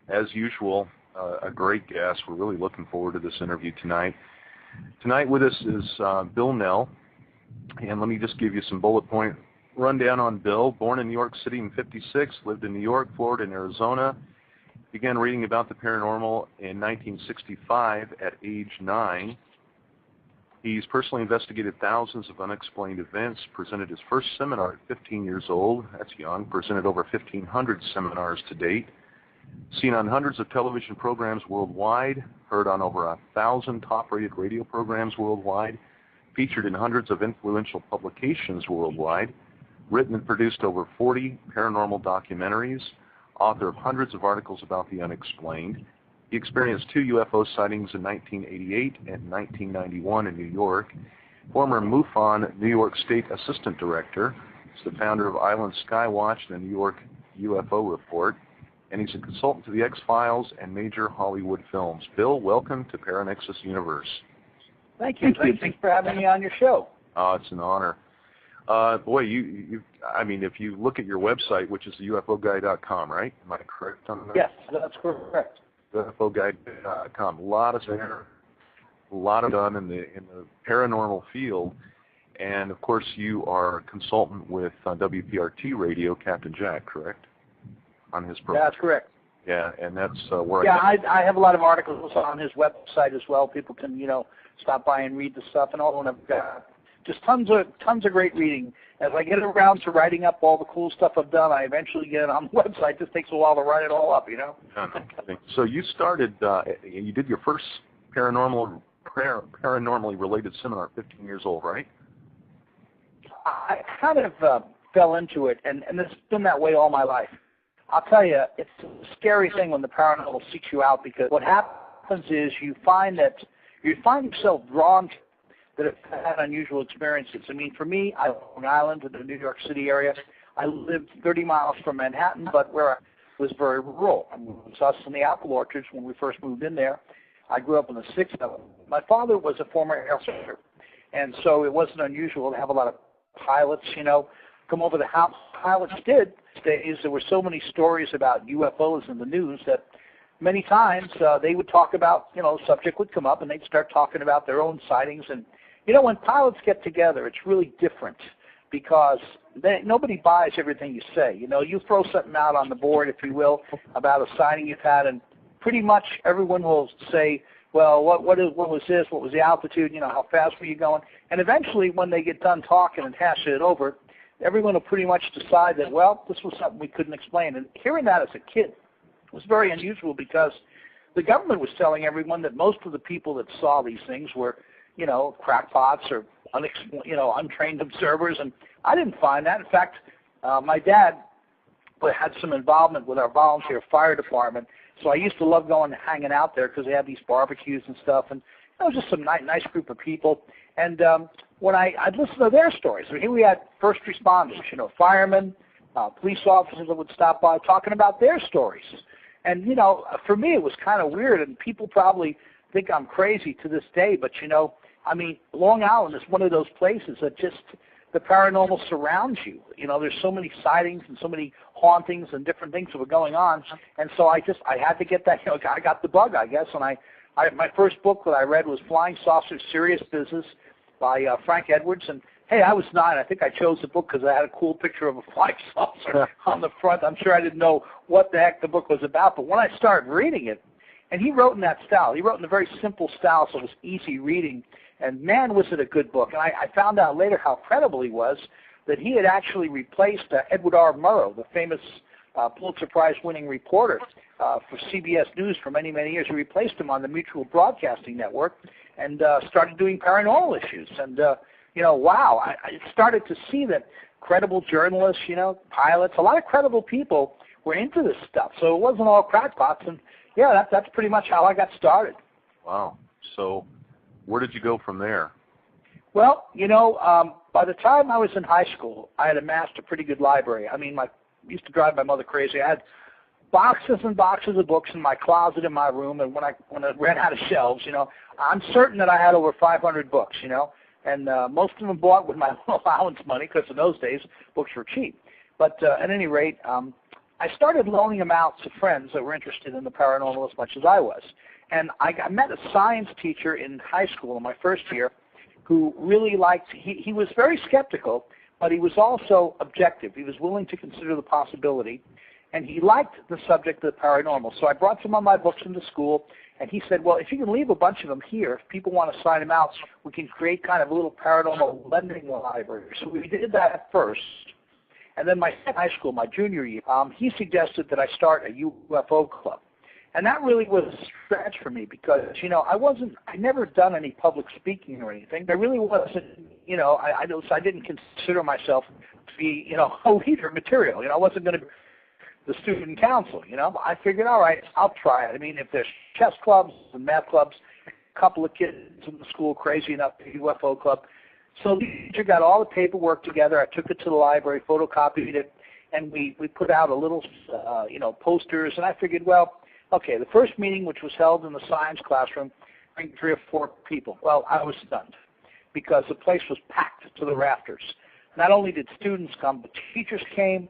as usual, a great guest. We're really looking forward to this interview tonight. Tonight with us is Bill Nell, and let me just give you some bullet point rundown on Bill. Born in New York City in '56, lived in New York, Florida, and Arizona. Began reading about the paranormal in 1965 at age 9. He's personally investigated thousands of unexplained events, presented his first seminar at 15 years old. That's young. Presented over 1,500 seminars to date. Seen on hundreds of television programs worldwide. Heard on over 1,000 top-rated radio programs worldwide. Featured in hundreds of influential publications worldwide. Written and produced over 40 paranormal documentaries. Author of hundreds of articles about the unexplained. He experienced 2 UFO sightings in 1988 and 1991 in New York. Former MUFON New York State Assistant Director. He's the founder of Island Skywatch and the New York UFO Report. And he's a consultant to the X-Files and major Hollywood films. Bill, welcome to Paranexus Universe. Thank you. Thanks for having me on your show. Oh, it's an honor. Boy, I mean, if you look at your website, which is ufoguy.com, right? Am I correct on that? Yes, that's correct. ufoguy.com. A lot of done in the paranormal field, and of course you are a consultant with WPRT Radio, Captain Jack, correct? On his program. That's correct. Yeah, and that's where. Yeah, I have a lot of articles on his website as well. People can stop by and read the stuff, and all. And I've got just tons of great reading. As I get around to writing up all the cool stuff I've done, I eventually get it on the website. It just takes a while to write it all up, So you started, you did your first paranormally related seminar at 15 years old, right? I kind of fell into it, and it's been that way all my life. I'll tell you, it's a scary thing when the paranormal seeks you out, because what happens is you find yourself drawn to that have had unusual experiences. I mean, for me, I live on Long Island in the New York City area. I lived 30 miles from Manhattan, but where I was very rural. I mean, it was us in the apple orchards when we first moved in there. I grew up in the 6th of them. My father was a former air officer, and so it wasn't unusual to have a lot of pilots, come over the house. Pilots did. There were so many stories about UFOs in the news that many times they would talk about, subject would come up, and they'd start talking about their own sightings. And when pilots get together, it's really different because nobody buys everything you say. You throw something out on the board, if you will, about a sighting you've had, and pretty much everyone will say, well, what was this? What was the altitude? How fast were you going? And eventually, when they get done talking and hashing it over, everyone will pretty much decide that, well, this was something we couldn't explain. And hearing that as a kid was very unusual because the government was telling everyone that most of the people that saw these things were crackpots or untrained observers, and I didn't find that. In fact, my dad had some involvement with our volunteer fire department, so I used to love going and hanging out there because they had these barbecues and stuff, and it was just some nice group of people. And when I'd listen to their stories, here we had first responders, firemen, police officers that would stop by talking about their stories. And, for me it was kind of weird, and people probably think I'm crazy to this day, but, Long Island is one of those places that just the paranormal surrounds you. There's so many sightings and so many hauntings and different things that were going on, and so I had to get that, I got the bug, I guess, and my first book that I read was Flying Saucers Serious Business by Frank Edwards, and hey, I was 9. I think I chose the book because I had a cool picture of a flying saucer on the front. I'm sure I didn't know what the heck the book was about, but when I started reading it, and he wrote in that style. He wrote in a very simple style, so it was easy reading, and man, was it a good book. And I found out later how credible he was, that he had actually replaced Edward R. Murrow, the famous Pulitzer Prize-winning reporter for CBS News for many, many years. He replaced him on the Mutual Broadcasting Network and started doing paranormal issues. And wow, I started to see that credible journalists, pilots, a lot of credible people were into this stuff. So it wasn't all crackpots. And yeah, that's pretty much how I got started. Wow. So where did you go from there? Well, by the time I was in high school, I had amassed a pretty good library. I mean, I used to drive my mother crazy. I had boxes and boxes of books in my closet in my room, and when I ran out of shelves, I'm certain that I had over 500 books, and most of them bought with my allowance money because in those days books were cheap. But at any rate, I I started loaning them out to friends that were interested in the paranormal as much as I was. And I met a science teacher in high school in my first year who really liked, he was very skeptical, but he was also objective. He was willing to consider the possibility, and he liked the subject of the paranormal. So I brought some of my books into school, and he said, well, if you can leave a bunch of them here, if people want to sign them out, we can create kind of a little paranormal lending library. So we did that at first. And then my high school, my junior year, he suggested that I start a UFO club. And that really was a stretch for me because, you know, I never done any public speaking or anything. There really wasn't, you know, I didn't consider myself to be, you know, a leader material. You know, I wasn't going to be the student council, you know. I figured, all right, I'll try it. I mean, if there's chess clubs and math clubs, a couple of kids in the school crazy enough to UFO club. So the teacher got all the paperwork together. I took it to the library, photocopied it, and we put out a little, you know, posters. And I figured, well, okay, the first meeting, which was held in the science classroom, bring 3 or 4 people. Well, I was stunned because the place was packed to the rafters. Not only did students come, but teachers came,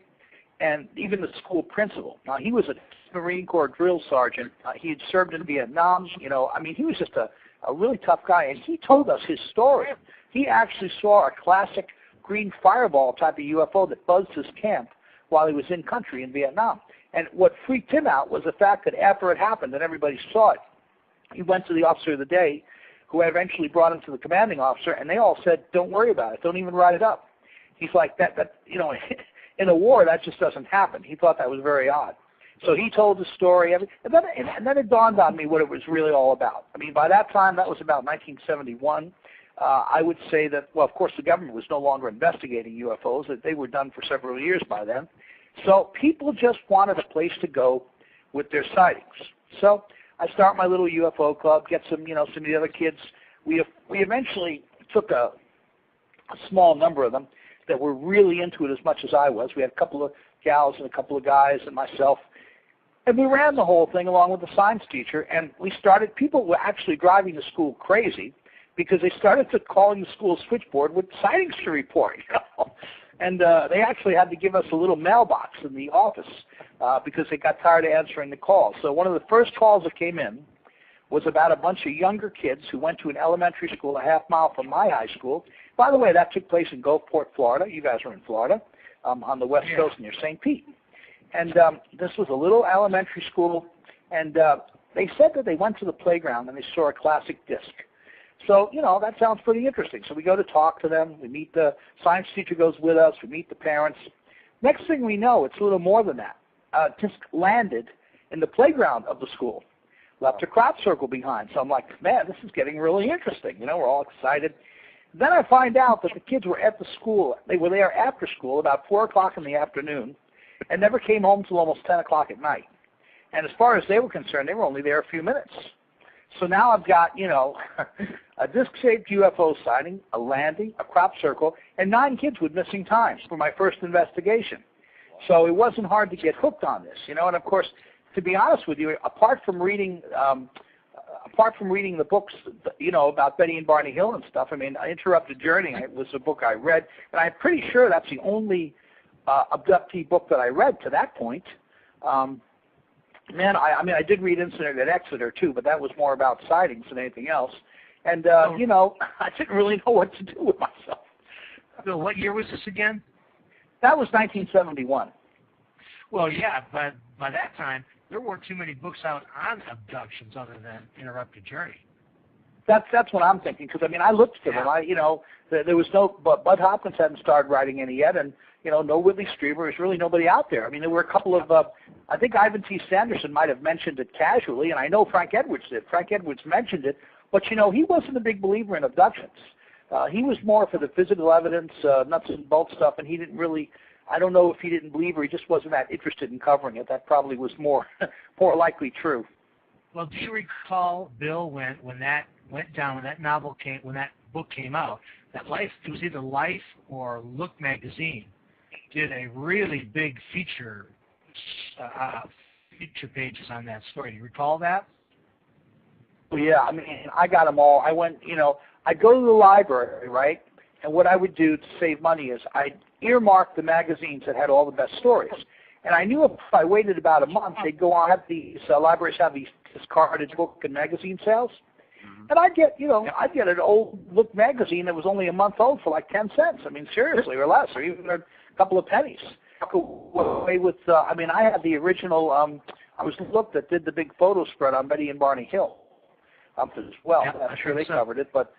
and even the school principal. Now, he was a Marine Corps drill sergeant. He had served in Vietnam. You know, I mean, he was just a really tough guy, and he told us his story. He actually saw a classic green fireball type of UFO that buzzed his camp while he was in country in Vietnam. And what freaked him out was the fact that after it happened and everybody saw it, he went to the officer of the day, who eventually brought him to the commanding officer, and they all said, don't worry about it. Don't even write it up. He's like, that you know, in a war, that just doesn't happen. He thought that was very odd. So he told the story, and then it dawned on me what it was really all about. I mean, by that time, that was about 1971. I would say that, well, of course, the government was no longer investigating UFOs. That they were done for several years by then. So people just wanted a place to go with their sightings. So I start my little UFO club, get some, you know, some of the other kids. We eventually took a small number of them that were really into it as much as I was. We had a couple of gals and a couple of guys and myself. And we ran the whole thing along with the science teacher, and we started, people were actually driving the school crazy because they started to calling the school switchboard with sightings to report, you know. And they actually had to give us a little mailbox in the office because they got tired of answering the calls. So one of the first calls that came in was about a bunch of younger kids who went to an elementary school a half mile from my high school. By the way, that took place in Gulfport, Florida. You guys are in Florida, on the west coast near St. Pete. And this was a little elementary school, and they said that they went to the playground and they saw a classic disc. So, you know, that sounds pretty interesting. So we go to talk to them. We meet the science teacher goes with us. We meet the parents. Next thing we know, it's a little more than that. Disc landed in the playground of the school, left a crop circle behind. So I'm like, man, this is getting really interesting. You know, we're all excited. Then I find out that the kids were at the school. They were there after school about 4 o'clock in the afternoon and never came home till almost 10 o'clock at night. And as far as they were concerned, they were only there a few minutes. So now I've got, you know, a disc-shaped UFO sighting, a landing, a crop circle, and 9 kids with missing times for my first investigation. So it wasn't hard to get hooked on this, you know. And of course, to be honest with you, apart from reading the books, you know, about Betty and Barney Hill and stuff, I mean, Interrupted Journey was a book I read, and I'm pretty sure that's the only abductee book that I read to that point. Man, I mean, I did read Incident at Exeter, too, but that was more about sightings than anything else. And, you know, I didn't really know what to do with myself. Bill, what year was this again? That was 1971. Well, yeah, but by that time, there weren't too many books out on abductions other than Interrupted Journey. That's what I'm thinking, because, I mean, I looked for them. You know, there was no, but Bud Hopkins hadn't started writing any yet, and, you know, no Whitley Strieber. There's really nobody out there. I mean, there were a couple of, I think Ivan T. Sanderson might have mentioned it casually, and I know Frank Edwards did. Frank Edwards mentioned it, but, you know, he wasn't a big believer in abductions. He was more for the physical evidence, nuts and bolts stuff, and he didn't really, I don't know if he didn't believe or he just wasn't that interested in covering it. That probably was more likely true. Well, do you recall, Bill, when that went down, when that novel came, when that book came out, that Life, it was either Life or Look magazine, did a really big feature pages on that story. Do you recall that? Well, yeah, I mean, I got them all. I went, you know, I'd go to the library, right? And what I would do to save money is I'd earmark the magazines that had all the best stories. And I knew if I waited about a month, they'd go on, have these libraries have these discarded book and magazine sales. And I'd get, I'd get an old look magazine that was only a month old for like 10 cents. I mean, seriously, or less, or even a couple of pennies. Away with, I had the original, I was the look that did the big photo spread on Betty and Barney Hill as well. Yep, I'm sure they covered it, but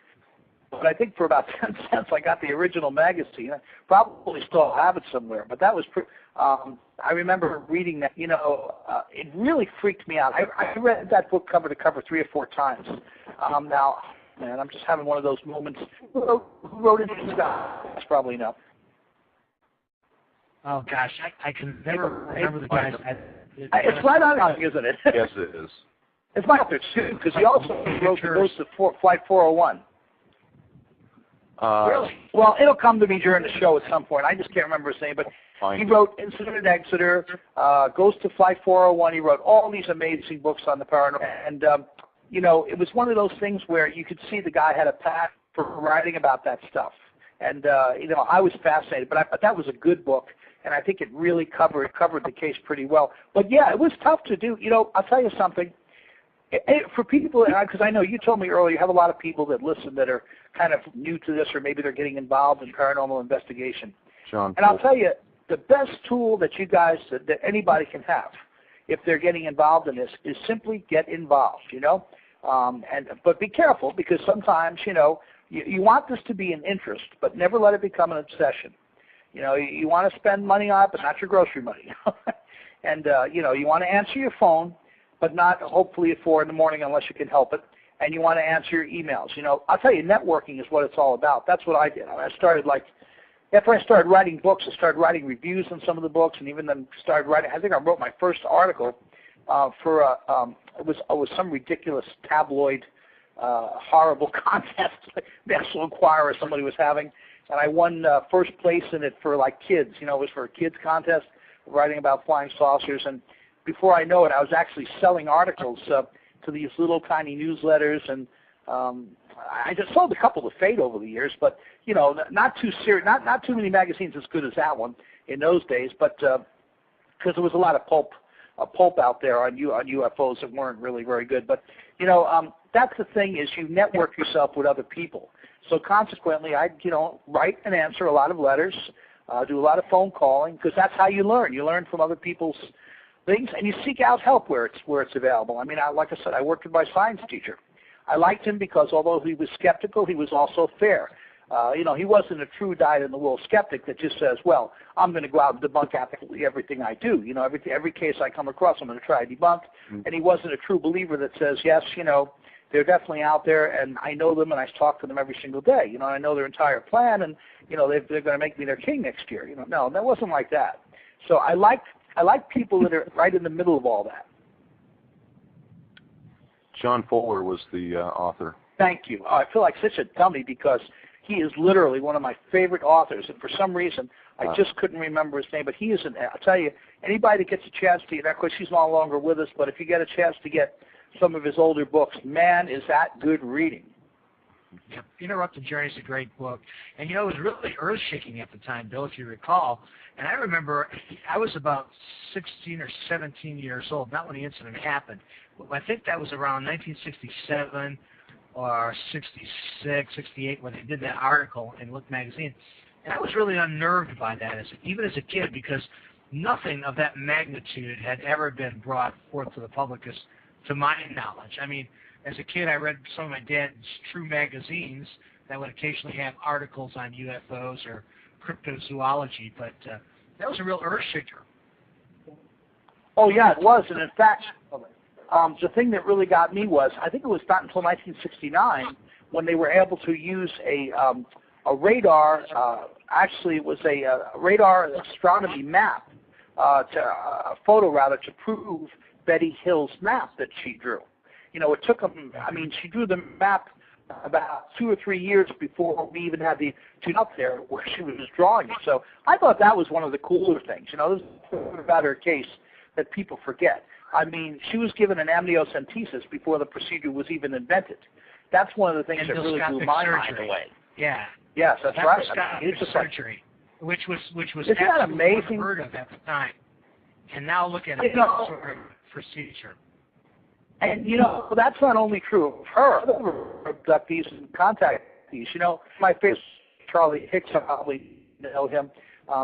I think for about 10 cents I got the original magazine. I probably still have it somewhere, but that was I remember reading that, it really freaked me out. I read that book cover to cover 3 or 4 times. Now, man, I'm just having one of those moments. Who wrote it? That's probably enough. Oh, gosh, I can never remember the guy's. It's right on, isn't it? Yes, it is. It's my author, too, because he also wrote the Ghost of Flight 401. Really? Well, it'll come to me during the show at some point. I just can't remember his name, but he wrote Incident at Exeter, Ghost of Flight 401. He wrote all these amazing books on the paranormal. And, it was one of those things where you could see the guy had a passion for writing about that stuff. And, I was fascinated. But that was a good book, and I think it really covered the case pretty well. But, yeah, it was tough to do. I'll tell you something. For people, because I know you told me earlier, you have a lot of people that listen that are kind of new to this, or maybe they're getting involved in paranormal investigation. John, and I'll tell you, the best tool that you guys, that anybody can have, if they're getting involved in this, is simply get involved. But be careful, because sometimes you want this to be an interest, but never let it become an obsession. You want to spend money on it, but not your grocery money. And you want to answer your phone, but not hopefully at 4 in the morning unless you can help it. And you want to answer your emails. I'll tell you, networking is what it's all about. That's what I did. I started after I started writing books, I started writing reviews on some of the books, and even then started writing. I think I wrote my first article for it was some ridiculous tabloid, horrible contest, like National Enquirer somebody was having, and I won first place in it for kids. It was for a kids contest, writing about flying saucers, and before I know it, I was actually selling articles to these little tiny newsletters, and I just sold a couple to Fate over the years, but not too serious, not too many magazines as good as that one in those days, but because there was a lot of pulp out there on UFOs that weren't really very good. But that's the thing, is you network yourself with other people. So consequently, I write and answer a lot of letters, do a lot of phone calling, because that's how you learn. You learn from other people's things, and you seek out help where it's available. Like I said, I worked with my science teacher. I liked him because although he was skeptical, he was also fair. He wasn't a true dyed-in-the-wool skeptic that just says, well, I'm going to go out and debunk absolutely everything I do. Every case I come across, I'm going to try to debunk. And he wasn't a true believer that says, yes, they're definitely out there, and I know them, and I talk to them every single day. I know their entire plan, and they're going to make me their king next year. No, that wasn't like that. So I like people that are right in the middle of all that. John Fuller was the author. Thank you. I feel like such a dummy because he is literally one of my favorite authors, and for some reason I just couldn't remember his name. But he is I'll tell you, anybody that gets a chance to, of course he's no longer with us, but if you get a chance to get some of his older books, man, is that good reading. Yep. Interrupted Journey is a great book. And, it was really earth-shaking at the time, Bill, if you recall. And I remember I was about 16 or 17 years old, not when the incident happened. I think that was around 1967 or 66, 68 when they did that article in Look magazine. And I was really unnerved by that, even as a kid, because nothing of that magnitude had ever been brought forth to the public, to my knowledge. As a kid, I read some of my dad's true magazines that would occasionally have articles on UFOs or cryptozoology, but that was a real earth-shaker. Oh, yeah, it was. And in fact, the thing that really got me was, I think it was not until 1969 when they were able to use a radar, actually it was a radar astronomy map, a photo rather, to prove Betty Hill's map that she drew. It took them, she drew the map about 2 or 3 years before we even had the tune up there where she was drawing it. So I thought that was one of the cooler things. There's something about her case that people forget. She was given an amniocentesis before the procedure was even invented. That's one of the things that really blew my mind away. Yeah. Yes, that's right. It's a surgery, which was Isn't that amazing? Unheard of at the time. and now look at a sort of procedure. And, that's not only true of her, other abductees and contactees. My favorite, Charlie Hicks, I probably know him.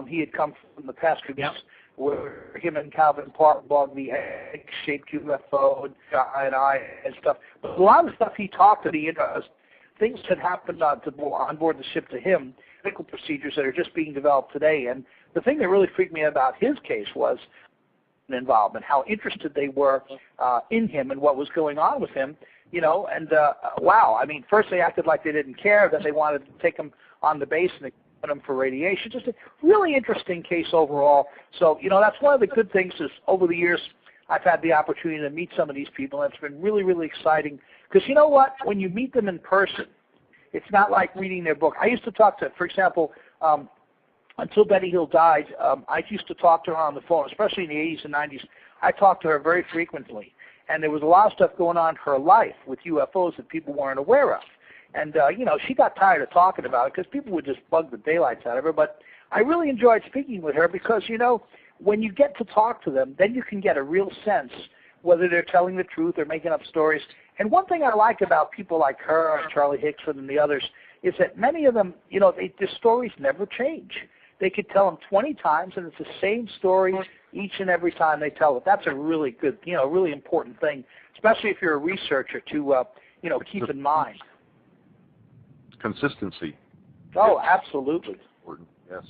He had come from the past few weeks where him and Calvin Park bought the egg-shaped UFO and and stuff. But a lot of the stuff he talked to me, things that happened on board the ship to him, medical procedures that are just being developed today. And the thing that really freaked me out about his case was involvement, how interested they were in him and what was going on with him, and wow, I mean, first they acted like they didn't care, then they wanted to take him on the base and they put him for radiation. Just a really interesting case overall. So, that's one of the good things is over the years I've had the opportunity to meet some of these people, and it's been really, really exciting because you know what, when you meet them in person, it's not like reading their book. I used to talk to, for example, until Betty Hill died, I used to talk to her on the phone, especially in the 80s and 90s. I talked to her very frequently. And there was a lot of stuff going on in her life with UFOs that people weren't aware of. And, she got tired of talking about it because people would just bug the daylights out of her. But I really enjoyed speaking with her because, when you get to talk to them, then you can get a real sense whether they're telling the truth or making up stories. And one thing I like about people like her and Charlie Hickson and the others is that many of them, their stories never change. They could tell them 20 times, and it's the same story each and every time they tell it. That's a really good, really important thing, especially if you're a researcher to, keep in mind. Consistency. Oh, absolutely. Yes.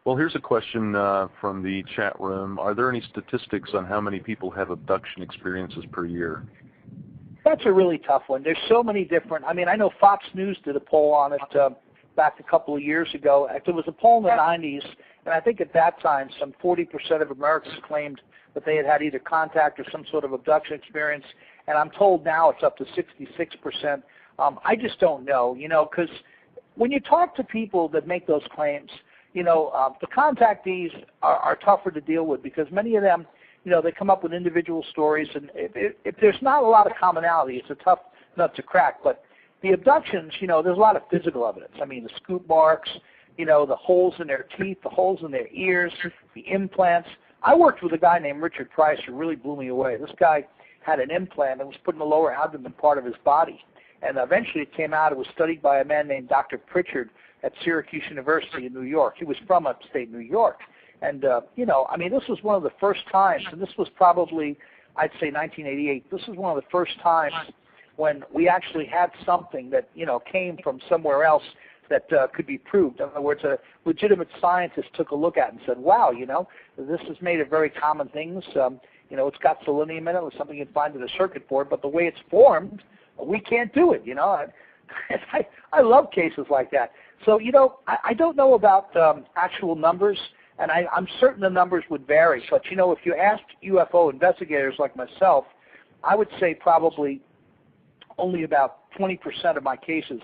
Well, here's a question from the chat room. Are there any statistics on how many people have abduction experiences per year? That's a really tough one. There's so many different. I mean, I know Fox News did a poll on it back a couple of years ago. There was a poll in the 90s, and I think at that time some 40% of Americans claimed that they had either contact or some sort of abduction experience, and I'm told now it's up to 66%. I just don't know, because when you talk to people that make those claims, the contactees are tougher to deal with because many of them, they come up with individual stories, and if there's not a lot of commonality, it's a tough nut to crack. But the abductions, there's a lot of physical evidence. I mean, the scoop marks, the holes in their teeth, the holes in their ears, the implants. I worked with a guy named Richard Price who really blew me away. This guy had an implant that was put in the lower abdomen part of his body. And eventually it came out. It was studied by a man named Dr. Pritchard at Syracuse University in New York. He was from upstate New York. And, this was one of the first times, and this was probably, I'd say 1988. This was one of the first times when we actually had something that, came from somewhere else that could be proved. In other words, a legitimate scientist took a look at it and said, wow, this is made of very common things. It's got selenium in it. It's something you'd find in a circuit board, but the way it's formed, we can't do it, I love cases like that. So, I don't know about actual numbers, and I'm certain the numbers would vary. But, if you asked UFO investigators like myself, I would say probably only about 20% of my cases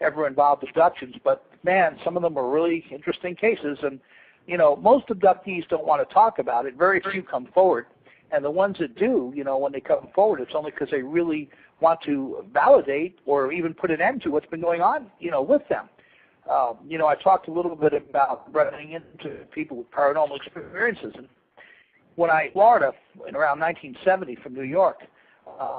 ever involved abductions. But, man, some of them are really interesting cases. And, most abductees don't want to talk about it. Very few come forward. And the ones that do, when they come forward, it's only because they really want to validate or even put an end to what's been going on, with them. I talked a little bit about running into people with paranormal experiences. And when I Florida in around 1970 from New York,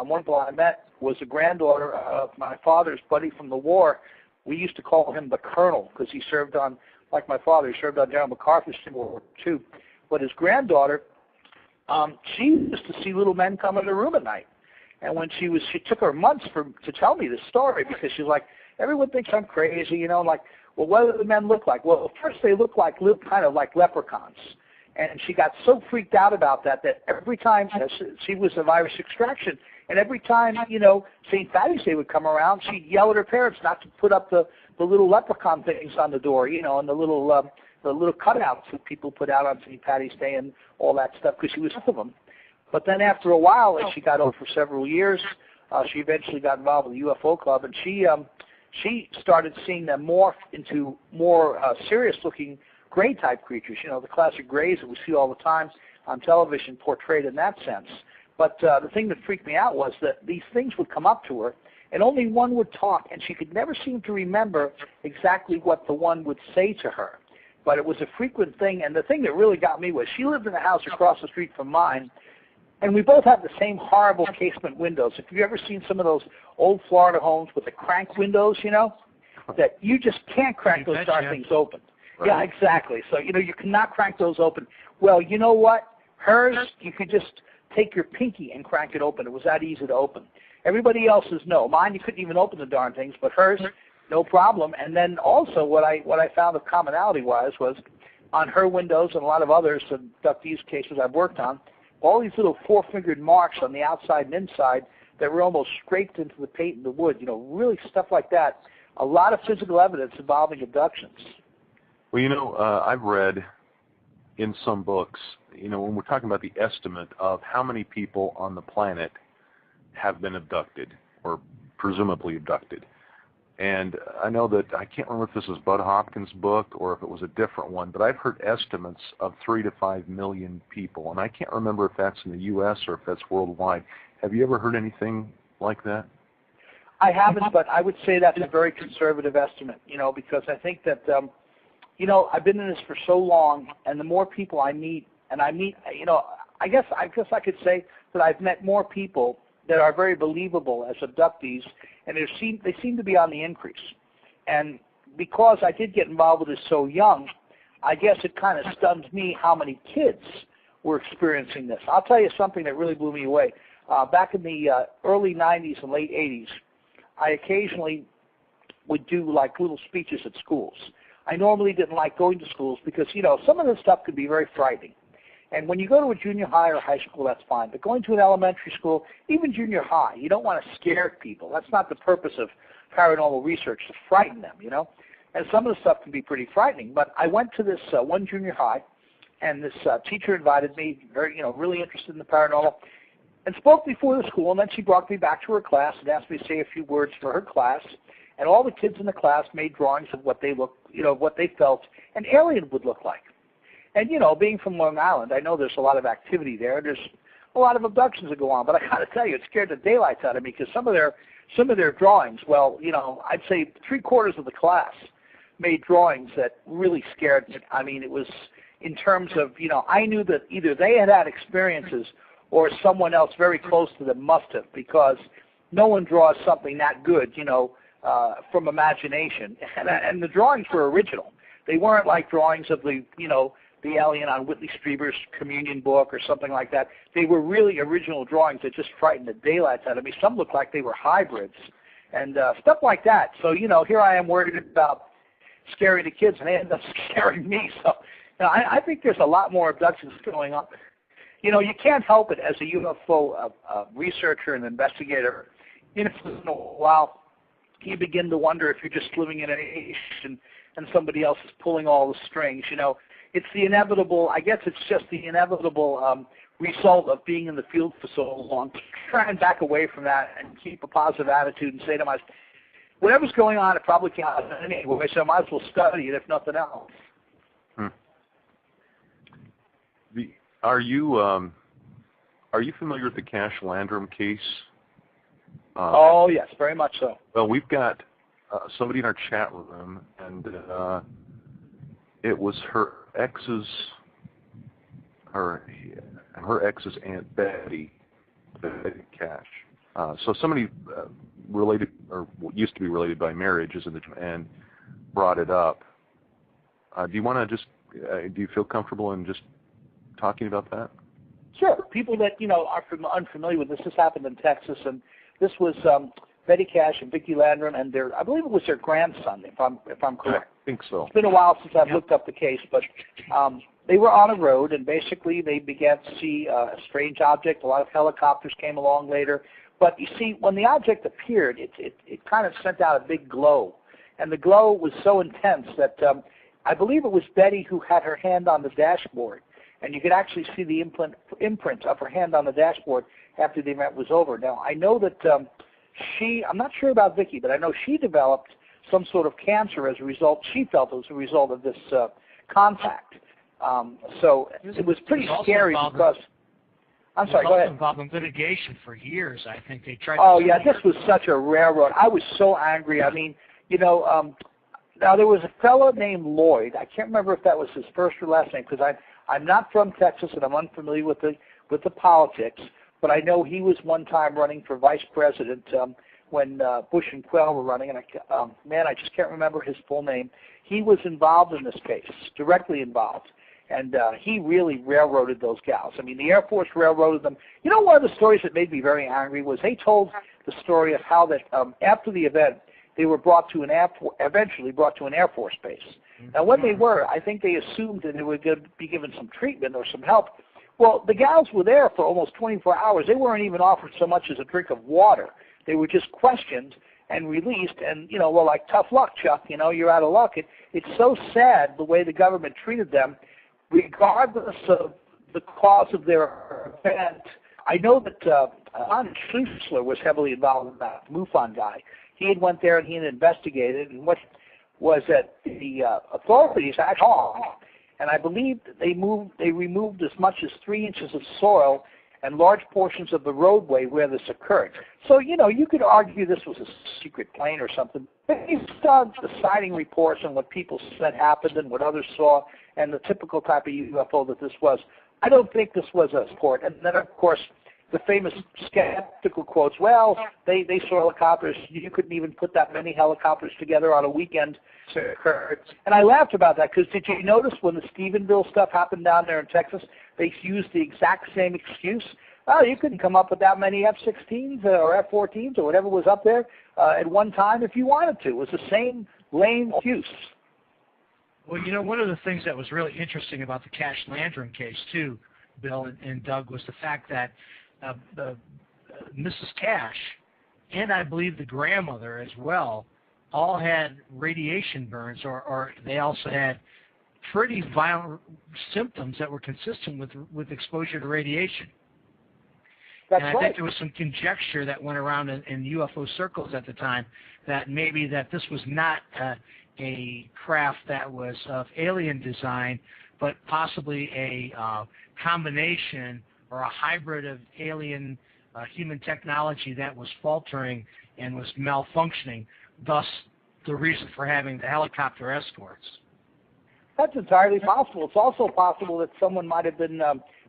one people I met was the granddaughter of my father's buddy from the war. We used to call him the Colonel because he served on, like my father, he served on General MacArthur's in World War II. But his granddaughter, she used to see little men come in her room at night. And when she took her months to tell me this story because she's like, everyone thinks I'm crazy, like, well, what do the men look like? Well, first they look kind of like leprechauns. And she got so freaked out about that every time she was of Irish extraction, and every time, St. Patty's Day would come around, she'd yell at her parents not to put up the little leprechaun things on the door, and the little cutouts that people put out on St. Patty's Day and all that stuff because she was sick of them. But then after a while, as she got over for several years, she eventually got involved with the UFO Club, and she started seeing them morph into more serious-looking gray-type creatures, the classic grays that we see all the time on television portrayed in that sense. But the thing that freaked me out was that these things would come up to her, and only one would talk, and she could never seem to remember exactly what the one would say to her. but it was a frequent thing. And the thing that really got me was she lived in a house across the street from mine, and we both had the same horrible casement windows. If you've ever seen some of those old Florida homes with the crank windows, you know, that you just can't crank those darn things open. Right. Yeah, exactly. So, you know, you cannot crank those open. Well, you know what? Hers, you could just take your pinky and crank it open. It was that easy to open. Everybody else's, no. Mine, you couldn't even open the darn things, but hers, no problem. And then also what I found of commonality-wise was on her windows and a lot of others, abductees cases I've worked on, all these little four-fingered marks on the outside and inside that were almost scraped into the paint and the wood, you know, really stuff like that. A lot of physical evidence involving abductions. Well, you know, I've read in some books, you know, when we're talking about the estimate of how many people on the planet have been abducted or presumably abducted. And I know that, I can't remember if this was Bud Hopkins' book or if it was a different one, but I've heard estimates of 3 to 5 million people. And I can't remember if that's in the U.S. or if that's worldwide. Have you ever heard anything like that? I haven't, but I would say that's a very conservative estimate, you know, because I think that, you know, I've been in this for so long, and the more people I meet, you know, I guess I could say that I've met more people that are very believable as abductees, and they seem to be on the increase. And because I did get involved with this so young, I guess it kind of stuns me how many kids were experiencing this. I'll tell you something that really blew me away. Back in the early 90s and late 80s, I occasionally would do like little speeches at schools. I normally didn't like going to schools because, you know, some of this stuff could be very frightening. And when you go to a junior high or high school, that's fine. But going to an elementary school, even junior high, you don't want to scare people. That's not the purpose of paranormal research, to frighten them, you know. And some of the stuff can be pretty frightening. But I went to this one junior high, and this teacher invited me, very, you know, really interested in the paranormal, and spoke before the school. And then she brought me back to her class and asked me to say a few words for her class. And all the kids in the class made drawings of what they looked, you know, what they felt an alien would look like. And, you know, being from Long Island, I know there's a lot of activity there. There's a lot of abductions that go on. But I got to tell you, it scared the daylights out of me because some of their drawings, well, you know, I'd say 3/4 of the class made drawings that really scared me. I mean, it was in terms of, you know, I knew that either they had had experiences or someone else very close to them must have, because no one draws something that good, you know, from imagination. And the drawings were original. They weren't like drawings of the, you know, the alien on Whitley Strieber's communion book or something like that. They were really original drawings that just frightened the daylights out of me. Some looked like they were hybrids and stuff like that. So, you know, here I am worried about scaring the kids, and they end up scaring me. So, you know, I think there's a lot more abductions going on. You know, you can't help it as a UFO researcher and investigator. You know, in a while, you begin to wonder if you're just living in an age and somebody else is pulling all the strings. You know, it's the inevitable, I guess it's just the inevitable result of being in the field for so long. Try and back away from that and keep a positive attitude and say to myself, whatever's going on, it probably can't happen anyway, so I might as well study it if nothing else. Are you familiar with the Cash Landrum case? Oh, yes, very much so. Well, we've got somebody in our chat room, and it was her ex's Aunt Betty Cash. So somebody related, or used to be related by marriage, and brought it up. Do you want to just, do you feel comfortable in just talking about that? Sure. People that, you know, are unfamiliar with this happened in Texas, and this was Betty Cash and Vicki Landrum and I believe it was their grandson, if I'm correct. I think so. It's been a while since I've looked up the case, but they were on a road, and basically they began to see a strange object. A lot of helicopters came along later. But you see, when the object appeared, it kind of sent out a big glow. And the glow was so intense that I believe it was Betty who had her hand on the dashboard. And you could actually see the imprint of her hand on the dashboard after the event was over. Now, I know that I'm not sure about Vicki, but I know she developed some sort of cancer as a result. She felt it was a result of this contact. So it was pretty scary because... I'm sorry, go ahead. Involved in litigation for years. I think they tried. Oh, yeah, this was such a railroad. I was so angry. I mean, you know, Now, there was a fellow named Lloyd. I can't remember if that was his first or last name because I'm not from Texas and I'm unfamiliar with the politics, but I know he was one time running for vice president when Bush and Quayle were running, and I just can't remember his full name. He was involved in this case, directly involved, and he really railroaded those gals. I mean, the Air Force railroaded them. You know, one of the stories that made me very angry was they told the story of how that after the event, they were eventually brought to an Air Force base. Now, when they were, I think they assumed that they were going to be given some treatment or some help. Well, the gals were there for almost 24 hours. They weren't even offered so much as a drink of water. They were just questioned and released. And, you know, well, like, tough luck, Chuck. You know, you're out of luck. It's so sad the way the government treated them, regardless of the cause of their event. I know that Hans Schlussler was heavily involved in that MUFON guy. He had went there and he had investigated, and what was that the authorities had wrong, and I believe they removed as much as 3 inches of soil and large portions of the roadway where this occurred. So, you know, you could argue this was a secret plane or something. Based on the sighting reports and what people said happened and what others saw and the typical type of UFO that this was, I don't think this was a sport. And then, of course, the famous skeptical quotes, well, they saw helicopters. You couldn't even put that many helicopters together on a weekend to occur. And I laughed about that because did you notice when the Stephenville stuff happened down there in Texas, they used the exact same excuse? Oh, you couldn't come up with that many F-16s or F-14s or whatever was up there at one time if you wanted to. It was the same lame excuse. Well, you know, one of the things that was really interesting about the Cash Lantern case, too, Bill and Doug, was the fact that Mrs. Cash and I believe the grandmother as well all had radiation burns, or they also had pretty violent symptoms that were consistent with exposure to radiation. That's and I right. think there was some conjecture that went around in UFO circles at the time that maybe that this was not a craft that was of alien design, but possibly a combination or a hybrid of alien human technology that was faltering and was malfunctioning, thus the reason for having the helicopter escorts. That's entirely possible. It's also possible that someone might have been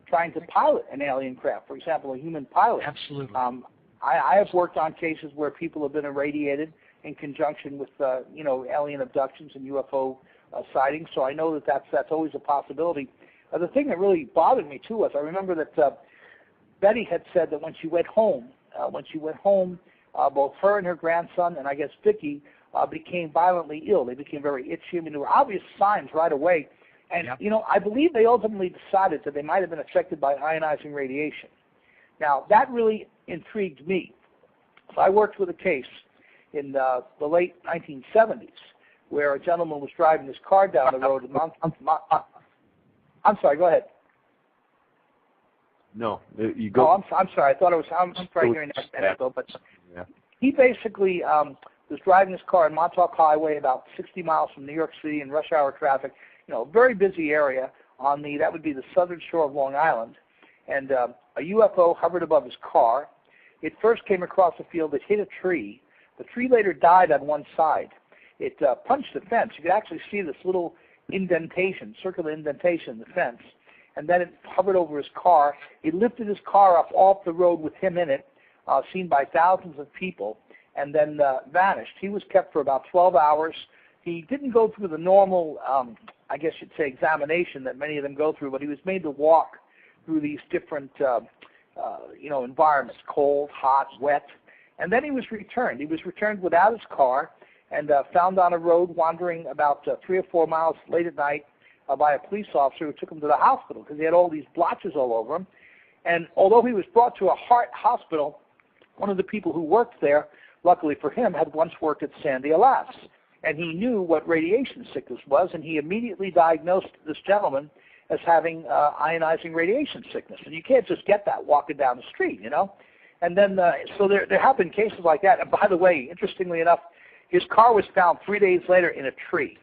trying to pilot an alien craft, for example, a human pilot. Absolutely. I have worked on cases where people have been irradiated in conjunction with, alien abductions and UFO sightings, so I know that that's always a possibility. The thing that really bothered me, too, was I remember that Betty had said that when she went home, both her and her grandson, and I guess Vicky, became violently ill. They became very itchy. I mean, there were obvious signs right away. And, I believe they ultimately decided that they might have been affected by ionizing radiation. Now, that really intrigued me. So I worked with a case in the late 1970s where a gentleman was driving his car down the road. I'm sorry, go ahead. No, you go. Oh, I'm sorry. I thought I'm sorry hearing that echo, but he basically was driving his car on Montauk Highway about 60 miles from New York City in rush hour traffic, very busy area on that would be the southern shore of Long Island, and a UFO hovered above his car. It first came across the field. It hit a tree. The tree later died on one side. It punched the fence. You could actually see this little indentation, circular indentation in the fence, and then it hovered over his car. It lifted his car up off the road with him in it, seen by thousands of people, and then vanished. He was kept for about 12 hours. He didn't go through the normal, I guess you'd say, examination that many of them go through, but he was made to walk through these different, environments, cold, hot, wet, and then he was returned. He was returned without his car and found on a road wandering about 3 or 4 miles late at night by a police officer who took him to the hospital because he had all these blotches all over him. And although he was brought to a heart hospital, one of the people who worked there, luckily for him, had once worked at Sandia Labs. And he knew what radiation sickness was, and he immediately diagnosed this gentleman as having ionizing radiation sickness. And you can't just get that walking down the street, And then, so there have been cases like that. And by the way, interestingly enough, his car was found 3 days later in a tree.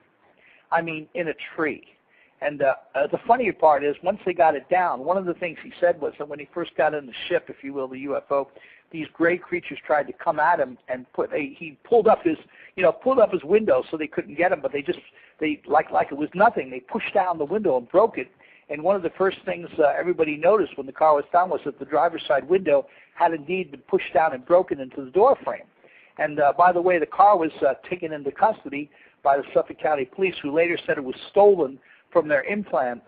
I mean, in a tree. And the funnier part is, once they got it down, one of the things he said was that when he first got in the ship, if you will, the UFO, these gray creatures tried to come at him, and he pulled up his window so they couldn't get him, but they like it was nothing. They pushed down the window and broke it. And one of the first things everybody noticed when the car was down was that the driver's side window had indeed been pushed down and broken into the door frame. And by the way, the car was taken into custody by the Suffolk County Police, who later said it was stolen from their impound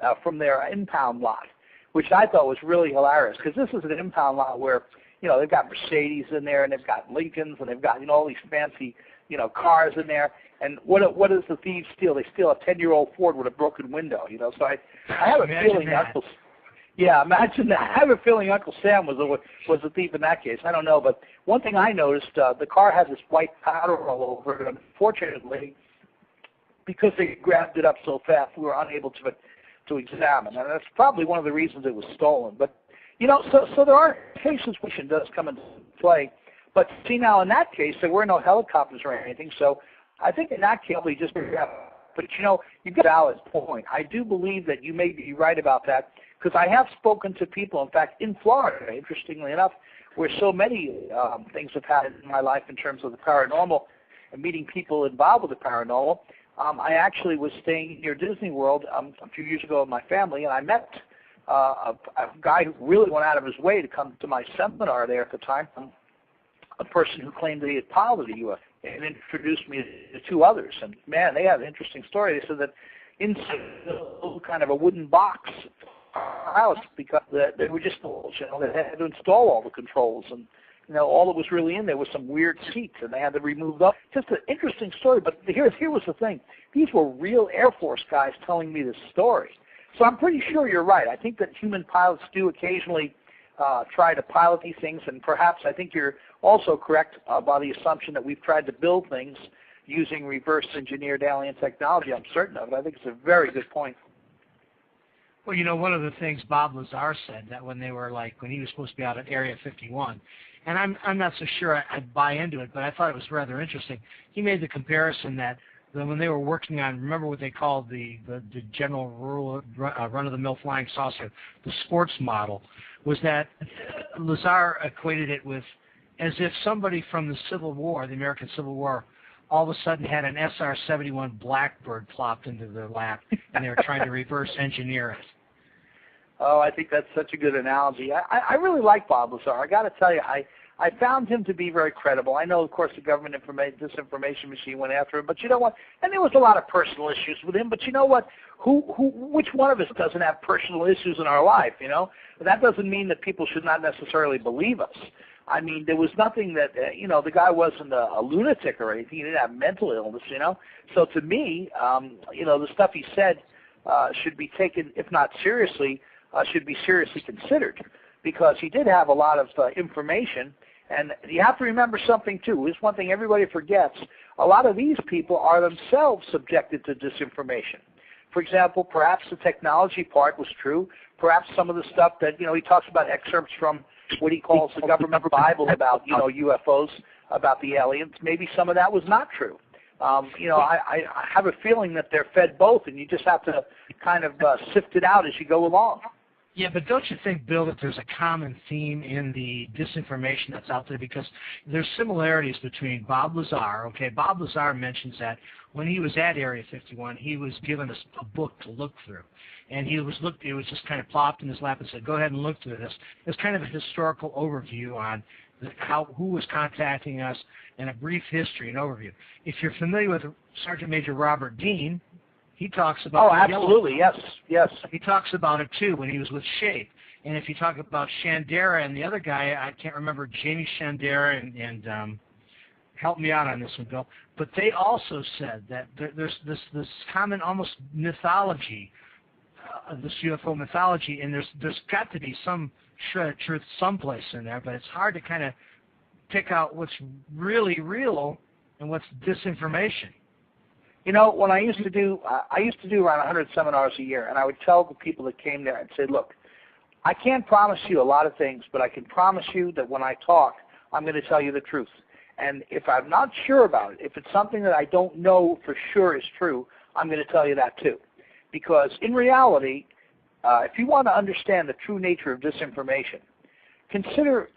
lot, which I thought was really hilarious, because this is an impound lot where, you know, they've got Mercedes in there, and they've got Lincolns, and they've got, you know, all these fancy, you know, cars in there. And what does the thieves steal? They steal a 10-year-old Ford with a broken window, you know. So I have a feeling imagine that. I have a feeling Uncle Sam was the thief in that case. I don't know, but one thing I noticed, the car has this white powder all over it. Unfortunately, because they grabbed it up so fast, we were unable to examine, and that's probably one of the reasons it was stolen. But you know, so there are cases which does come into play. But see, now in that case, there were no helicopters or anything, so I think in that case we just grabbed. But you know, you've got a valid point. I do believe that you may be right about that, because I have spoken to people, in fact, in Florida, interestingly enough, where so many things have happened in my life in terms of the paranormal and meeting people involved with the paranormal. I actually was staying near Disney World a few years ago with my family, and I met a guy who really went out of his way to come to my seminar there at the time, a person who claimed that he had piloted a UFO, and introduced me to two others. And man, they had an interesting story. They said that inside kind of a wooden box house, because they were just, you know, they had to install all the controls, and you know, all that was really in there was some weird seats, and they had to remove them. Just an interesting story. But here was the thing: these were real Air Force guys telling me this story. So I'm pretty sure you're right. I think that human pilots do occasionally try to pilot these things, and perhaps I think you're also correct by the assumption that we've tried to build things using reverse engineered alien technology. I'm certain of it. I think it's a very good point. Well, you know, one of the things Bob Lazar said, that when he was supposed to be out at Area 51, and I'm not so sure I'd buy into it, but I thought it was rather interesting. He made the comparison that when they were working on, remember what they called the general rule, run-of-the-mill flying saucer, the sports model, was that Lazar equated it with as if somebody from the Civil War, the American Civil War, all of a sudden had an SR-71 Blackbird plopped into their lap, and they were trying to reverse engineer it. Oh, I think that's such a good analogy. I really like Bob Lazar. I got to tell you, I found him to be very credible. I know, of course, the government disinformation machine went after him, but you know what? And there was a lot of personal issues with him. But you know what? Which one of us doesn't have personal issues in our life? You know, that doesn't mean that people should not necessarily believe us. I mean, there was nothing that you know, the guy wasn't a lunatic or anything. He didn't have mental illness. You know, so to me, you know, the stuff he said should be taken, if not seriously, should be seriously considered, because he did have a lot of information. And you have to remember something, too. It's one thing everybody forgets. A lot of these people are themselves subjected to disinformation. For example, perhaps the technology part was true. Perhaps some of the stuff that, you know, he talks about excerpts from what he calls the government Bible about, you know, UFOs, about the aliens. Maybe some of that was not true. You know, I have a feeling that they're fed both, and you just have to kind of sift it out as you go along. Yeah, but don't you think, Bill, that there's a common theme in the disinformation that's out there? Because there's similarities between Bob Lazar. Okay, Bob Lazar mentions that when he was at Area 51, he was given a book to look through. And it was just kind of plopped in his lap and said, go ahead and look through this. It's kind of a historical overview on who was contacting us, and a brief history and overview. If you're familiar with Sergeant Major Robert Dean, he talks about... Oh, absolutely, yes. He talks about it, too, when he was with Shape. And if you talk about Shandera and the other guy, I can't remember, Jamie Shandera, and help me out on this one, Bill, but they also said that there's this common almost mythology, this UFO mythology, and there's got to be some shred of truth someplace in there, but it's hard to kind of pick out what's really real and what's disinformation. You know, when I used to do around 100 seminars a year, and I would tell the people that came there, I'd say, look, I can't promise you a lot of things, but I can promise you that when I talk, I'm going to tell you the truth. And if I'm not sure about it, if it's something that I don't know for sure is true, I'm going to tell you that too. because in reality, if you want to understand the true nature of disinformation,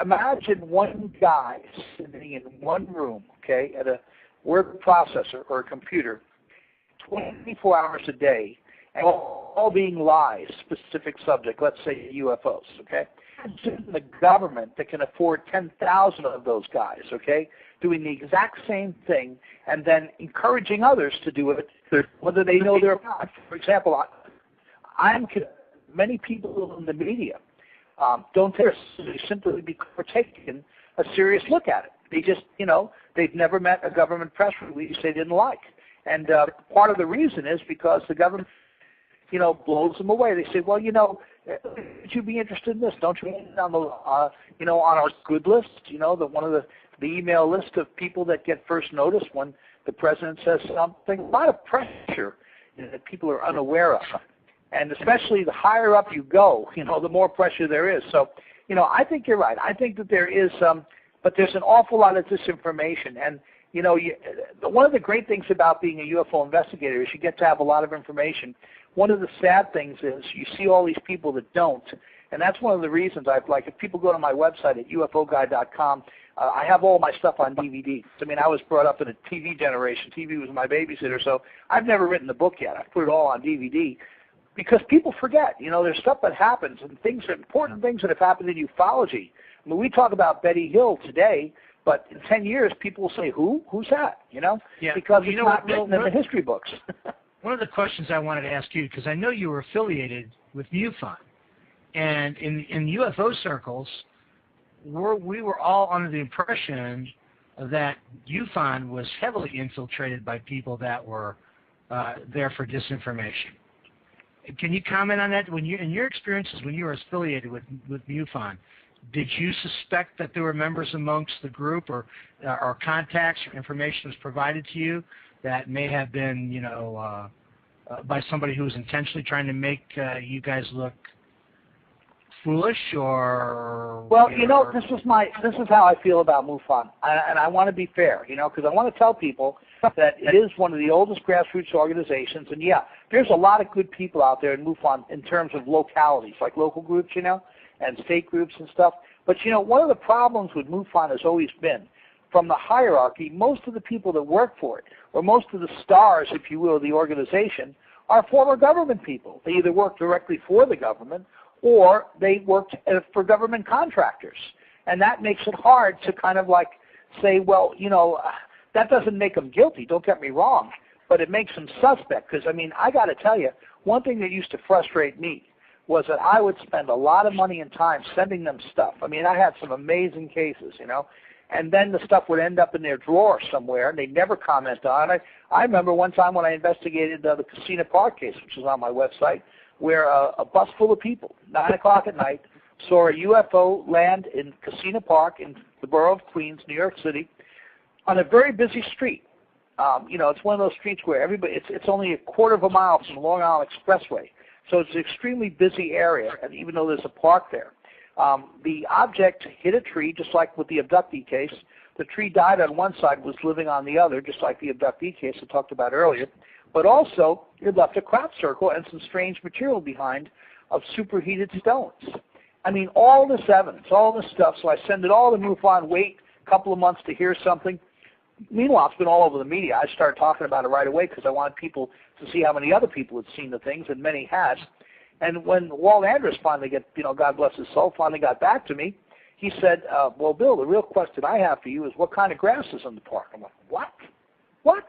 imagine one guy sitting in one room, okay, at a word processor or a computer, 24 hours a day, and all being lies, specific subject, let's say UFOs, okay? The government that can afford 10,000 of those guys, okay, doing the exact same thing and then encouraging others to do it, whether they know they're not. For example, many people in the media don't take it simply because they're taking a serious look at it. They just, they've never met a government press release they didn't like. And part of the reason is because the government, blows them away. They say, well, would you be interested in this? Don't you want on the, on our good list, one of the email list of people that get first notice when the president says something? A lot of pressure that people are unaware of. And especially the higher up you go, the more pressure there is. So, I think you're right. I think that there is but there's an awful lot of disinformation. And, one of the great things about being a UFO investigator is you get to have a lot of information. One of the sad things is you see all these people that don't. And that's one of the reasons if people go to my website at ufoguy.com, I have all my stuff on DVD. I was brought up in a TV generation. TV was my babysitter, so I've never written a book yet. I've put it all on DVD. Because people forget, there's stuff that happens and important things that have happened in ufology. We talk about Betty Hill today, but in 10 years, people will say, who? Who's that? Yeah. Because it's not written in the history books. One of the questions I wanted to ask you, because I know you were affiliated with MUFON, and in UFO circles, we were all under the impression that MUFON was heavily infiltrated by people that were there for disinformation. Can you comment on that? In your experiences when you were affiliated with MUFON, did you suspect that there were members amongst the group or contacts or information was provided to you that may have been, by somebody who was intentionally trying to make you guys look foolish or? Well, this is how I feel about MUFON, and I want to be fair, because I want to tell people that it is one of the oldest grassroots organizations, and yeah, there's a lot of good people out there in MUFON in terms of localities, like local groups, and state groups and stuff. But one of the problems with MUFON has always been, from the hierarchy, most of the people that work for it, or most of the stars, if you will, of the organization, are former government people. They either work directly for the government, or they worked for government contractors. And that makes it hard to kind of say, well, that doesn't make them guilty, don't get me wrong, but it makes them suspect. Because, I got to tell you, one thing that used to frustrate me was that I would spend a lot of money and time sending them stuff. I had some amazing cases, and then the stuff would end up in their drawer somewhere, and they'd never comment on it. I remember one time when I investigated the Casino Park case, which is on my website, where a bus full of people, 9 o'clock at night, saw a UFO land in Casino Park in the borough of Queens, New York City, on a very busy street. It's one of those streets where it's only a quarter of a mile from the Long Island Expressway. So it's an extremely busy area, and even though there's a park there. The object hit a tree, just like with the abductee case. The tree died on one side, was living on the other, just like the abductee case I talked about earlier. But also, it left a crop circle and some strange material behind of superheated stones. All this evidence, all this stuff, so I send it all to MUFON, wait a couple of months to hear something. Meanwhile, it's been all over the media. I started talking about it right away because I wanted people to see how many other people had seen the things, and many had. And when Walt Andrus finally God bless his soul, finally got back to me, he said, well, Bill, the real question I have for you is what kind of grass is in the park? I'm like, what? What?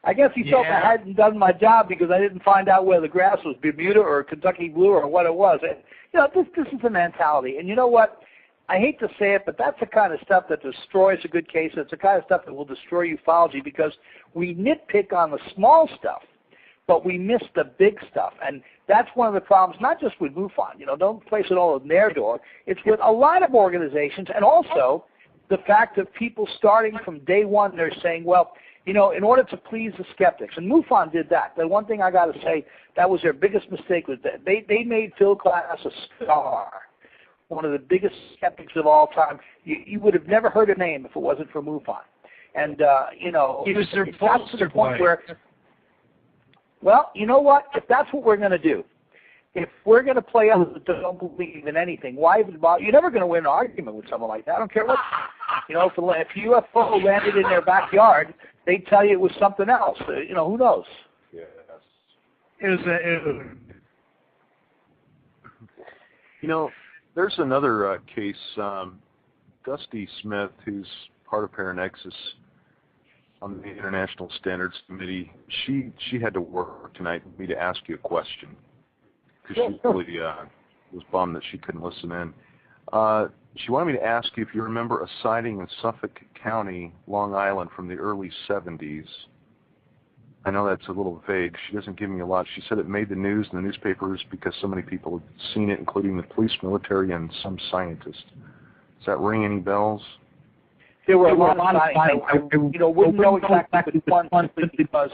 I guess he felt I hadn't done my job because I didn't find out whether the grass was Bermuda or Kentucky blue or what it was. This is the mentality. And you know what? I hate to say it, but that's the kind of stuff that destroys a good case. It's the kind of stuff that will destroy ufology because we nitpick on the small stuff, but we miss the big stuff. And that's one of the problems, not just with MUFON. Don't place it all in their door. It's with a lot of organizations, and also the fact of people starting from day one, they're saying, well, in order to please the skeptics. And MUFON did that. The one thing I got to say, that was their biggest mistake, was that they made Phil Klass a star. One of the biggest skeptics of all time. You would have never heard a name if it wasn't for MUFON. And, you know, He was their it got to poster the point boy. where, well, you know what? If that's what we're going to do, if we're going to play out that don't believe in anything, why even bother? You're never going to win an argument with someone like that. I don't care what. You know, if a UFO landed in their backyard, they'd tell you it was something else. You know, who knows? Yes. You know, there's another case. Dusty Smith, who's part of Paranexus on the International Standards Committee, she had to work tonight with me to ask you a question because she really was bummed that she couldn't listen in. She wanted me to ask you if you remember a sighting in Suffolk County, Long Island, from the early 70s. I know that's a little vague. She doesn't give me a lot. She said it made the news in the newspapers because so many people had seen it, including the police, military, and some scientists. Does that ring any bells? There were a lot of sightings. I wouldn't know exactly which one because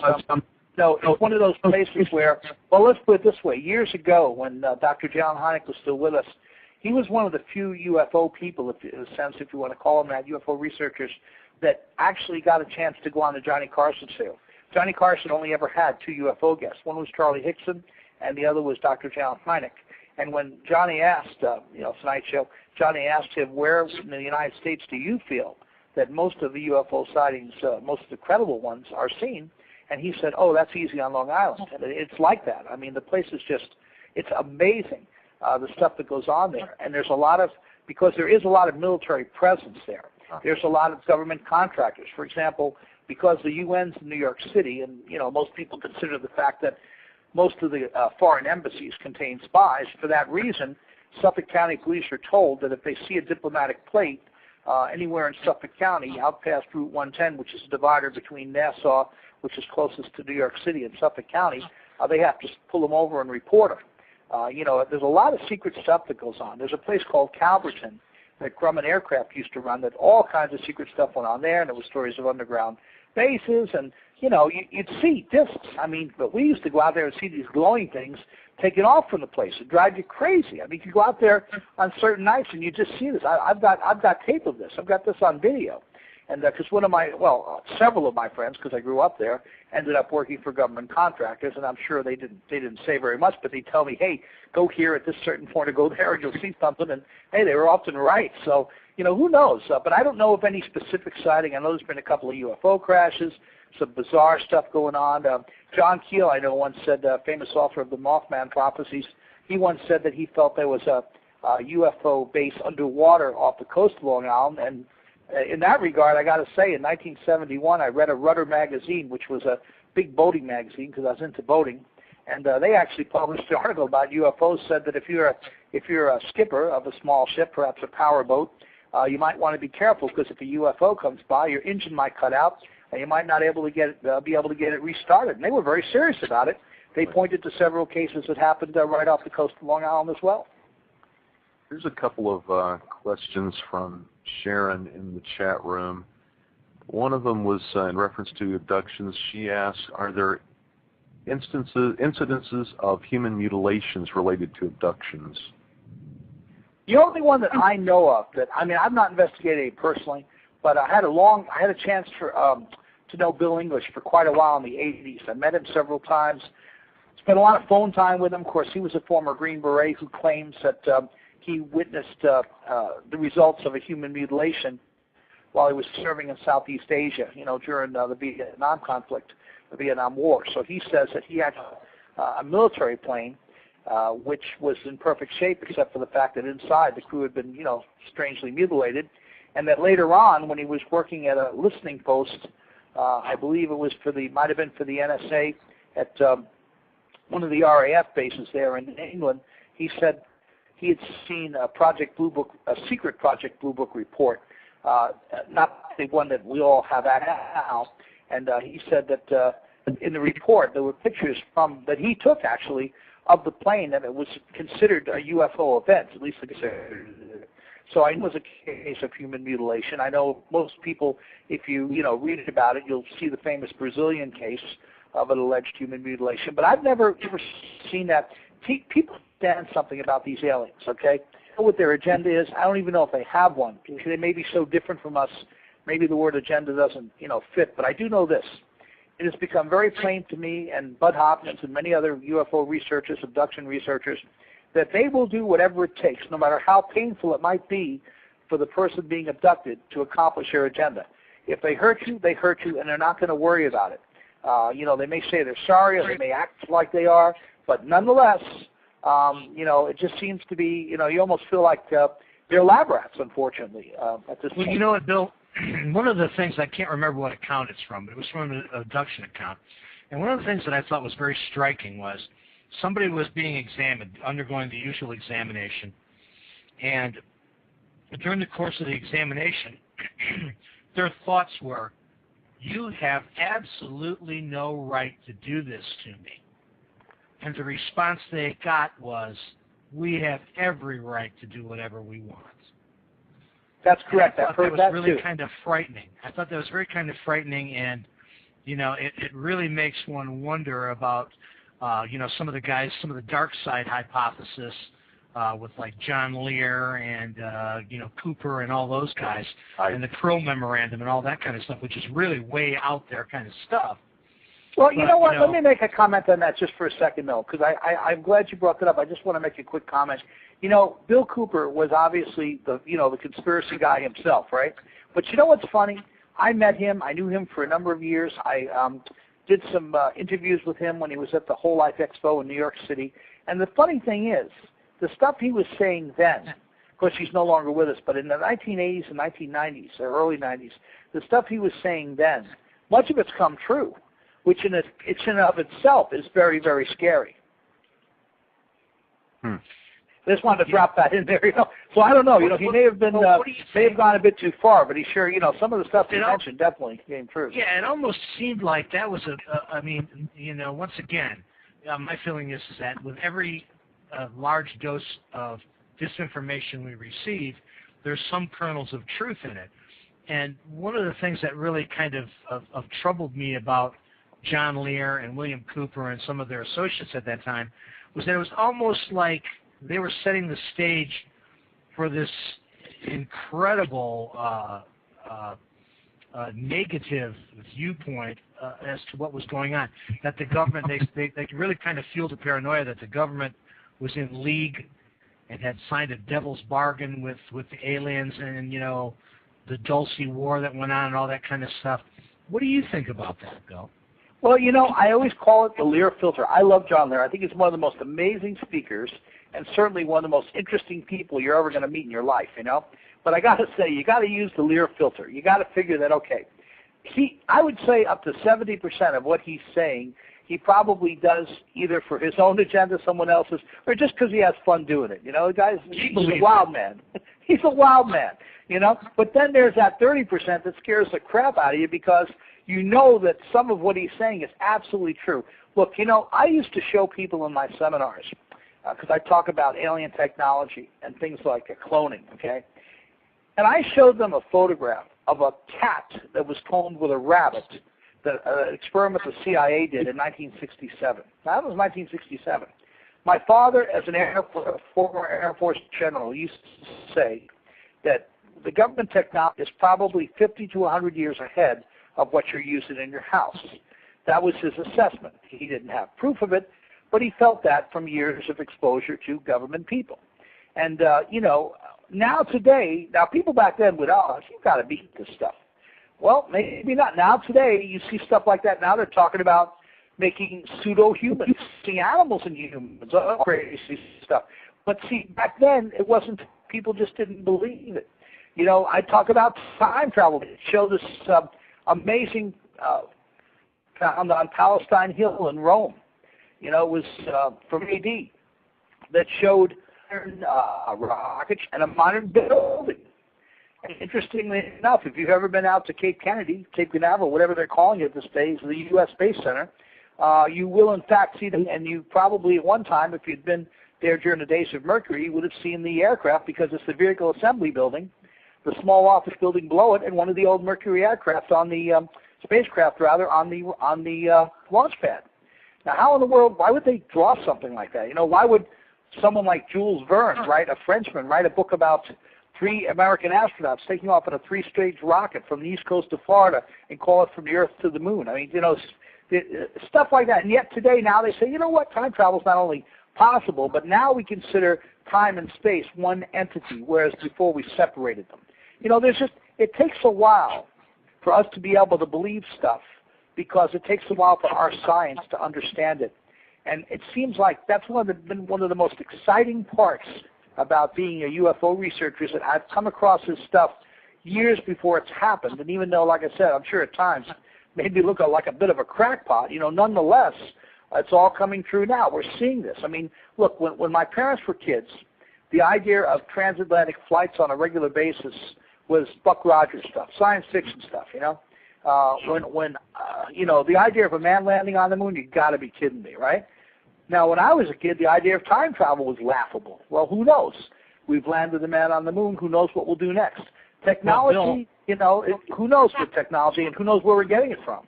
no, it's one of those places where, well, let's put it this way. Years ago, when Dr. John Hynek was still with us, he was one of the few UFO people, in a sense, if you want to call them that, UFO researchers, that actually got a chance to go on the Johnny Carson show. Johnny Carson only ever had 2 UFO guests. One was Charlie Hickson, and the other was Dr. John Hynek. And when Johnny asked, Tonight Show, Johnny asked him, where in the United States do you feel that most of the UFO sightings, most of the credible ones, are seen? And he said, oh, that's easy on Long Island. And it's like that. I mean, the place is just, it's amazing, the stuff that goes on there. And there's a lot of, because there is a lot of military presence there. There's a lot of government contractors. For example, because the UN's in New York City, and, you know, most people consider the fact that most of the foreign embassies contain spies. For that reason, Suffolk County police are told that if they see a diplomatic plate anywhere in Suffolk County, out past Route 110, which is a divider between Nassau, which is closest to New York City, and Suffolk County, they have to pull them over and report them. You know, there's a lot of secret stuff that goes on. There's a place called Calverton that Grumman Aircraft used to run that all kinds of secret stuff went on there, and there were stories of underground bases, and, you know, you'd see discs. I mean, but we used to go out there and see these glowing things taking off from the place. It drive you crazy. I mean, you go out there on certain nights and you just see this. I've got tape of this. I've got this on video. And because several of my friends, because I grew up there, ended up working for government contractors, and I'm sure they didn't say very much, but they tell me, hey, go here at this certain point or go there and you'll see something, and hey, they were often right. So, you know, who knows? But I don't know of any specific sighting. I know there's been a couple of UFO crashes, some bizarre stuff going on. John Keel, I know, once said, famous author of the Mothman Prophecies, he once said that he felt there was a UFO base underwater off the coast of Long Island, and in that regard, I got to say, in 1971, I read a Rudder magazine, which was a big boating magazine because I was into boating, and they actually published an article about UFOs. Said that if you're a skipper of a small ship, perhaps a power boat, you might want to be careful because if a UFO comes by, your engine might cut out, and you might not be able to get it restarted. And they were very serious about it. They pointed to several cases that happened right off the coast of Long Island as well. There's a couple of questions from Sharon in the chat room. One of them was in reference to abductions. She asked, are there incidences of human mutilations related to abductions? The only one that I know of that, I mean, I've not investigated it personally, but I had a chance to know Bill English for quite a while in the 80s. I met him several times. Spent a lot of phone time with him. Of course, he was a former Green Beret who claims that he witnessed the results of a human mutilation while he was serving in Southeast Asia, you know, during the Vietnam conflict, the Vietnam War. So he says that he had a military plane which was in perfect shape except for the fact that inside the crew had been, you know, strangely mutilated, and that later on when he was working at a listening post, I believe it was might have been for the NSA at one of the RAF bases there in England, he said he had seen a Project Blue Book, a secret Project Blue Book report, not the one that we all have now. And he said that in the report there were pictures that he took actually of the plane, and it was considered a UFO event, at least considered it. So I know it was a case of human mutilation. I know most people, if you read about it, you'll see the famous Brazilian case of an alleged human mutilation. But I've never seen that. People understand something about these aliens, okay? I don't know what their agenda is. I don't even know if they have one. They may be so different from us maybe the word agenda doesn't, fit, but I do know this. It has become very plain to me and Bud Hopkins and many other UFO researchers, abduction researchers, that they will do whatever it takes, no matter how painful it might be for the person being abducted, to accomplish their agenda. If they hurt you, and they're not going to worry about it. They may say they're sorry, or they may act like they are, but nonetheless, it just seems to be, you almost feel like they're lab rats, unfortunately, at this point. Well, you know what, Bill? One of the things, I can't remember what account it's from, but it was from an abduction account. And one of the things that I thought was very striking was somebody was being examined, undergoing the usual examination, and during the course of the examination, their thoughts were, you have absolutely no right to do this to me. And the response they got was, we have every right to do whatever we want. That's correct. I thought that was really too. kind of frightening. I thought that was very kind of frightening, and it really makes one wonder about some of the guys, some of the dark side hypothesis with like John Lear and Cooper and all those guys, and the Krill memorandum and all that kind of stuff, which is really way out there kind of stuff. Well, you know what? Let me make a comment on that just for a second, though, because I'm glad you brought that up. I just want to make a quick comment. Bill Cooper was obviously the conspiracy guy himself, right? But you know what's funny? I met him. I knew him for a number of years. I did some interviews with him when he was at the Whole Life Expo in New York City. And the funny thing is, the stuff he was saying then, of course he's no longer with us, but in the 1980s and 1990s, or early 90s, the stuff he was saying then, much of it's come true, which in and of itself is very, very scary. I just wanted to drop that in there, So I don't know, he may have been, may have gone a bit too far, but he sure, some of the stuff he mentioned definitely came true. Yeah, it almost seemed like that was once again, my feeling is that with every large dose of disinformation we receive, there's some kernels of truth in it. And one of the things that really kind of troubled me about John Lear and William Cooper and some of their associates at that time was that it was almost like they were setting the stage for this incredible negative viewpoint as to what was going on. That the government, they really kind of fueled the paranoia that the government was in league and had signed a devil's bargain with the aliens and, the Dulce War that went on and all that kind of stuff. What do you think about that, Bill? Well, I always call it the Lear filter. I love John Lear. I think he's one of the most amazing speakers and certainly one of the most interesting people you're ever going to meet in your life, But I got to say, you got to use the Lear filter. You got to figure that, okay, I would say up to 70% of what he's saying, he probably does either for his own agenda, someone else's, or just because he has fun doing it. The guy's he's a wild man. He's a wild man, But then there's that 30% that scares the crap out of you because that some of what he's saying is absolutely true. Look, I used to show people in my seminars, because I talk about alien technology and things like cloning, okay? And I showed them a photograph of a cat that was cloned with a rabbit, an experiment the CIA did in 1967. Now, that was 1967. My father, as former Air Force general, used to say that the government technology is probably 50 to 100 years ahead of what you're using in your house. That was his assessment. He didn't have proof of it, but he felt that from years of exposure to government people. And, now today, people back then would, you've got to beat this stuff. Well, maybe not. Now today, you see stuff like that. Now they're talking about making pseudo-humans, seeing animals in humans, all crazy stuff. But see, back then, it wasn't, people just didn't believe it. I talk about time travel. It showed this amazing found on Palestine Hill in Rome. It was from AD that showed a rocket and a modern building. And interestingly enough, if you've ever been out to Cape Canaveral, whatever they're calling it these days, the U.S. Space Center, you will in fact see them, and you probably at one time, if you'd been there during the days of Mercury, you would have seen the aircraft because it's the vehicle assembly building, the small office building below it, and one of the old Mercury aircraft on the spacecraft on the launch pad. Now, how in the world? Why would they draw something like that? Why would someone like Jules Verne, a Frenchman, write a book about 3 American astronauts taking off in a 3-stage rocket from the East Coast of Florida and call it from the Earth to the moon. I mean, stuff like that. And yet today, now they say, you know what, time travel is not only possible, but now we consider time and space one entity, whereas before we separated them. It takes a while for us to be able to believe stuff because it takes a while for our science to understand it. And it seems like that's been one of the most exciting parts about being a UFO researcher, is that I've come across this stuff years before it's happened. And even though, like I said, I'm sure at times made me look like a bit of a crackpot, nonetheless, it's all coming true now. We're seeing this. I mean, look, when my parents were kids, the idea of transatlantic flights on a regular basis was Buck Rogers stuff, science fiction stuff, the idea of a man landing on the moon, you got to be kidding me, right? Now, when I was a kid, the idea of time travel was laughable. Well, who knows? We've landed a man on the moon. Who knows what we'll do next? Technology, well, Bill, who knows with technology, and who knows where we're getting it from?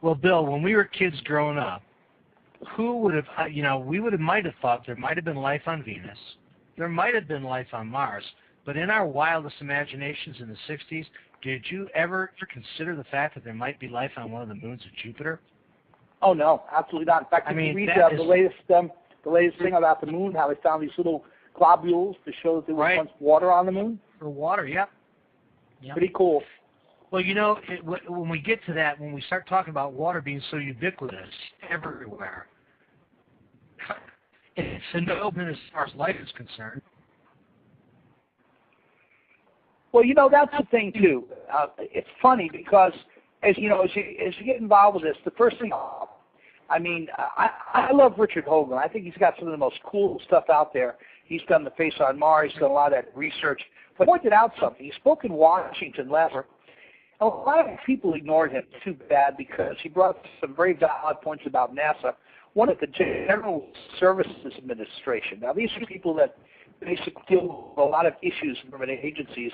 Well, Bill, when we were kids growing up, who would have, might have thought there might have been life on Venus, there might have been life on Mars, but in our wildest imaginations in the 60s, did you ever consider the fact that there might be life on one of the moons of Jupiter? Oh no, absolutely not. In fact, if you read the latest thing about the moon, how they found these little globules to show that there was once water on the moon. For water, yep. Pretty cool. Well, when we get to that, when we start talking about water being so ubiquitous everywhere, it's a no-brainer as far as life is concerned. Well, that's the thing too. It's funny because as you get involved with this, the first thing, I love Richard Hoagland. I think he's got some of the most cool stuff out there. He's done the Face on Mars. He's done a lot of that research. But he pointed out something. He spoke in Washington last year. A lot of people ignored him. Too bad, because he brought some very valid points about NASA. One of the General Services Administration. Now, these are people that basically deal with a lot of issues in government agencies.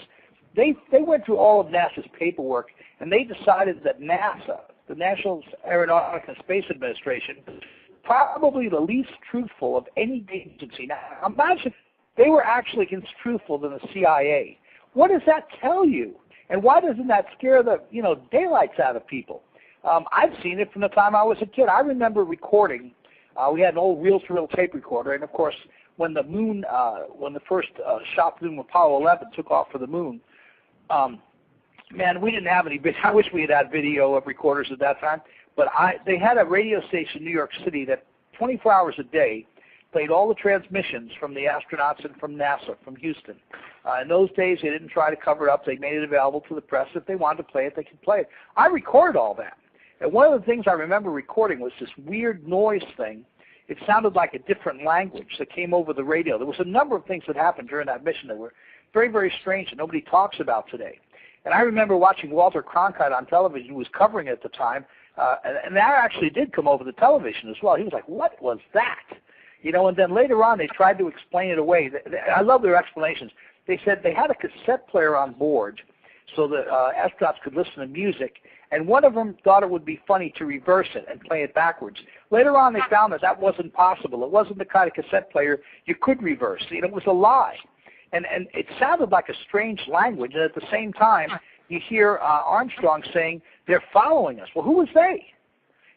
They went through all of NASA's paperwork, and they decided that NASA, the National Aeronautics and Space Administration, probably the least truthful of any agency. Now, imagine they were actually truthful than the CIA. What does that tell you? And why doesn't that scare the daylights out of people? I've seen it from the time I was a kid. I remember recording. We had an old reel-to-reel tape recorder, and of course, when the first shot moon Apollo 11 took off for the moon, man, we didn't have any. I wish we had video of recorders at that time. But they had a radio station in New York City that 24 hours a day played all the transmissions from the astronauts and from NASA, from Houston. In those days, they didn't try to cover it up. They made it available to the press. If they wanted to play it, they could play it. I recorded all that. And one of the things I remember recording was this weird noise thing. It sounded like a different language that came over the radio. There was a number of things that happened during that mission that were very, very strange that nobody talks about today. And I remember watching Walter Cronkite on television, who was covering it at the time, and that actually did come over the television as well. He was like, what was that? And then later on they tried to explain it away. I love their explanations. They said they had a cassette player on board so the astronauts could listen to music, and one of them thought it would be funny to reverse it and play it backwards. Later on they found that wasn't possible. It wasn't the kind of cassette player you could reverse. It was a lie. And it sounded like a strange language, and at the same time, you hear Armstrong saying, they're following us. Well, who was they?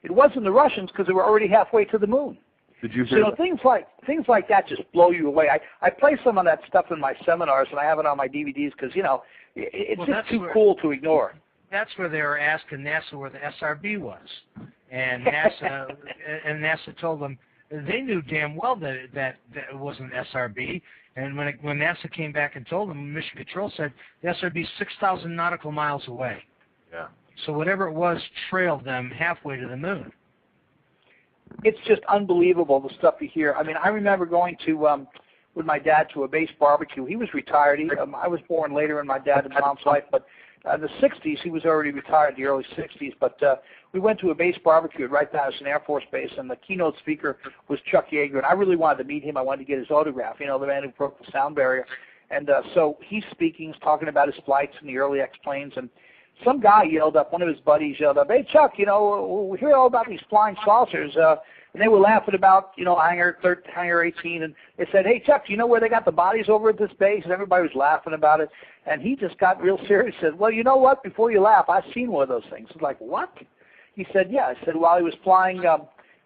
It wasn't the Russians, because they were already halfway to the moon. Did you hear things like that just blow you away. I play some of that stuff in my seminars, and I have it on my DVDs, because, it's just too cool to ignore. That's where they were asking NASA where the SRB was. And NASA told them they knew damn well that it wasn't SRB. And when NASA came back and told them, Mission Control said the SRB is 6,000 nautical miles away. Yeah. So whatever it was trailed them halfway to the moon. It's just unbelievable, the stuff you hear. I remember going to with my dad to a base barbecue. He was retired. I was born later in my dad and mom's life, but in the 60s, he was already retired, the early 60s. But we went to a base barbecue at Wright-Patterson Air Force Base, and the keynote speaker was Chuck Yeager. And I really wanted to meet him. I wanted to get his autograph, the man who broke the sound barrier. And so he's speaking, he's talking about his flights and the early X-planes. And some guy yelled up, one of his buddies yelled up, hey, Chuck, we hear all about these flying saucers. And they were laughing about, Hangar 18, and they said, hey, Chuck, do you know where they got the bodies over at this base? And everybody was laughing about it. And he just got real serious. He said, well, you know what? Before you laugh, I've seen one of those things. I was like, what? He said, yeah. I said, while he was flying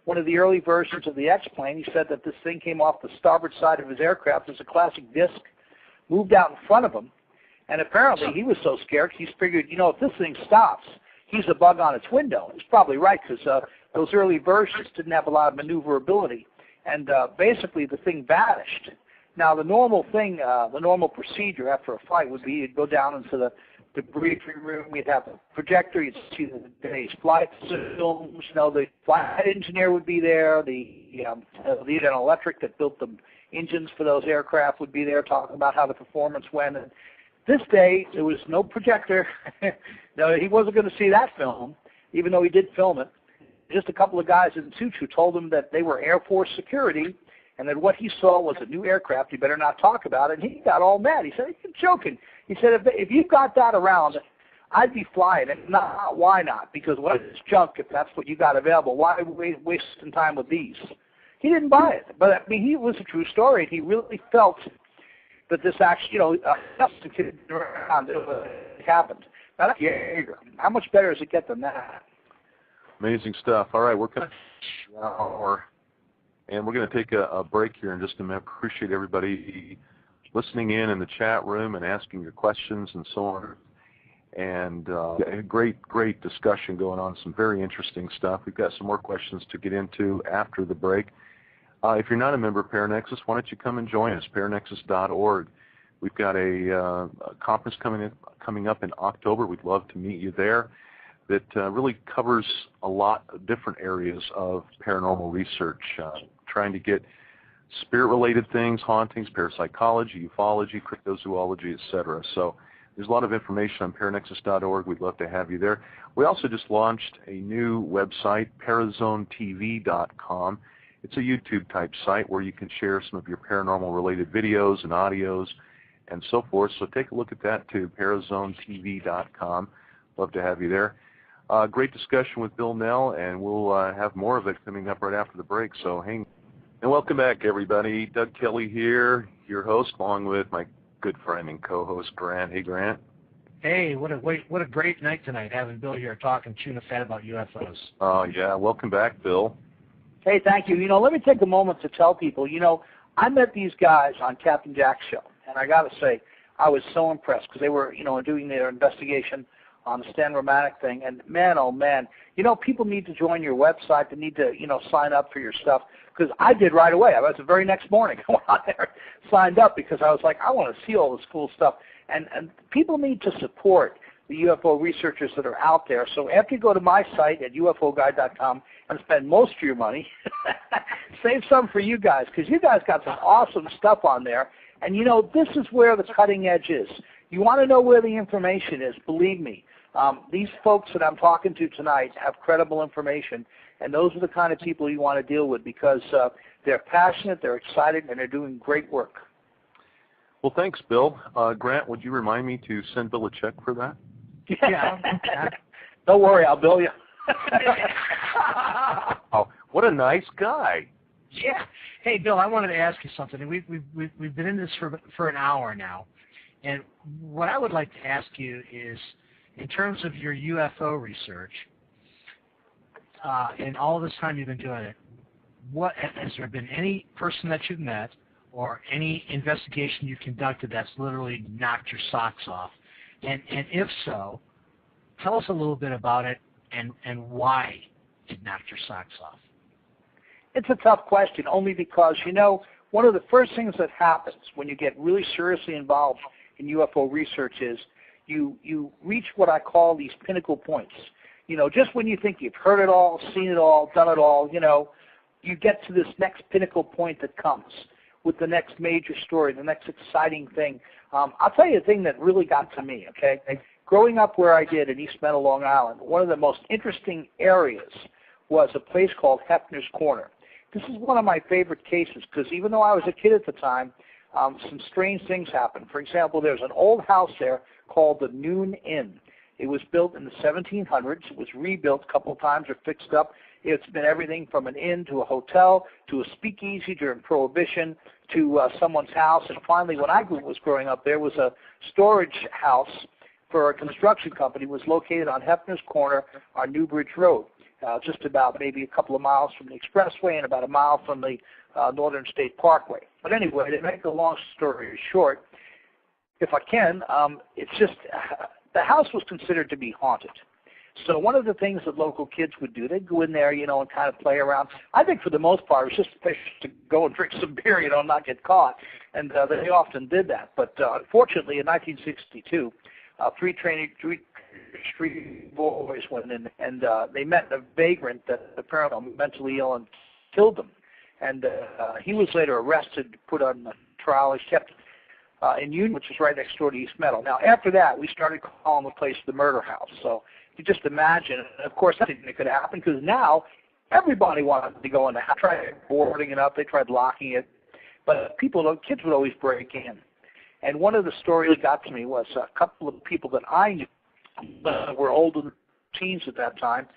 one of the early versions of the X-plane, he said that this thing came off the starboard side of his aircraft as a classic disc, moved out in front of him, and apparently he was so scared he figured, if this thing stops, he's a bug on its window. He's probably right, because those early versions didn't have a lot of maneuverability, and basically the thing vanished. Now the normal thing, the normal procedure after a flight would be you'd go down into the briefing room, you'd have a projector, you'd see the day's flight films, the flight engineer would be there, the General Electric that built the engines for those aircraft would be there talking about how the performance went. And this day, there was no projector. No, he wasn't going to see that film, even though he did film it. Just a couple of guys in suits who told him that they were Air Force security and that what he saw was a new aircraft. You better not talk about it. And he got all mad. He said, you're joking. He said, if you've got that around, I'd be flying it. Not, why not? Because what is junk if that's what you got available? Why are we wasting time with these? He didn't buy it. But, I mean, he was a true story. He really felt that this actually, something around it happened. Now, that's Jaeger. How much better does it get than that? Amazing stuff. All right, we're coming to an hour, and we're going to take a break here in just a minute. Appreciate everybody listening in the chat room and asking your questions and so on. And a great discussion going on, some very interesting stuff. We've got some more questions to get into after the break. If you're not a member of Paranexus, why don't you come and join us, paranexus.org. We've got a conference coming up in October. We'd love to meet you there. That really covers a lot of different areas of paranormal research, trying to get spirit-related things, hauntings, parapsychology, ufology, cryptozoology, etc. So there's a lot of information on paranexus.org. We'd love to have you there. We also just launched a new website, parazonetv.com. It's a YouTube-type site where you can share some of your paranormal-related videos and audios and so forth. So take a look at that too, parazonetv.com. Love to have you there. Great discussion with Bill Nell, and we'll have more of it coming up right after the break. So hang. And welcome back, everybody. Doug Kelly here, your host, along with my good friend and co-host Grant. Hey, Grant. Hey, what a great night tonight, having Bill here talking tuna fat about UFOs. Oh yeah, welcome back, Bill. Hey, thank you. Let me take a moment to tell people, I met these guys on Captain Jack's show, and I got to say, I was so impressed because they were, doing their investigation on the Stan Romatic thing, and man, oh man, people need to join your website. They need to, sign up for your stuff, because I did right away. I was the very next morning. I went out there, signed up, because I was like, I want to see all this cool stuff, and people need to support the UFO researchers that are out there. So after you go to my site at ufoguide.com and spend most of your money, save some for you guys, because you guys got some awesome stuff on there. And, this is where the cutting edge is. You want to know where the information is, believe me. These folks that I'm talking to tonight have credible information, and those are the kind of people you want to deal with, because they're passionate, they're excited, and they're doing great work. Well, thanks, Bill. Grant, would you remind me to send Bill a check for that? Yeah. Don't worry, I'll bill you. Oh, what a nice guy. Yeah. Hey, Bill, I wanted to ask you something. We've been in this for an hour now, and what I would like to ask you is, in terms of your UFO research, in all this time you've been doing it, has there been any person that you've met or any investigation you conducted that's literally knocked your socks off? And if so, tell us a little bit about it and why it knocked your socks off. It's a tough question, only because, one of the first things that happens when you get really seriously involved in UFO research is you reach what I call these pinnacle points. Just when you think you've heard it all, seen it all, done it all, you get to this next pinnacle point that comes with the next major story, the next exciting thing. I'll tell you a thing that really got to me, okay? Growing up where I did in East Meadow, Long Island, one of the most interesting areas was a place called Hefner's Corner. This is one of my favorite cases, because even though I was a kid at the time, some strange things happened. For example, there's an old house there called the Noon Inn. It was built in the 1700s. It was rebuilt a couple of times or fixed up. It's been everything from an inn to a hotel to a speakeasy during Prohibition to someone's house. And finally, when I was growing up, there was a storage house for a construction company. It was located on Hefner's Corner on Newbridge Road, just about maybe a couple of miles from the expressway and about a mile from the Northern State Parkway. But anyway, to make a long story short, if I can, it's just the house was considered to be haunted. So one of the things that local kids would do, they'd go in there, you know, and kind of play around. I think for the most part, it was just a place to go and drink some beer, you know, and not get caught. And they often did that. But unfortunately, in 1962, three street boys went in, and they met a vagrant that apparently was mentally ill and killed them. And he was later arrested, put on trial. He's kept in Union, which is right next door to East Meadow. Now, after that, we started calling the place the murder house. So you just imagine, and of course, nothing that could happen because now everybody wanted to go in the house. They tried boarding it up, they tried locking it, but kids would always break in. And one of the stories that got to me was a couple of people that I knew that were older than teens at that time.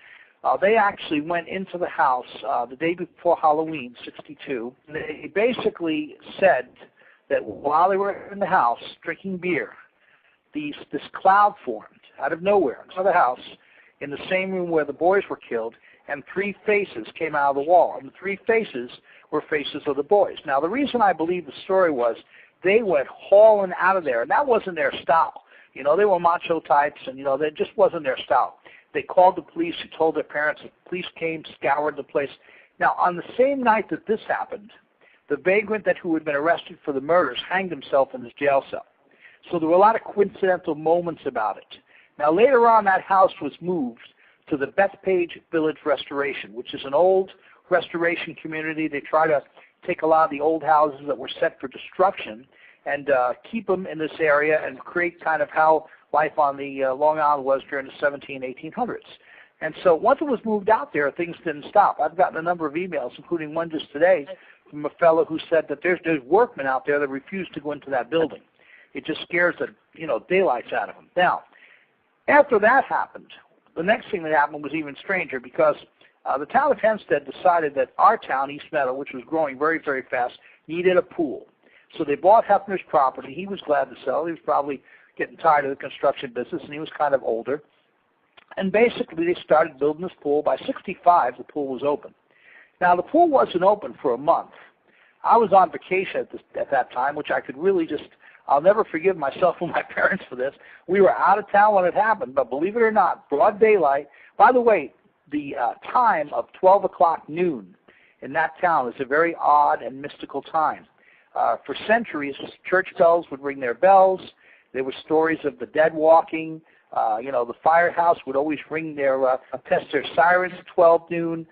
They actually went into the house the day before Halloween, '62. They basically said that while they were in the house drinking beer, this cloud formed out of nowhere inside the house in the same room where the boys were killed, and three faces came out of the wall. And the three faces were faces of the boys. Now, the reason I believe the story was they went hauling out of there, and that wasn't their style. You know, they were macho types, and, you know, that just wasn't their style. They called the police, who told their parents. The police came, scoured the place. Now, on the same night that this happened, the vagrant who had been arrested for the murders hanged himself in his jail cell. So there were a lot of coincidental moments about it. Now, later on, that house was moved to the Bethpage Village Restoration, which is an old restoration community. They try to take a lot of the old houses that were set for destruction and keep them in this area and create kind of how life on the Long Island was during the 1800s. And so once it was moved out there, things didn't stop. I've gotten a number of emails, including one just today, from a fellow who said that there's workmen out there that refuse to go into that building. It just scares the daylights out of them. Now, after that happened, the next thing that happened was even stranger because the town of Hempstead decided that our town, East Meadow, which was growing very, very fast, needed a pool. So they bought Hefner's property. He was glad to sell. He was probably getting tired of the construction business, and he was kind of older. And basically, they started building this pool. By '65, the pool was open. Now, the pool wasn't open for a month. I was on vacation at that time, which I could really I'll never forgive myself and my parents for this. We were out of town when it happened, but believe it or not, broad daylight. By the way, the time of 12 o'clock noon in that town is a very odd and mystical time. For centuries, church bells would ring their bells. There were stories of the dead walking. The firehouse would always ring test their sirens at 12 noon.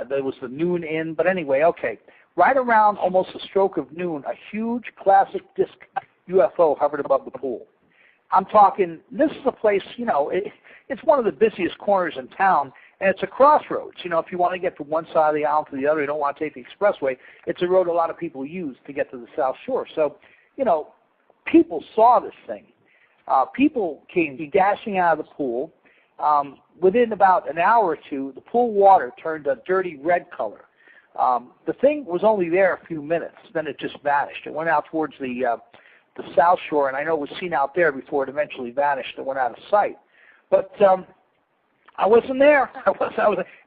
There was the noon inn. But anyway, okay. Right around almost the stroke of noon, a huge classic disc UFO hovered above the pool. I'm talking, this is a place, it's one of the busiest corners in town, and it's a crossroads. If you want to get from one side of the island to the other, you don't want to take the expressway, it's a road a lot of people use to get to the South Shore. So, people saw this thing. People came dashing out of the pool. Within about an hour or two, the pool water turned a dirty red color. The thing was only there a few minutes, then it just vanished. It went out towards the South Shore, and I know it was seen out there before it eventually vanished and went out of sight. But I wasn't there.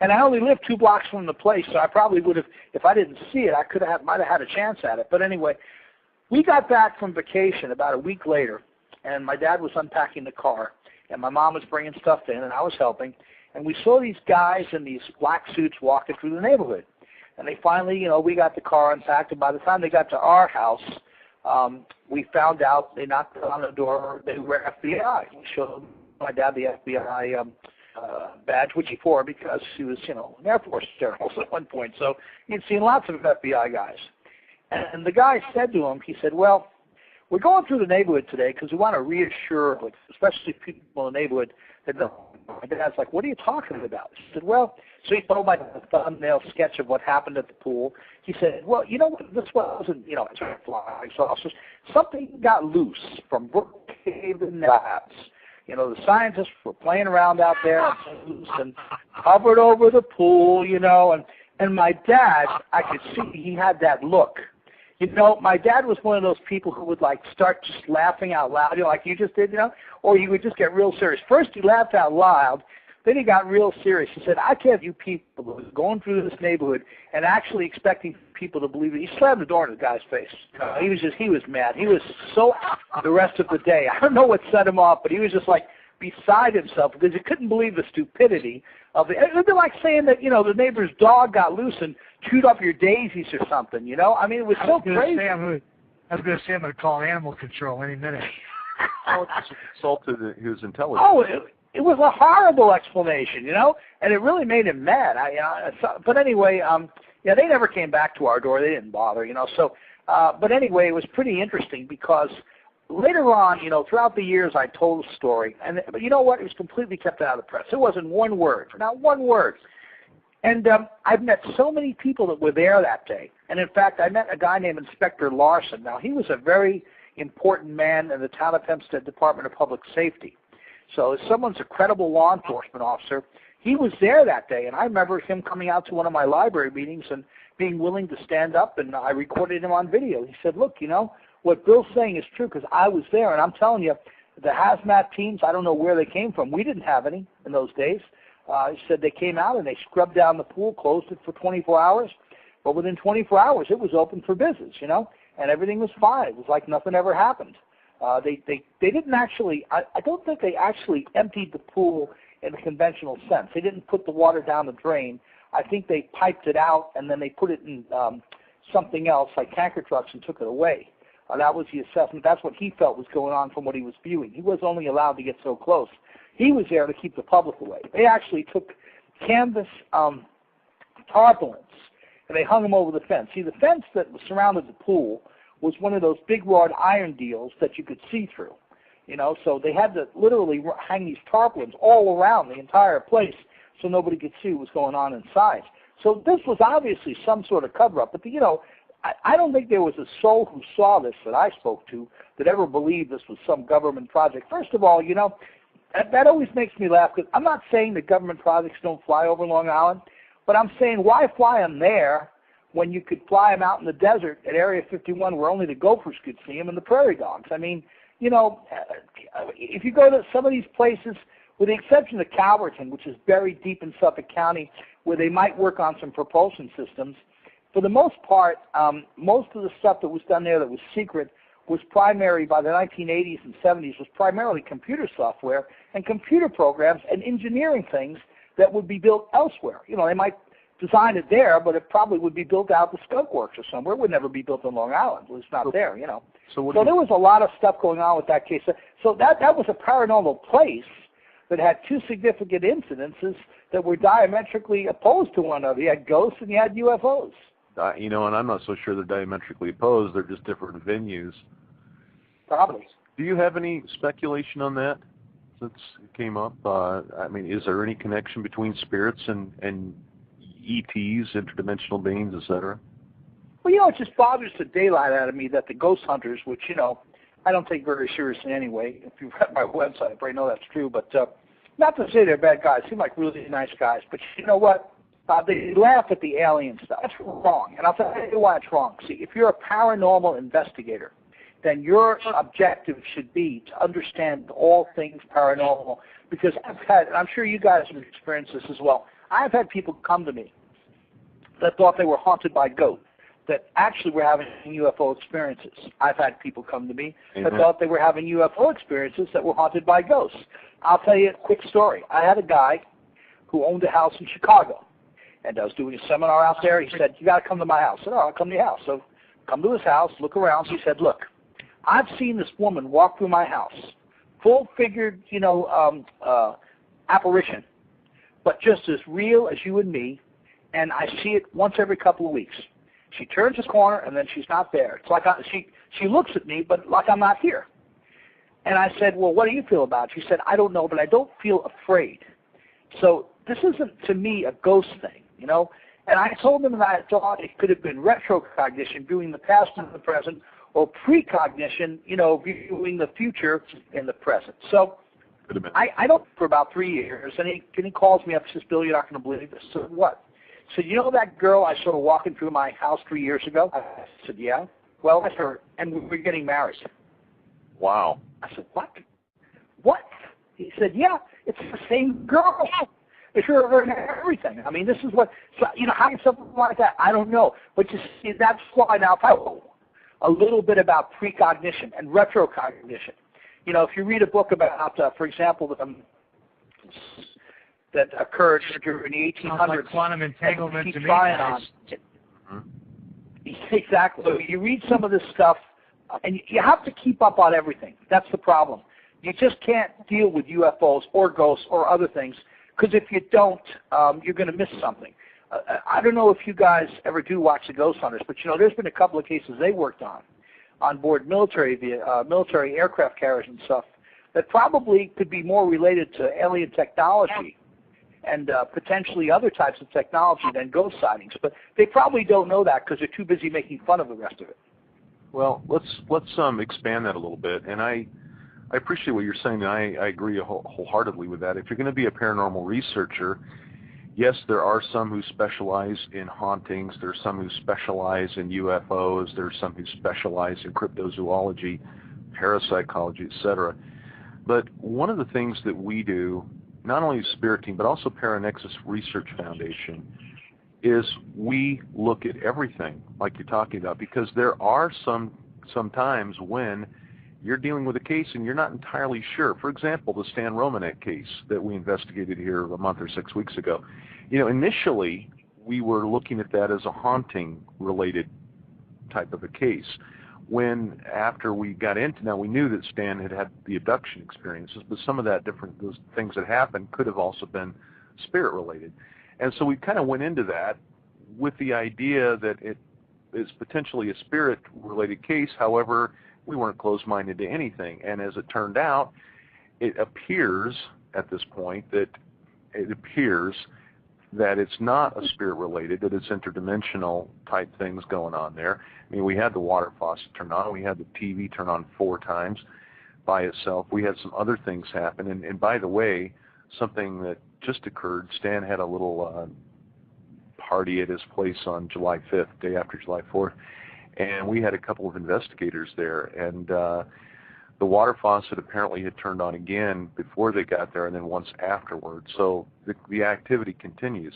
And I only lived 2 blocks from the place, so I probably would have, if I didn't see it, I might have had a chance at it. But anyway, we got back from vacation about a week later, and my dad was unpacking the car, and my mom was bringing stuff in, and I was helping, and we saw these guys in these black suits walking through the neighborhood. And they finally, we got the car unpacked, and by the time they got to our house, we found out they knocked on the door, they were FBI. We showed my dad the FBI badge, which he wore because he was, an Air Force general at one point. So he'd seen lots of FBI guys. And the guy said to him, he said, well, we're going through the neighborhood today because we want to reassure, especially people in the neighborhood, that my dad's like, what are you talking about? He said, well, so he told my thumbnail sketch of what happened at the pool. He said, well, this wasn't, flying saucers. Something got loose from Brookhaven Labs. You know, the scientists were playing around out there and hovered over the pool, you know, and my dad, I could see he had that look. You know, my dad was one of those people who would, like, start just laughing out loud, you know, like you just did, you know, or he would just get real serious. First he laughed out loud, then he got real serious. He said, I can't have you people going through this neighborhood and actually expecting people to believe it. He slammed the door in the guy's face. He was mad. He was so the rest of the day. I don't know what set him off, but he was just like beside himself because he couldn't believe the stupidity of it. It would be like saying that, you know, the neighbor's dog got loose and chewed up your daisies or something, you know? I mean, it was so crazy. I was going to say I'm going to call animal control any minute. Oh, it's insulted his intelligence. Oh, it was a horrible explanation, you know, and it really made him mad. But anyway, yeah, they never came back to our door. They didn't bother, you know. So, but anyway, it was pretty interesting because later on, you know, throughout the years, I told the story, but you know what? It was completely kept out of the press. It wasn't one word, not one word. And I've met so many people that were there that day. And in fact, I met a guy named Inspector Larson. Now, he was a very important man in the town of Hempstead Department of Public Safety. So if someone's a credible law enforcement officer, he was there that day, and I remember him coming out to one of my library meetings and being willing to stand up, and I recorded him on video. He said, look, you know, what Bill's saying is true because I was there, and I'm telling you, the hazmat teams, I don't know where they came from. We didn't have any in those days. He said they came out and they scrubbed down the pool, closed it for 24 hours, but within 24 hours it was open for business, you know, and everything was fine. It was like nothing ever happened. They didn't actually, I don't think they actually emptied the pool in a conventional sense. They didn't put the water down the drain. I think they piped it out and then they put it in something else like tanker trucks and took it away. That was the assessment. That's what he felt was going on from what he was viewing. He was only allowed to get so close. He was there to keep the public away. They actually took canvas tarpaulins and they hung them over the fence. See, the fence that surrounded the pool was one of those big wrought iron deals that you could see through, you know, so they had to literally hang these tarpaulins all around the entire place so nobody could see what was going on inside. So this was obviously some sort of cover-up, but, you know, I don't think there was a soul who saw this that I spoke to that ever believed this was some government project. First of all, you know, that always makes me laugh because I'm not saying that government projects don't fly over Long Island, but I'm saying why fly them there when you could fly them out in the desert at Area 51 where only the gophers could see them and the prairie dogs. I mean, you know, if you go to some of these places, with the exception of Calverton, which is buried deep in Suffolk County, where they might work on some propulsion systems, for the most part, most of the stuff that was done there that was secret was primary by the 1980s and 70s was primarily computer software and computer programs and engineering things that would be built elsewhere. You know, they might design it there, but it probably would be built out the Skunk Works or somewhere. It would never be built in Long Island. It was not there, you know. So there was a lot of stuff going on with that case. So that was a paranormal place that had two significant incidences that were diametrically opposed to one another. You had ghosts and you had UFOs. You know, and I'm not so sure they're diametrically opposed. They're just different venues. Probably. Do you have any speculation on that since it came up? I mean, is there any connection between spirits and ETs, interdimensional beings, etc.? Well, you know, it just bothers the daylight out of me that the ghost hunters, which, you know, I don't take very seriously anyway. If you've read my website, I probably know that's true. But not to say they're bad guys. They seem like really nice guys. But you know what? They laugh at the alien stuff. That's wrong. And I'll tell you why it's wrong. See, if you're a paranormal investigator, then your objective should be to understand all things paranormal. Because I've had, and I'm sure you guys have experienced this as well, I've had people come to me that thought they were haunted by ghosts, that actually were having UFO experiences. I've had people come to me that thought they were having UFO experiences that were haunted by ghosts. I'll tell you a quick story. I had a guy who owned a house in Chicago, and I was doing a seminar out there. He said, you got to come to my house. I said, oh, I'll come to your house. So come to his house, look around. He said, look, I've seen this woman walk through my house, full-figured, you know, apparition, but just as real as you and me, and I see it once every couple of weeks. She turns the corner, and then she's not there. It's like she looks at me, but like I'm not here. And I said, well, what do you feel about it? She said, I don't know, but I don't feel afraid. So this isn't, to me, a ghost thing, you know. And I told him that I thought it could have been retrocognition, viewing the past in the present, or precognition, you know, viewing the future in the present. So Could have been. I don't for about 3 years, and he calls me up and says, Bill, you're not going to believe this. I said, what? He said, you know that girl I saw walking through my house 3 years ago? I said, yeah. Well, that's her, and we're getting married. Wow. I said, what? What? He said, yeah, it's the same girl. It's her everything. I mean, this is what, so, you know, how can something like that? I don't know. But you see, that's why now, if I know a little bit about precognition and retrocognition. You know, if you read a book about, for example, that occurred during the 1800s. Like quantum entanglement to me. Exactly. So you read some of this stuff, and you have to keep up on everything. That's the problem. You just can't deal with UFOs or ghosts or other things, because if you don't, you're going to miss something. I don't know if you guys ever do watch the Ghost Hunters, but you know, there's been a couple of cases they worked on board military aircraft carriers and stuff that probably could be more related to alien technology and potentially other types of technology than ghost sightings. But they probably don't know that because they're too busy making fun of the rest of it. Well, let's expand that a little bit. And I appreciate what you're saying, and I agree wholeheartedly with that. If you're going to be a paranormal researcher, yes, there are some who specialize in hauntings. There's some who specialize in UFOs. There's some who specialize in cryptozoology, parapsychology, etc. But one of the things that we do, not only the Spirit Team, but also Paranexus Research Foundation, is we look at everything like you're talking about, because there are some times when you're dealing with a case and you're not entirely sure. For example, the Stan Romanek case that we investigated here a month or 6 weeks ago. You know, initially we were looking at that as a haunting-related type of a case. When after we got into, now we knew that Stan had the abduction experiences, but some of those things that happened could have also been spirit-related. And so we kind of went into that with the idea that it is potentially a spirit-related case. However, we weren't closed-minded to anything. And as it turned out, it appears at this point that it's not a spirit-related, that it's interdimensional type things going on there. I mean, we had the water faucet turn on. We had the TV turn on 4 times by itself. We had some other things happen. And by the way, something that just occurred, Stan had a little party at his place on July 5th, day after July 4th, and we had a couple of investigators there. And the water faucet apparently had turned on again before they got there and then once afterwards. So the activity continues.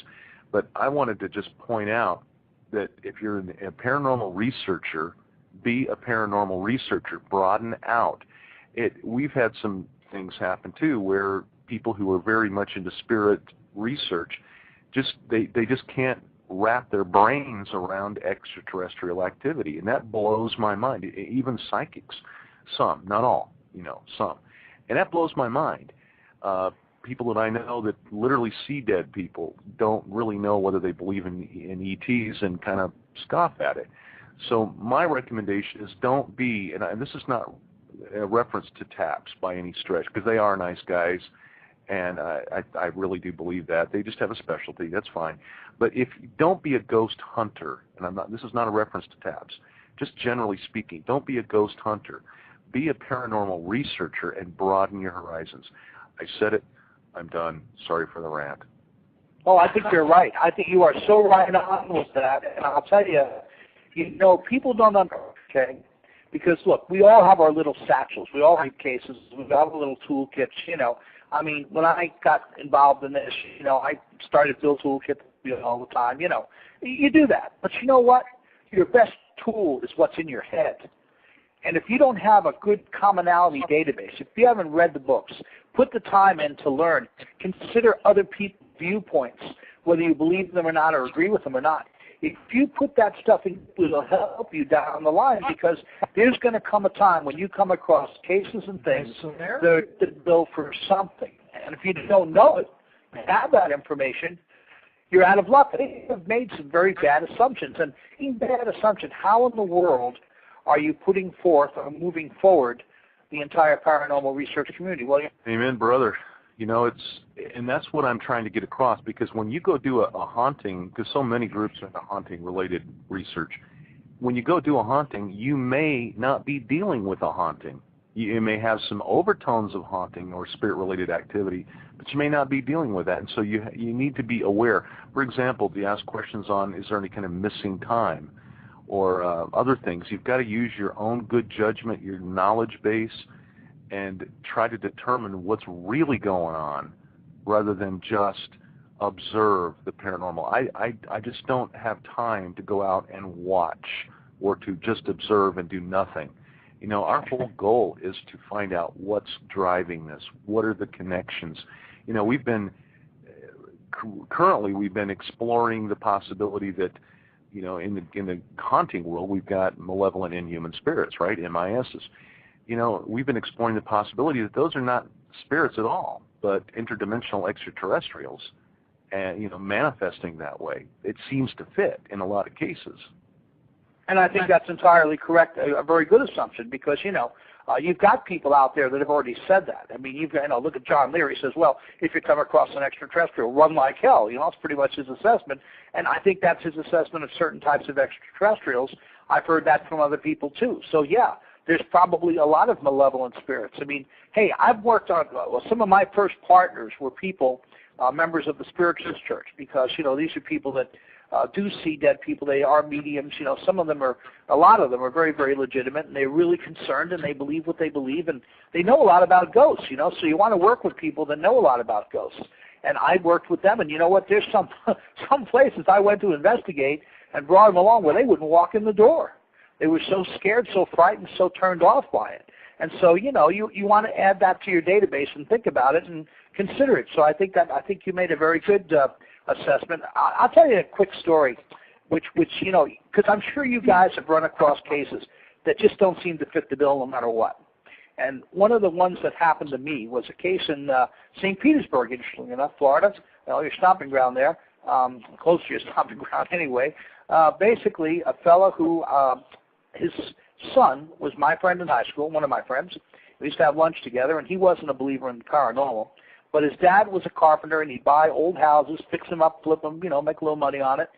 But I wanted to just point out that if you're a paranormal researcher, be a paranormal researcher. Broaden out. We've had some things happen too where people who are very much into spirit research, they just can't wrap their brains around extraterrestrial activity, and that blows my mind. Even psychics, some, not all, some, and that blows my mind. People that I know that literally see dead people don't really know whether they believe in ETs and kind of scoff at it. So my recommendation is don't be, and this is not a reference to TAPS by any stretch, because they are nice guys, and I really do believe that. They just have a specialty. That's fine. But don't be a ghost hunter, and this is not a reference to TAPS. Just generally speaking, don't be a ghost hunter. Be a paranormal researcher and broaden your horizons. I said it. I'm done. Sorry for the rant. Oh, I think you're right. I think you are so right on with that. And I'll tell you, people don't understand, okay? Because, look, we all have our little satchels. We all have cases. We all have little toolkits, I mean, when I got involved in this, I started to build toolkits all the time, You do that. But you know what? Your best tool is what's in your head. And if you don't have a good commonality database, if you haven't read the books, put the time in to learn, consider other people's viewpoints, whether you believe them or not or agree with them or not. If you put that stuff in, it will help you down the line, because there's going to come a time when you come across cases and things that go for something. And if you don't know it, have that information, you're out of luck. They have made some very bad assumptions. And in bad assumption, how in the world are you putting forth or moving forward the entire paranormal research community? Well, amen, brother. And that's what I'm trying to get across, because when you go do a haunting, because so many groups are into haunting-related research, when you go do a haunting, you may not be dealing with a haunting. You may have some overtones of haunting or spirit-related activity, but you may not be dealing with that, and so you need to be aware. For example, if you ask questions on, is there any kind of missing time or other things, you've got to use your own good judgment, your knowledge base, and try to determine what's really going on rather than just observe the paranormal. I just don't have time to go out and watch or to just observe and do nothing. You know, our whole goal is to find out what's driving this. What are the connections? You know, currently we've been exploring the possibility that, you know, in the haunting world, we've got malevolent inhuman spirits, right? MISs. You know, we've been exploring the possibility that those are not spirits at all, but interdimensional extraterrestrials, and, you know, manifesting that way. It seems to fit in a lot of cases. And I think that's entirely correct, a very good assumption, because, you know, you've got people out there that have already said that. I mean, you've got, you know, look at John Leary. He says, well, if you come across an extraterrestrial, run like hell. You know, that's pretty much his assessment. And I think that's his assessment of certain types of extraterrestrials. I've heard that from other people, too. So, yeah, there's probably a lot of malevolent spirits. I mean, hey, I've worked on, well, some of my first partners were people, members of the Spiritualist Church, because, you know, these are people that do see dead people. They are mediums. You know, some of them are, a lot of them are very, very legitimate, and they're really concerned, and they believe what they believe, and they know a lot about ghosts, you know, so you want to work with people that know a lot about ghosts. And I worked with them, and you know what, there's some places I went to investigate and brought them along where they wouldn't walk in the door. They were so scared, so frightened, so turned off by it. And so, you know, you want to add that to your database and think about it and consider it. So I think you made a very good assessment. I'll tell you a quick story, which you know, because I'm sure you guys have run across cases that just don't seem to fit the bill no matter what. And one of the ones that happened to me was a case in St. Petersburg, interestingly enough, Florida. Well, your stomping ground there, close to your stomping ground anyway. Basically, a fellow who, his son was my friend in high school, one of my friends. We used to have lunch together, and he wasn't a believer in paranormal. But his dad was a carpenter, and he'd buy old houses, fix them up, flip them, you know, make a little money on it.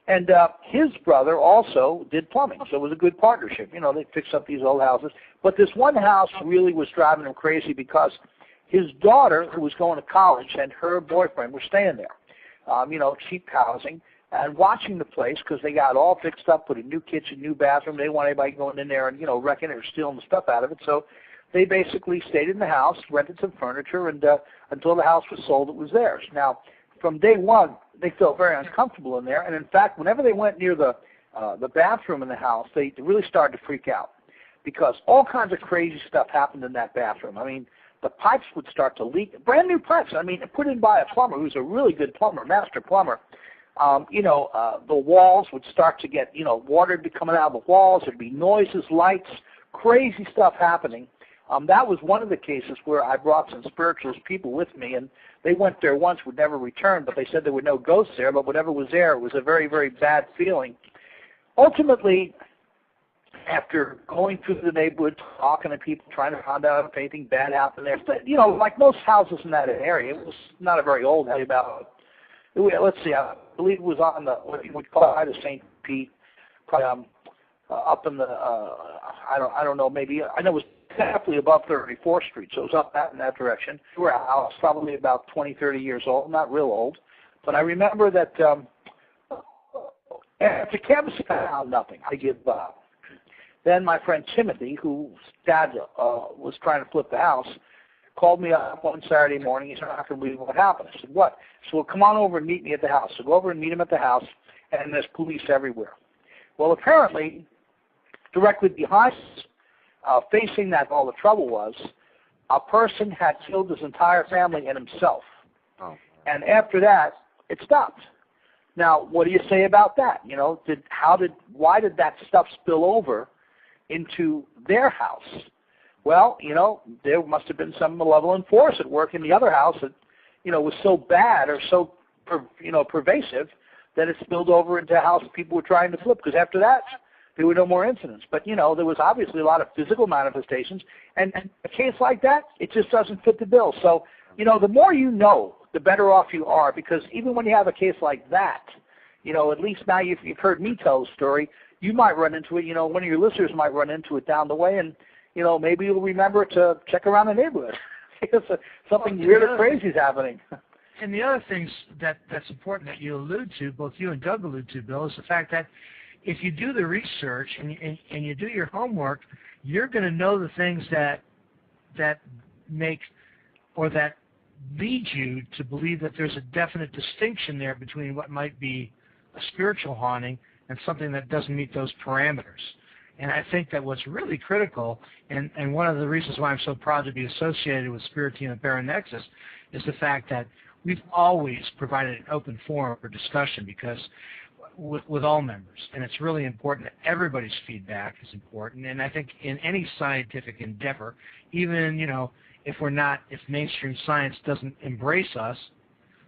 And his brother also did plumbing, so it was a good partnership. You know, they fixed up these old houses. But this one house really was driving him crazy because his daughter, who was going to college, and her boyfriend were staying there, you know, cheap housing, and watching the place because they got all fixed up, put a new kitchen, new bathroom. They didn't want anybody going in there and, you know, wrecking it or stealing the stuff out of it. So they basically stayed in the house, rented some furniture, and until the house was sold, it was theirs. Now, from day one, they felt very uncomfortable in there, and in fact, whenever they went near the bathroom in the house, they really started to freak out because all kinds of crazy stuff happened in that bathroom. I mean, the pipes would start to leak, brand new pipes. I mean, put in by a plumber who's a really good plumber, master plumber. You know, the walls would start to get, you know, water would be coming out of the walls. There'd be noises, lights, crazy stuff happening. That was one of the cases where I brought some spiritualist people with me, and they went there once, would never return, but they said there were no ghosts there, but whatever was there, it was a very, very bad feeling. Ultimately, after going through the neighborhood, talking to people, trying to find out if anything bad happened there, you know, like most houses in that area, it was not a very old house, about, let's see, I believe it was on the, what you would call the St. Pete, probably up in the, I don't know, maybe, I know it was definitely above 34th Street, so it was up in that direction. We were a house probably about 20, 30 years old, not real old. But I remember that after canvassing, I found nothing. I give up. Then my friend Timothy, whose dad was trying to flip the house, called me up one Saturday morning. He said, "I can believe what happened." I said, "What?" So, "Well, come on over and meet me at the house." So go over and meet him at the house, and there's police everywhere. Well, apparently, directly behind us, facing that all the trouble was, a person had killed his entire family and himself. Oh. And after that, it stopped. Now, what do you say about that? You know, why did that stuff spill over into their house? Well, you know, there must have been some malevolent force at work in the other house that, you know, was so bad or so, pervasive that it spilled over into a house people were trying to flip. Because after that, there were no more incidents. But, you know, there was obviously a lot of physical manifestations. And a case like that, it just doesn't fit the bill. So, you know, the more you know, the better off you are. Because even when you have a case like that, you know, at least now you've heard me tell the story, you might run into it. You know, one of your listeners might run into it down the way. And, maybe you'll remember to check around the neighborhood because something weird or crazy is happening. And the other things that's important that you allude to, both you and Doug allude to, Bill, is the fact that if you do the research and you do your homework, you're going to know the things that make or that lead you to believe that there's a definite distinction there between what might be a spiritual haunting and something that doesn't meet those parameters. And I think that what's really critical, and one of the reasons why I'm so proud to be associated with Spirit Team and Baron Nexus, is the fact that we've always provided an open forum for discussion because with all members, and it's really important that everybody's feedback is important. And I think in any scientific endeavor, even if mainstream science doesn't embrace us,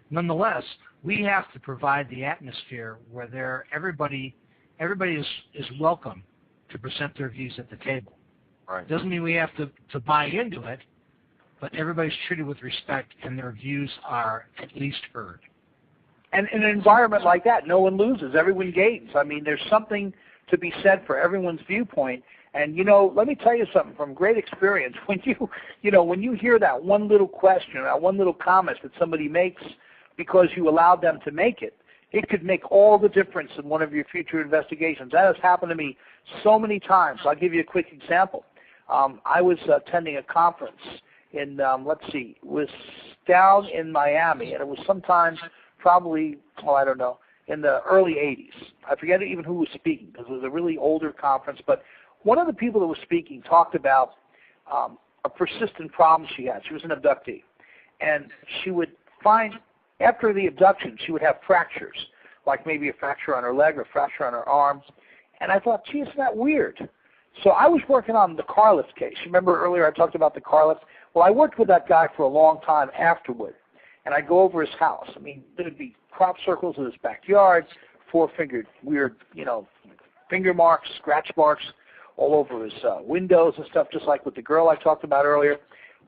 nonetheless, we have to provide the atmosphere where everybody is welcome to present their views at the table. Right. Doesn't mean we have to buy into it, but everybody's treated with respect and their views are at least heard. And in an environment like that, no one loses. Everyone gains. I mean, there's something to be said for everyone's viewpoint. And, let me tell you something from great experience. When you hear that one little question, that one little comment that somebody makes because you allowed them to make it, it could make all the difference in one of your future investigations. That has happened to me so many times. I'll give you a quick example. I was attending a conference in, it was down in Miami, and it was sometime probably, I don't know, in the early 80s. I forget even who was speaking because it was a really older conference, but one of the people that was speaking talked about a persistent problem she had. She was an abductee, and she would find, after the abduction, she would have fractures, like maybe a fracture on her leg or a fracture on her arm, and I thought, gee, isn't that weird? So I was working on the car lift case. Remember earlier I talked about the car lift? Well, I worked with that guy for a long time afterward, and I'd go over his house. I mean, there would be crop circles in his backyard, four-fingered weird, finger marks, scratch marks all over his windows and stuff, just like with the girl I talked about earlier.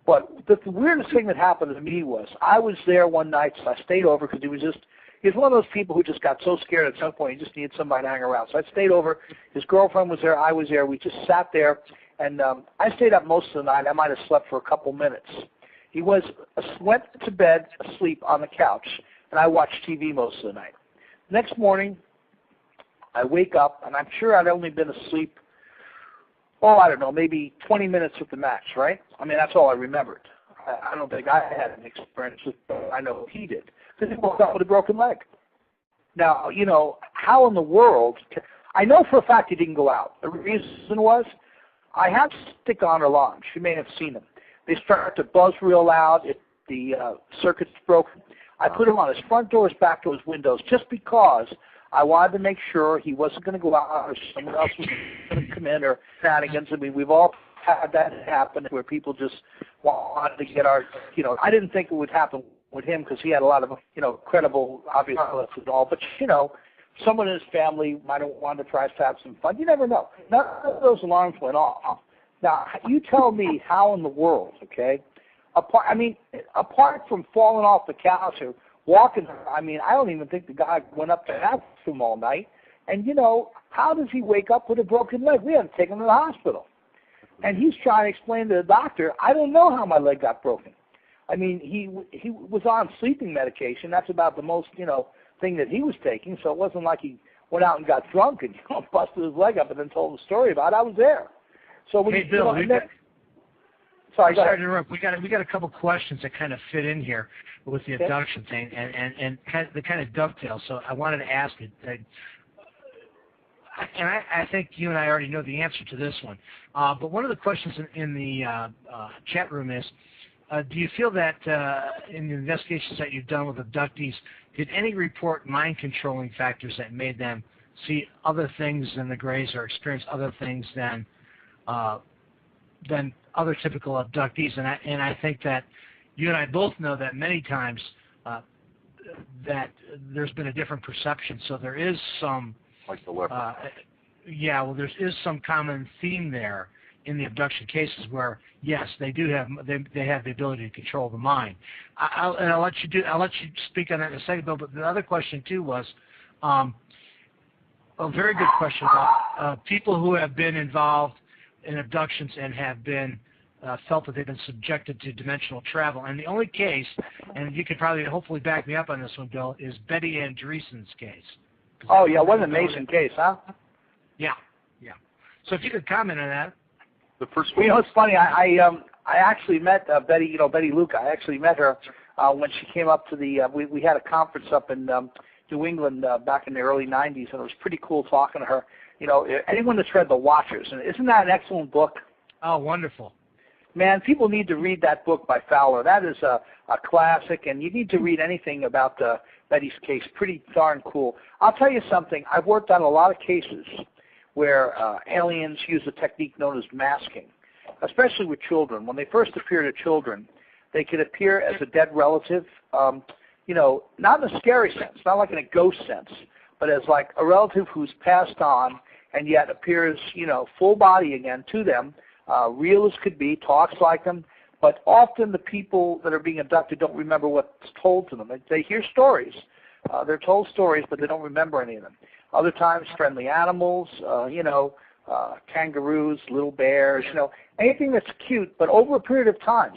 But the weirdest thing that happened to me was I was there one night, so I stayed over because he was one of those people who just got so scared at some point he just needed somebody to hang around. So I stayed over. His girlfriend was there. I was there. We just sat there, and I stayed up most of the night. I might have slept for a couple minutes. He went to bed asleep on the couch, and I watched TV most of the night. Next morning, I wake up, and I'm sure I'd only been asleep, I don't know, maybe 20 minutes at the max, right? I mean, that's all I remembered. I don't think I had an experience with it. I know he did, because he woke up with a broken leg. Now, how in the world, I know for a fact he didn't go out. The reason was I had stick-on alarms. You may have seen them. They start to buzz real loud if the circuit's broken. I put them on his front doors, back doors, windows, just because I wanted to make sure he wasn't going to go out or someone else was going to come in or shenanigans. I mean, we've all had that happen where people just wanted to get I didn't think it would happen with him because he had a lot of, credible, obvious outlets and all. But, someone in his family might have wanted to try to have some fun. You never know. None of those alarms went off. Now, you tell me how in the world, okay, apart from falling off the couch or walking, I don't even think the guy went up to the bathroom all night. And, how does he wake up with a broken leg? We had to take him to the hospital. And he's trying to explain to the doctor, I don't know how my leg got broken. I mean, he was on sleeping medication. That's about the most, thing that he was taking. So it wasn't like he went out and got drunk and busted his leg up and then told the story about it. I was there. So when Bill, sorry, to interrupt. We got a couple questions that kind of fit in here with the abduction thing, and they kind of dovetail. So I wanted to ask it, and I think you and I already know the answer to this one. But one of the questions in the chat room is, do you feel that in the investigations that you've done with abductees, did any report mind-controlling factors that made them see other things than the Greys or experience other things than other typical abductees? And I think that you and I both know that many times that there's been a different perception. So there is some, like the leopard. There is some common theme there in the abduction cases where, yes, they have the ability to control the mind. I'll let you speak on that in a second, Bill. But the other question too was a very good question about people who have been involved in abductions and have been felt that they've been subjected to dimensional travel. And the only case, and you could probably hopefully back me up on this one, Bill, is Betty Andreessen's case. Oh, yeah, what an amazing case, huh? Yeah, yeah. So if you could comment on that. The first well, you know, it's funny. I actually met Betty. You know, Betty Luke. I actually met her when she came up to the. We had a conference up in New England back in the early '90s, and it was pretty cool talking to her. You know, anyone that's read The Watchers, and isn't that an excellent book? Oh, wonderful. Man, people need to read that book by Fowler. That is a classic, and you need to read anything about Betty's case. Pretty darn cool. I'll tell you something. I've worked on a lot of cases where aliens use a technique known as masking, especially with children. When they first appear to children, they can appear as a dead relative, you know, not in a scary sense, not like in a ghost sense, but as like a relative who's passed on and yet appears, you know, full body again to them, real as could be, talks like them, but often the people that are being abducted don't remember what's told to them. They hear stories. They're told stories, but they don't remember any of them. Other times, friendly animals, you know, kangaroos, little bears, you know, anything that's cute, but over a period of time,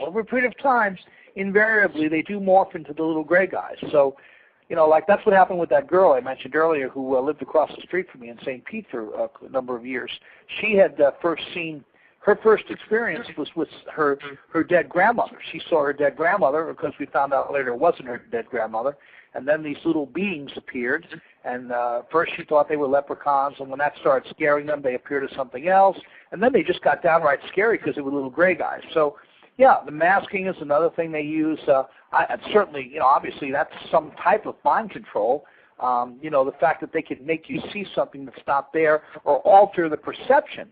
invariably they do morph into the little gray guys. So, you know, like that's what happened with that girl I mentioned earlier who lived across the street from me in St. Pete for a number of years. She had first seen, her first experience was with her dead grandmother. She saw her dead grandmother because we found out later it wasn't her dead grandmother. And then these little beings appeared, and first she thought they were leprechauns, and when that started scaring them, they appeared as something else, and then they just got downright scary because they were little gray guys. So, yeah, the masking is another thing they use. Certainly, you know, obviously that's some type of mind control. You know, the fact that they can make you see something that's not there or alter the perception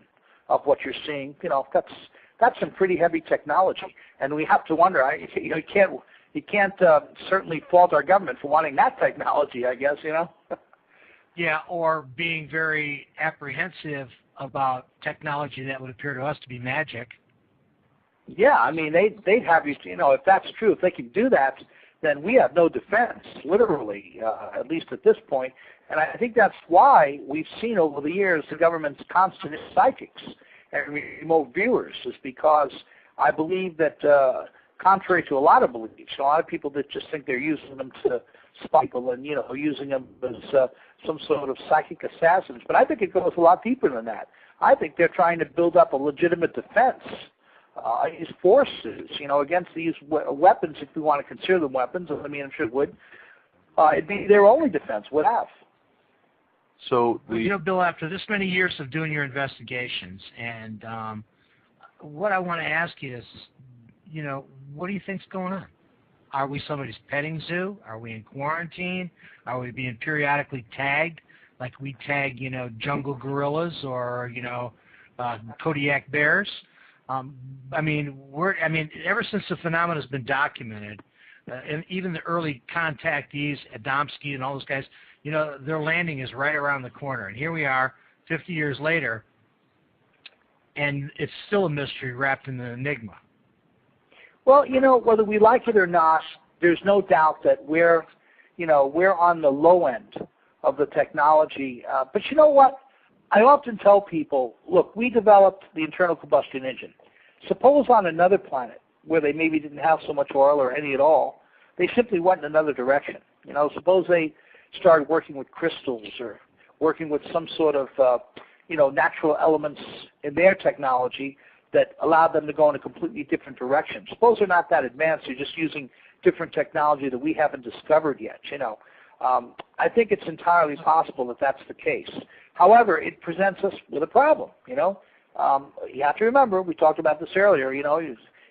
of what you're seeing, you know, that's some pretty heavy technology, and we have to wonder. You can't certainly fault our government for wanting that technology, I guess, you know. Yeah, or being very apprehensive about technology that would appear to us to be magic. Yeah, I mean, they'd have you, you know, if that's true, if they can do that, then we have no defense, literally, at least at this point. And I think that's why we've seen over the years the government's constant psychics and remote viewers, is because I believe that contrary to a lot of beliefs, a lot of people that just think they're using them to spy people and, you know, using them as some sort of psychic assassins. But I think it goes a lot deeper than that. I think they're trying to build up a legitimate defense, these forces, you know, against these weapons, if we want to consider them weapons. I mean, I'm sure it would. It'd be their only defense, would have. So, you know, Bill, after this many years of doing your investigations, and what I want to ask you is, you know, what do you think's going on? Are we somebody's petting zoo? Are we in quarantine? Are we being periodically tagged, like we tag, you know, jungle gorillas or, you know, Kodiak bears? I mean, ever since the phenomenon has been documented, and even the early contactees, Adamski and all those guys, you know, their landing is right around the corner. And here we are, 50 years later, and it's still a mystery wrapped in an enigma. Well, you know, whether we like it or not, there's no doubt that we're on the low end of the technology. But you know what? I often tell people, look, we developed the internal combustion engine. Suppose on another planet where they maybe didn't have so much oil or any at all, they simply went in another direction. You know, suppose they started working with crystals or working with some sort of, you know, natural elements in their technology that allowed them to go in a completely different direction. Suppose they're not that advanced, they're just using different technology that we haven't discovered yet, you know. I think it's entirely possible that that's the case. However, it presents us with a problem, you know. You have to remember, we talked about this earlier, you know,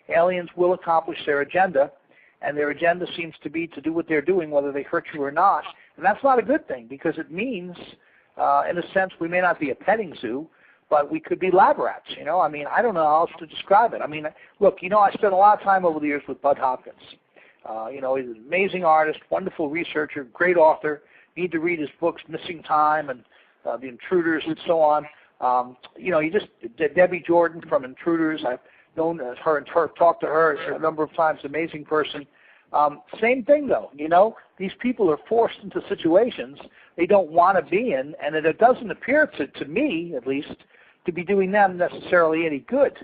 aliens will accomplish their agenda, and their agenda seems to be to do what they're doing whether they hurt you or not. And that's not a good thing, because it means, in a sense, we may not be a petting zoo, but we could be lab rats, you know. I mean, I don't know how else to describe it. I mean, look, you know, I spent a lot of time over the years with Bud Hopkins. You know, he's an amazing artist, wonderful researcher, great author. You need to read his books, Missing Time and The Intruders and so on. You know, Debbie Jordan from Intruders, I've known her and talked to her a number of times, amazing person. Same thing, though, you know, these people are forced into situations they don't want to be in, and it doesn't appear to me, at least, to be doing them necessarily any good.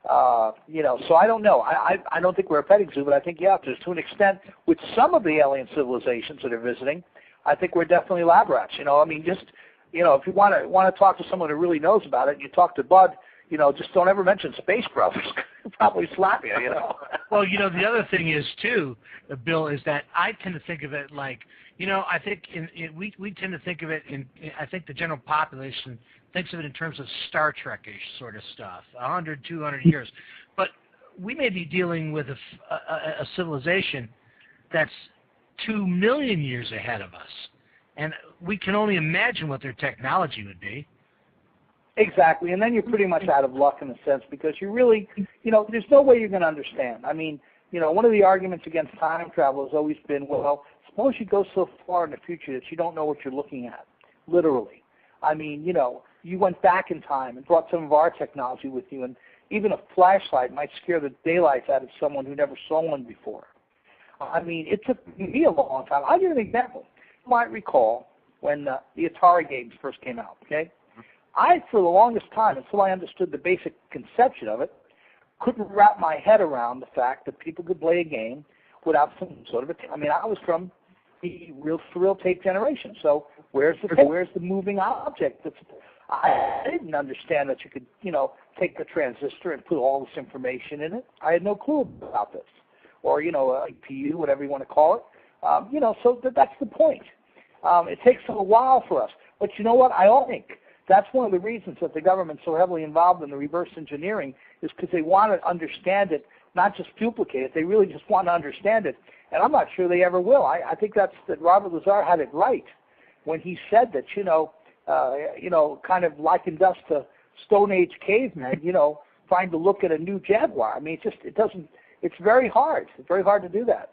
So I don't know. I don't think we're a petting zoo, but I think, yeah, to an extent, with some of the alien civilizations that are visiting, I think we're definitely lab rats. If you want to talk to someone who really knows about it, you talk to Bud. Just don't ever mention space brothers. He'll probably slap you. Well, the other thing is too, Bill, is that I tend to think of it like, I think we tend to think of it I think the general population thinks of it in terms of Star Trek-ish sort of stuff, 100, 200 years. But we may be dealing with a civilization that's 2 million years ahead of us. And we can only imagine what their technology would be. Exactly, and then you're pretty much out of luck in a sense because you really, there's no way you're going to understand. I mean, one of the arguments against time travel has always been, well, suppose you go so far in the future that you don't know what you're looking at, literally. I mean, you went back in time and brought some of our technology with you, and even a flashlight might scare the daylights out of someone who never saw one before. I mean, it took me a long time. I'll give you an example. You might recall when the Atari games first came out, okay? I, for the longest time, until I understood the basic conception of it, couldn't wrap my head around the fact that people could play a game without some sort of I was from the real thrill tape generation. So where's the moving object? I didn't understand that you could, take the transistor and put all this information in it. I had no clue about this. Or, a GPU, whatever you want to call it. So that's the point. It takes a while for us. But you know what? I think that's one of the reasons that the government's so heavily involved in the reverse engineering is because they want to understand it, not just duplicate it. They really just want to understand it. And I'm not sure they ever will. I think that Robert Lazar had it right when he said that, kind of likened us to Stone Age cavemen, trying to look at a new Jaguar. I mean, it's very hard. It's very hard to do that.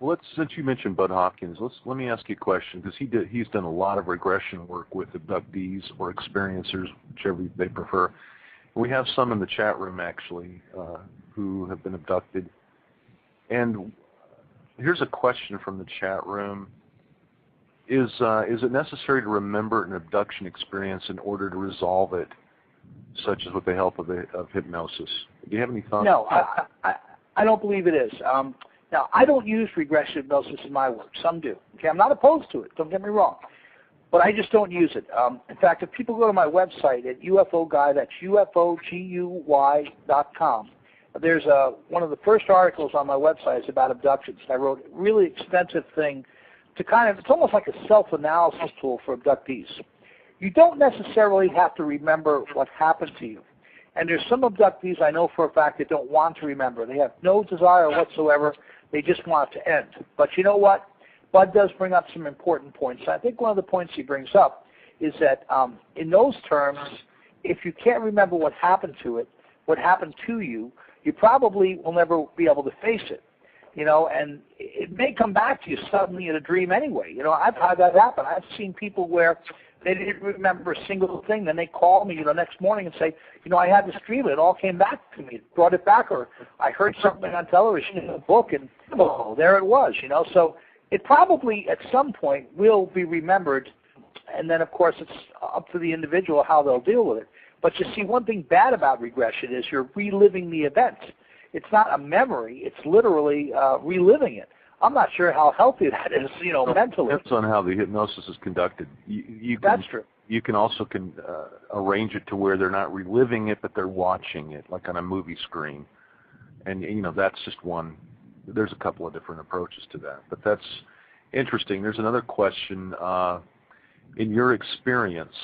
Well, since you mentioned Bud Hopkins, let me ask you a question, because he's done a lot of regression work with abductees or experiencers, whichever they prefer. We have some in the chat room, actually, who have been abducted. And here's a question from the chat room. Is it necessary to remember an abduction experience in order to resolve it, such as with the help of hypnosis? Do you have any thoughts? No, I don't believe it is. Now, I don't use regression hypnosis in my work. Some do. Okay, I'm not opposed to it. Don't get me wrong. But I just don't use it. In fact, if people go to my website at UFO Guy, that's UFOGUY.com, there's one of the first articles on my website is about abductions. I wrote a really extensive thing to it's almost like a self-analysis tool for abductees. You don't necessarily have to remember what happened to you. And there's some abductees I know for a fact that don't want to remember. They have no desire whatsoever. They just want it to end. But you know what? Bud does bring up some important points. I think one of the points he brings up is that in those terms, if you can't remember what happened to you, you probably will never be able to face it. And it may come back to you suddenly in a dream anyway. I've had that happen. I've seen people where they didn't remember a single thing. Then they call me, next morning and say, I had this dream and it all came back to me. It brought it back, or I heard something on television in a book and there it was, So it probably at some point will be remembered, and then of course it's up to the individual how they'll deal with it. But you see, one thing bad about regression is you're reliving the event. It's not a memory. It's literally reliving it. I'm not sure how healthy that is, mentally. It depends on how the hypnosis is conducted. That's true. You can also arrange it to where they're not reliving it, but they're watching it, like on a movie screen. And, that's just one. There's a couple of different approaches to that. But that's interesting. There's another question. In your experience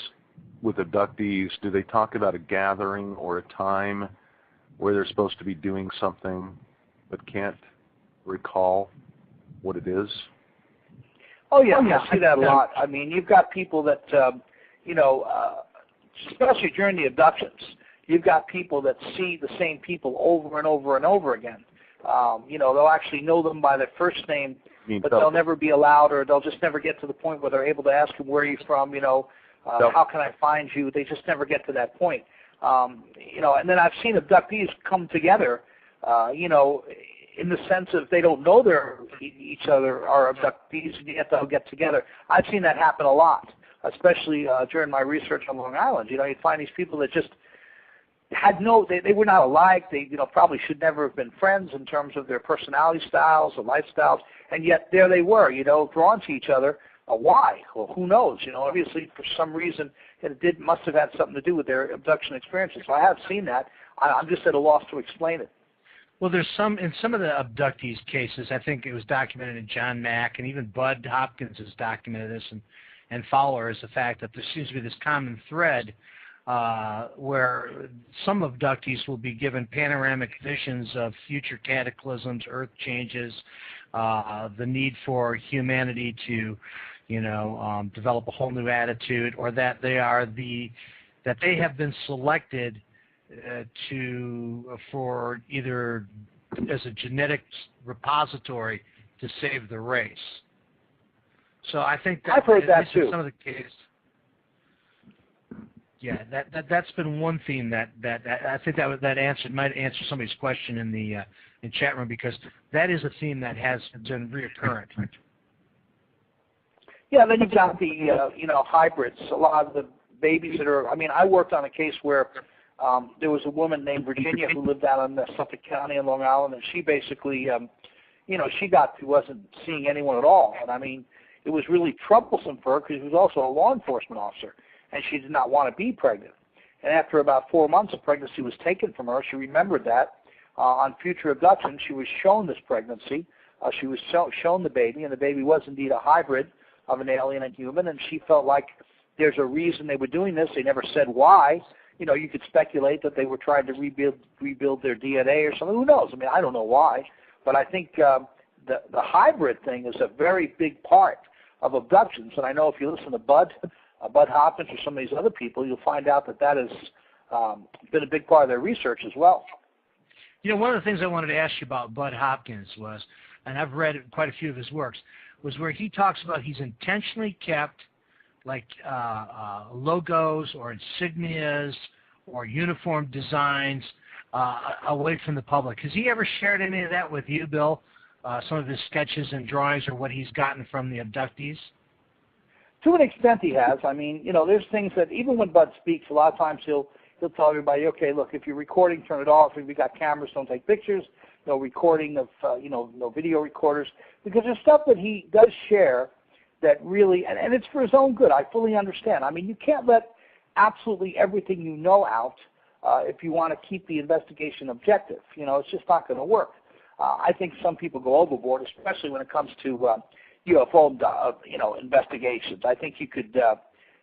with abductees, do they talk about a gathering or a time where they're supposed to be doing something but can't recall what it is? Oh, yeah, I see that a lot. I mean, you've got people that, especially during the abductions, you've got people that see the same people over and over and over again. They'll actually know them by their first name, but they'll never be allowed, or they'll just never get to the point where they're able to ask them, where are you from, how can I find you? They just never get to that point. And then I've seen abductees come together, in the sense of they don't know each other are abductees, and yet they'll get together. I've seen that happen a lot. especially during my research on Long Island. You find these people that just had they were not alike. They probably should never have been friends in terms of their personality styles or lifestyles, and yet there they were, drawn to each other. Why? Well, who knows? Obviously for some reason it must have had something to do with their abduction experiences. So I have seen that. I'm just at a loss to explain it. Well, there's in some of the abductees cases, I think it was documented in John Mack, and even Bud Hopkins has documented this, and Fowler, is the fact that there seems to be this common thread where some abductees will be given panoramic visions of future cataclysms, earth changes, the need for humanity to, develop a whole new attitude, or that they have been selected for either as a genetic repository to save the race. So I think that I've heard that too. Some of the cases. Yeah, that's been one theme that I think that might answer somebody's question in the in chat room, because that is a theme that has been reoccurrent. Yeah, then you've got the hybrids. A lot of the babies that are. I worked on a case where there was a woman named Virginia who lived out in Suffolk County in Long Island, and she basically, she wasn't seeing anyone at all, and it was really troublesome for her because she was also a law enforcement officer, and she did not want to be pregnant. And after about 4 months, a pregnancy was taken from her. She remembered that. On future abduction, she was shown this pregnancy. She was shown the baby, and the baby was indeed a hybrid of an alien and human, and she felt like there's a reason they were doing this. They never said why. You could speculate that they were trying to rebuild their DNA or something. Who knows? I don't know why. But I think the hybrid thing is a very big part of abductions. And I know if you listen to Bud Hopkins or some of these other people, you'll find out that has been a big part of their research as well. One of the things I wanted to ask you about Bud Hopkins was, and I've read quite a few of his works, was where he talks about he's intentionally kept like logos or insignias or uniform designs away from the public. Has he ever shared any of that with you, Bill? Some of his sketches and drawings, or what he's gotten from the abductees? To an extent he has. There's things that even when Bud speaks, a lot of times he'll tell everybody, okay, look, if you're recording, turn it off. If we got cameras, don't take pictures. No recording of, no video recorders. Because there's stuff that he does share that really, and it's for his own good. I fully understand. You can't let absolutely everything you know out if you want to keep the investigation objective. It's just not going to work. I think some people go overboard, especially when it comes to UFO, investigations. I think you could,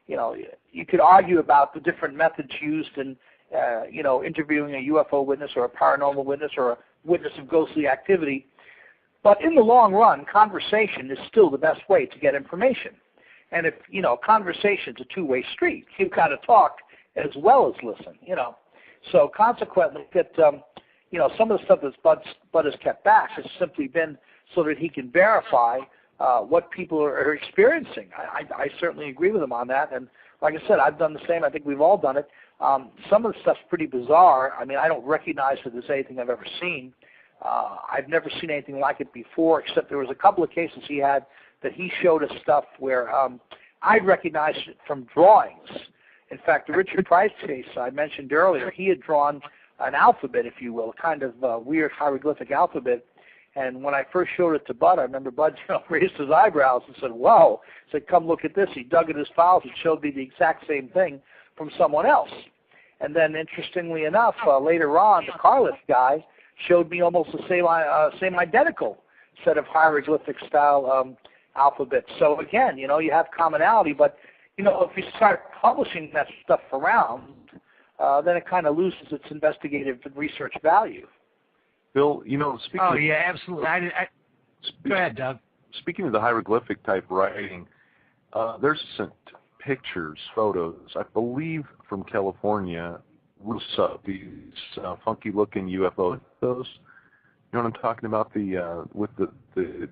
you could argue about the different methods used in, interviewing a UFO witness or a paranormal witness or a witness of ghostly activity. But in the long run, conversation is still the best way to get information. And if, conversation's a two-way street. You've got to talk as well as listen, So consequently, that, some of the stuff that Bud has kept back has simply been so that he can verify what people are experiencing. I certainly agree with him on that. And like I said, I've done the same. I think we've all done it. Some of the stuff's pretty bizarre. I don't recognize that there's anything I've ever seen. I've never seen anything like it before, except there was a couple of cases he had that he showed us stuff where I'd recognized it from drawings. In fact, the Richard Price case I mentioned earlier, he had drawn an alphabet, if you will, a kind of weird hieroglyphic alphabet. And when I first showed it to Bud, I remember Bud raised his eyebrows and said, "Whoa!" He said, "Come look at this." He dug in his files and showed me the exact same thing from someone else. And then, interestingly enough, later on, the car lift guy showed me almost the same identical set of hieroglyphic style alphabets. So again, you have commonality, but if you start publishing that stuff around, then it kind of loses its investigative and research value. Bill, speaking yeah, absolutely. Go ahead, Doug. Speaking of the hieroglyphic type writing, there's some pictures, photos, I believe from California, these funky-looking UFOs. You know what I'm talking about? With the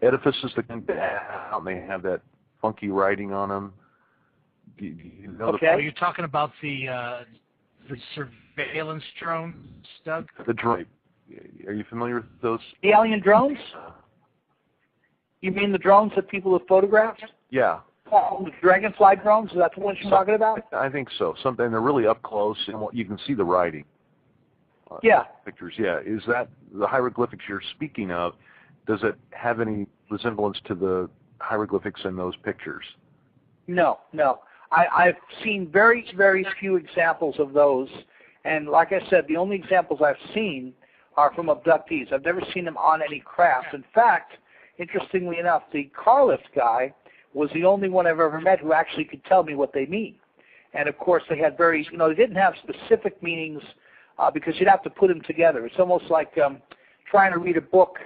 edifices that come down, they have that funky writing on them. Okay. Are you talking about the surveillance drones, Doug? The drone. Are you familiar with those? The alien drones? You mean the drones that people have photographed? Yeah. The dragonfly drones? Is that the ones you're talking about? I think so. Something they're really up close, and you can see the writing. Yeah. Pictures. Yeah. Is that the hieroglyphics you're speaking of? Does it have any resemblance to the hieroglyphics in those pictures? No, no. I've seen very, very few examples of those. And like I said, the only examples I've seen are from abductees. I've never seen them on any craft. In fact, interestingly enough, the car lift guy was the only one I've ever met who actually could tell me what they mean. And of course, they had very, they didn't have specific meanings because you'd have to put them together. It's almost like trying to read a book,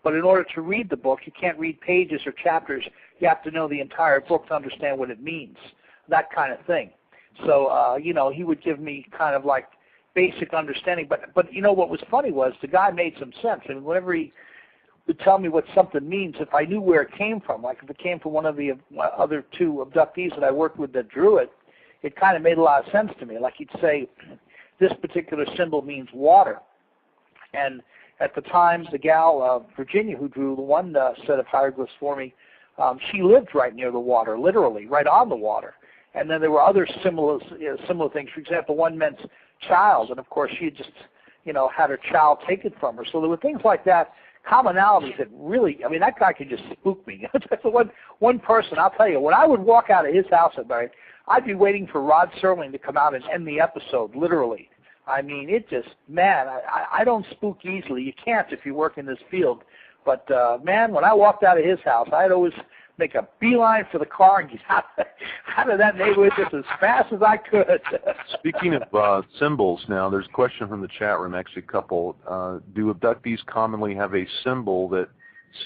but in order to read the book, you can't read pages or chapters. You have to know the entire book to understand what it means, that kind of thing. So, he would give me kind of like basic understanding. But what was funny was the guy made some sense. I mean, whenever he would tell me what something means, if I knew where it came from, like if it came from one of the other two abductees that I worked with that drew it, it kind of made a lot of sense to me. Like he'd say, this particular symbol means water. And at the time, the gal, Virginia, who drew the one set of hieroglyphs for me, she lived right near the water, literally, right on the water. And then there were other similar things. For example, one meant child, and of course she had just, had her child taken from her. So there were things like that, commonalities that really, that guy could just spook me. That's the one person, I'll tell you, when I would walk out of his house at night, I'd be waiting for Rod Serling to come out and end the episode, literally. It just, man, I don't spook easily. You can't if you work in this field. But, man, when I walked out of his house, I'd always make a beeline for the car and get out of that neighborhood just as fast as I could. Speaking of symbols now, there's a question from the chat room, actually a couple. Do abductees commonly have a symbol that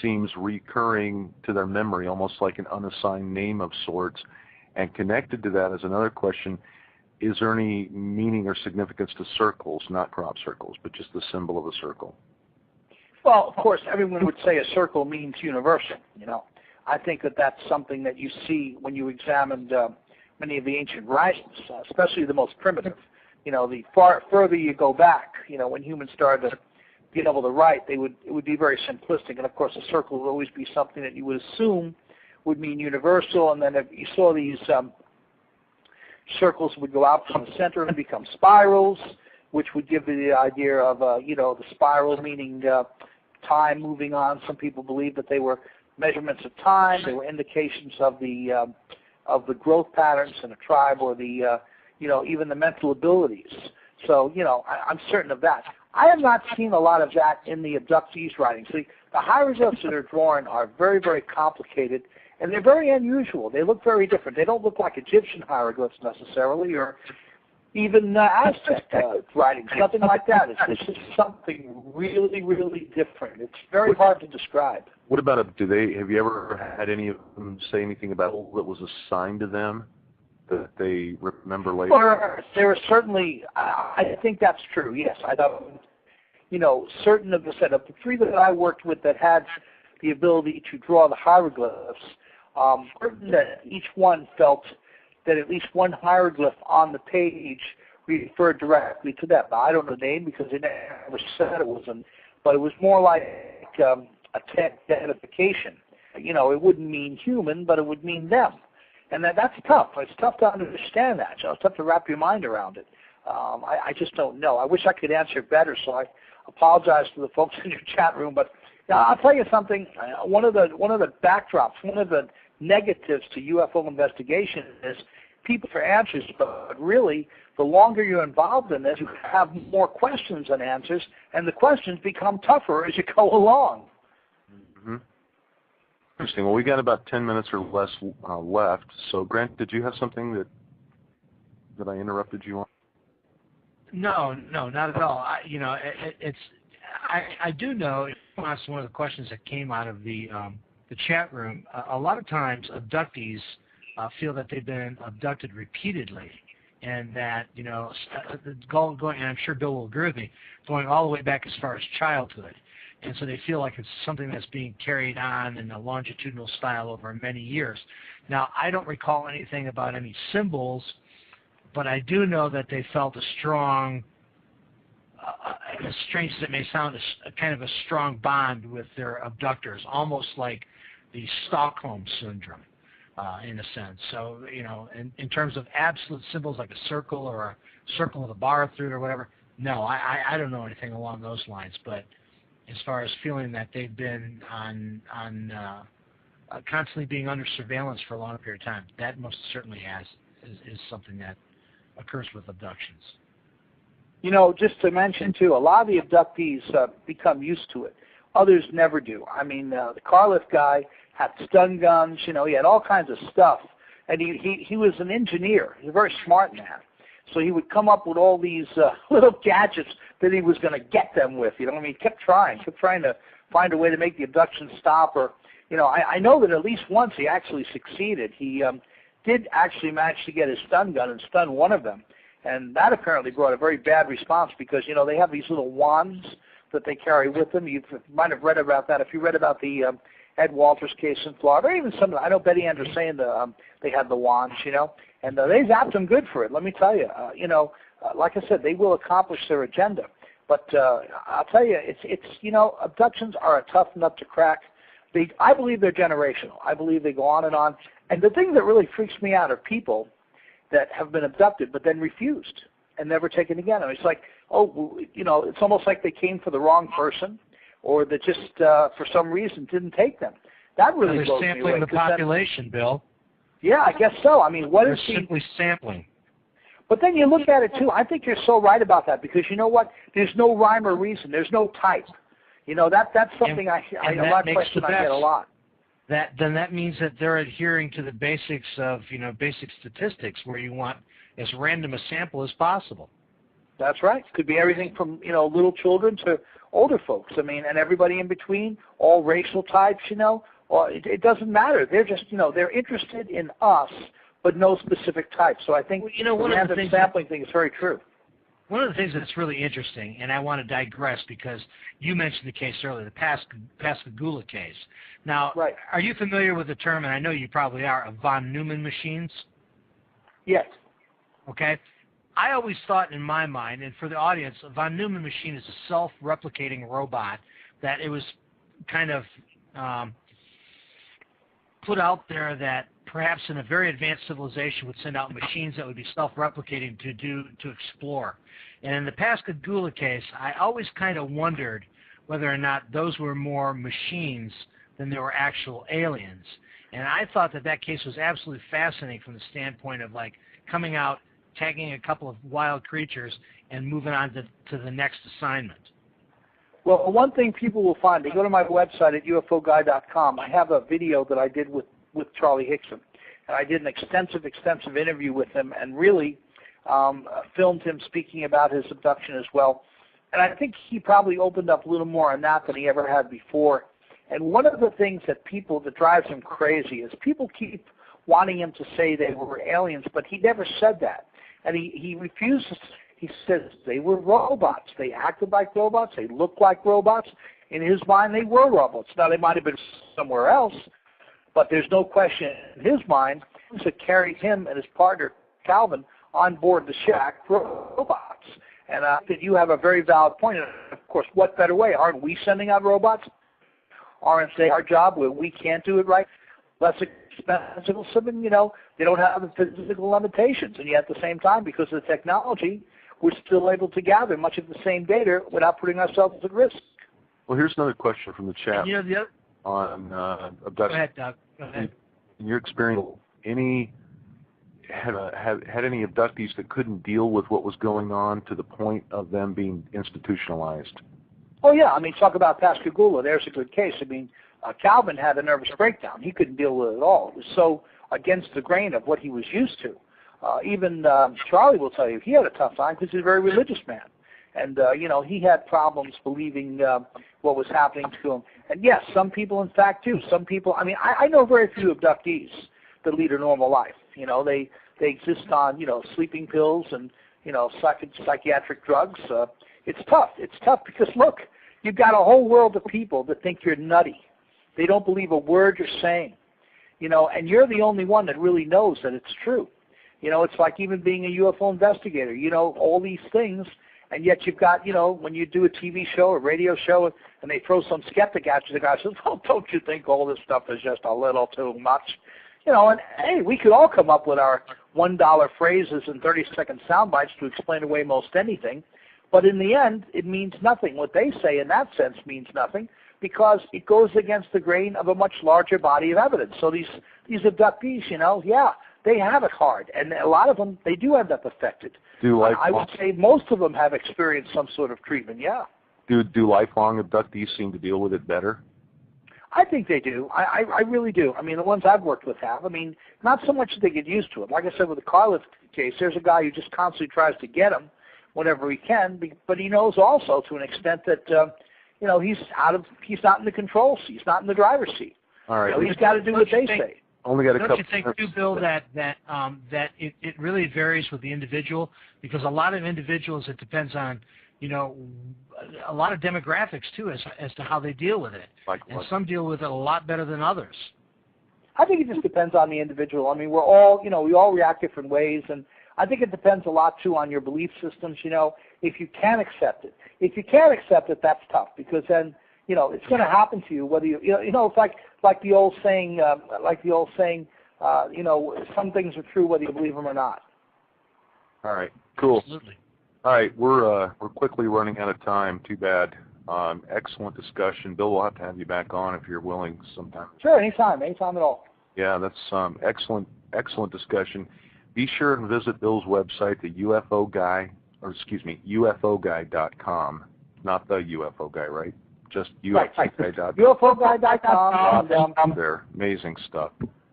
seems recurring to their memory, almost like an unassigned name of sorts? And connected to that is another question, is there any meaning or significance to circles, not crop circles, but just the symbol of a circle? Well, of course, everyone would say a circle means universal, I think that that's something that you see when you examined many of the ancient writings, especially the most primitive. The further you go back, when humans started to be able to write, it would be very simplistic. And of course, a circle would always be something that you would assume would mean universal. And then if you saw these circles would go out from the center and become spirals, which would give you the idea of the spiral meaning time moving on. Some people believe that they were measurements of time. They were indications of the growth patterns in a tribe, or the even the mental abilities. So I'm certain of that. I have not seen a lot of that in the abductees' writings. The hieroglyphs that are drawn are very, very complicated, and they're very unusual. They look very different. They don't look like Egyptian hieroglyphs necessarily, or even Aztec writings, nothing like that. It's just something really, really different. It's very hard to describe. What about have you ever had any of them say anything about what was assigned to them that they remember later? Well, there are certainly, I think that's true, yes. I don't, certain of the three that I worked with that had the ability to draw the hieroglyphs, certain that each one felt that at least one hieroglyph on the page referred directly to them. Now, I don't know the name because they never said it was them, but it was more like a identification. It wouldn't mean human, but it would mean them. And that's tough. It's tough to understand that. It's tough to wrap your mind around it. I just don't know. I wish I could answer better, so I apologize to the folks in your chat room. But I'll tell you something. One of the backdrops, one of the negatives to UFO investigation is people for answers, but really, the longer you're involved in this, you have more questions than answers, and the questions become tougher as you go along. Mm-hmm. Interesting. Well, we got about 10 minutes or less left. So, Grant, did you have something that I interrupted you on? No, not at all. I do know, that's one of the questions that came out of the chat room. A lot of times, abductees feel that they've been abducted repeatedly, and that going, and I'm sure Bill will agree with me, going all the way back as far as childhood, and so they feel like it's something that's being carried on in a longitudinal style over many years. Now, I don't recall anything about any symbols, but I do know that they felt a strong, as strange as it may sound, a kind of a strong bond with their abductors, almost like the Stockholm syndrome, in a sense. So, in terms of absolute symbols like a circle or a circle with a bar through it or whatever, no, I don't know anything along those lines. But as far as feeling that they've been on constantly being under surveillance for a long period of time, that most certainly is something that occurs with abductions. Just to mention too, a lot of the abductees become used to it. Others never do. I mean, the car lift guy had stun guns. He had all kinds of stuff, and he was an engineer. He's a very smart man. So he would come up with all these little gadgets that he was going to get them with. He kept trying to find a way to make the abduction stop. Or, I know that at least once he actually succeeded. He did actually manage to get his stun gun and stun one of them. And that apparently brought a very bad response because, they have these little wands that they carry with them. You might have read about that. If you read about the Ed Walters case in Florida, or even some, I know Betty Andrews saying they had the wands, and they zapped them good for it. Let me tell you, like I said, they will accomplish their agenda. But I'll tell you, it's abductions are a tough nut to crack. I believe they're generational. I believe they go on. And the thing that really freaks me out are people that have been abducted but then refused and never taken again. It's like, it's almost like they came for the wrong person, or that just for some reason didn't take them. That really blows me away. They're sampling the population, Bill. Yeah, I guess so. I mean, they're simply sampling. But then you look at it too. I think you're so right about that because you know what? There's no rhyme or reason. There's no type. That's something I get a lot. Then that means that they're adhering to the basics of basic statistics, where you want as random a sample as possible. That's right. Could be everything from little children to older folks. I mean, and everybody in between, all racial types. Or it doesn't matter. They're just they're interested in us, but no specific type. So I think the random sampling thing is very true. One of the things that's really interesting, and I want to digress because you mentioned the case earlier, the Pascagoula case. Now, right. Are you familiar with the term, and I know you probably are, of von Neumann machines? Yes. Okay. I always thought in my mind, and for the audience, a von Neumann machine is a self-replicating robot that it was kind of put out there that perhaps in a very advanced civilization would send out machines that would be self-replicating to explore. And in the Pascagoula case, I always kind of wondered whether or not those were more machines than they were actual aliens. And I thought that case was absolutely fascinating from the standpoint of like coming out, tagging a couple of wild creatures, and moving on to the next assignment. Well, one thing people will find, they go to my website at ufoguy.com. I have a video that I did with Charlie Hickson. And I did an extensive interview with him and really filmed him speaking about his abduction as well. And I think he probably opened up a little more on that than he ever had before. And one of the things that drives him crazy is people keep wanting him to say they were aliens, but he never said that. And he refuses. He says they were robots. They acted like robots. They looked like robots. In his mind, they were robots. Now, they might have been somewhere else, but there's no question in his mind to carry him and his partner, Calvin, on board the shack robots. And I think you have a very valid point. And of course, what better way? Aren't we sending out robots? Aren't they our job where we can't do it right? Less expensive, something, they don't have the physical limitations. And yet at the same time, because of the technology, we're still able to gather much of the same data without putting ourselves at risk. Well, here's another question from the chat on abduction. Go ahead, Doug. Go ahead. In your experience, had any abductees that couldn't deal with what was going on to the point of them being institutionalized? Oh, yeah. I mean, talk about Pascagoula. There's a good case. I mean, Calvin had a nervous breakdown. He couldn't deal with it at all. It was so against the grain of what he was used to. Even Charlie will tell you he had a tough time because he's a very religious man. And, he had problems believing what was happening to him. And, yes, some people, in fact, do. Some people, I know very few abductees that lead a normal life. They exist on, sleeping pills and, psychiatric drugs. It's tough. It's tough because, look, you've got a whole world of people that think you're nutty. They don't believe a word you're saying, and you're the only one that really knows that it's true. It's like even being a UFO investigator, all these things, And yet you've got, when you do a TV show or radio show and they throw some skeptic at you, the guy says, well, don't you think all this stuff is just a little too much? And hey, we could all come up with our $1 phrases and 30-second sound bites to explain away most anything. But in the end, it means nothing. What they say in that sense means nothing because it goes against the grain of a much larger body of evidence. So these abductees, yeah, they have it hard. And a lot of them, they do end up affected. I would say most of them have experienced some sort of treatment, yeah. Do lifelong abductees seem to deal with it better? I think they do. I really do. I mean, the ones I've worked with have. I mean, not so much that they get used to it. Like I said with the car lift case, there's a guy who just constantly tries to get him whenever he can, but he knows also to an extent that, he's not in the control seat. He's not in the driver's seat. All right. He's got to do what they say. Only got a couple. Don't you think, too, Bill, that it really varies with the individual? Because a lot of individuals, it depends on, a lot of demographics, too, as to how they deal with it. And some deal with it a lot better than others. I think it just depends on the individual. I mean, we all react different ways, and I think it depends a lot, too, on your belief systems, if you can accept it. If you can't accept it, that's tough, because then, it's going to happen to you, whether it's like the old saying, some things are true whether you believe them or not. All right, cool. Absolutely. All right, we're quickly running out of time. Too bad. Excellent discussion. Bill, we'll have to have you back on if you're willing sometime. Sure, anytime at all. Yeah, that's excellent discussion. Be sure and visit Bill's website, the UFOguy.com. Not the UFO guy, right? Just UFOguy.com. UFOguy.com. There, amazing stuff.